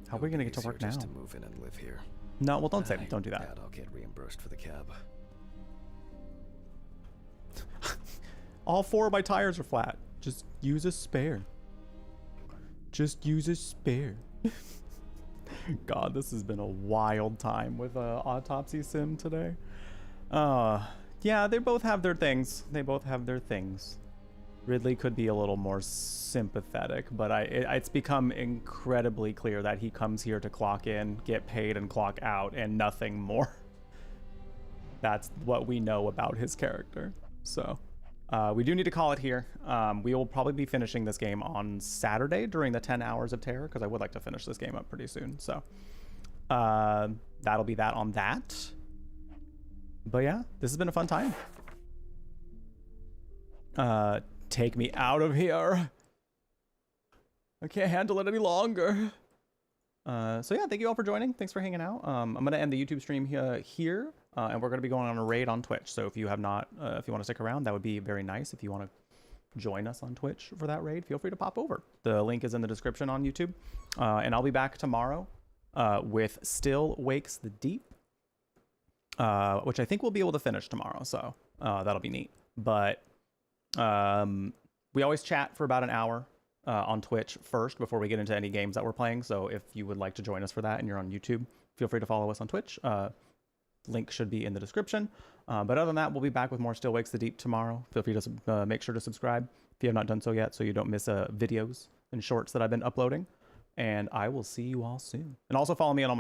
How are we gonna get to work now? Just to move in and live here. No, well, don't do that. God, I'll get reimbursed for the cab. All 4 of my tires are flat. Just use a spare. Just use a spare. God, this has been a wild time with Autopsy Sim today. Yeah, they both have their things. Ridley could be a little more sympathetic, but it's become incredibly clear that he comes here to clock in, get paid, and clock out, and nothing more. That's what we know about his character. So we do need to call it here. We will probably be finishing this game on Saturday during the 10 hours of terror, because I would like to finish this game up pretty soon. So that'll be that on that. But yeah, this has been a fun time. Take me out of here. I can't handle it any longer. So yeah, thank you all for joining. Thanks for hanging out. I'm gonna end the YouTube stream here, and we're gonna be going on a raid on Twitch. So if you have not, if you want to stick around, that would be very nice. If you want to join us on Twitch for that raid, feel free to pop over. The link is in the description on YouTube. And I'll be back tomorrow with Still Wakes the Deep, which I think we'll be able to finish tomorrow. So that'll be neat. But we always chat for about an hour on Twitch first before we get into any games that we're playing. So if you would like to join us for that and you're on YouTube, feel free to follow us on Twitch. Link should be in the description. But other than that, we'll be back with more Still Wakes the Deep tomorrow. Feel free to make sure to subscribe if you have not done so yet, so you don't miss videos and shorts that I've been uploading. And I will see you all soon. And also follow me on all my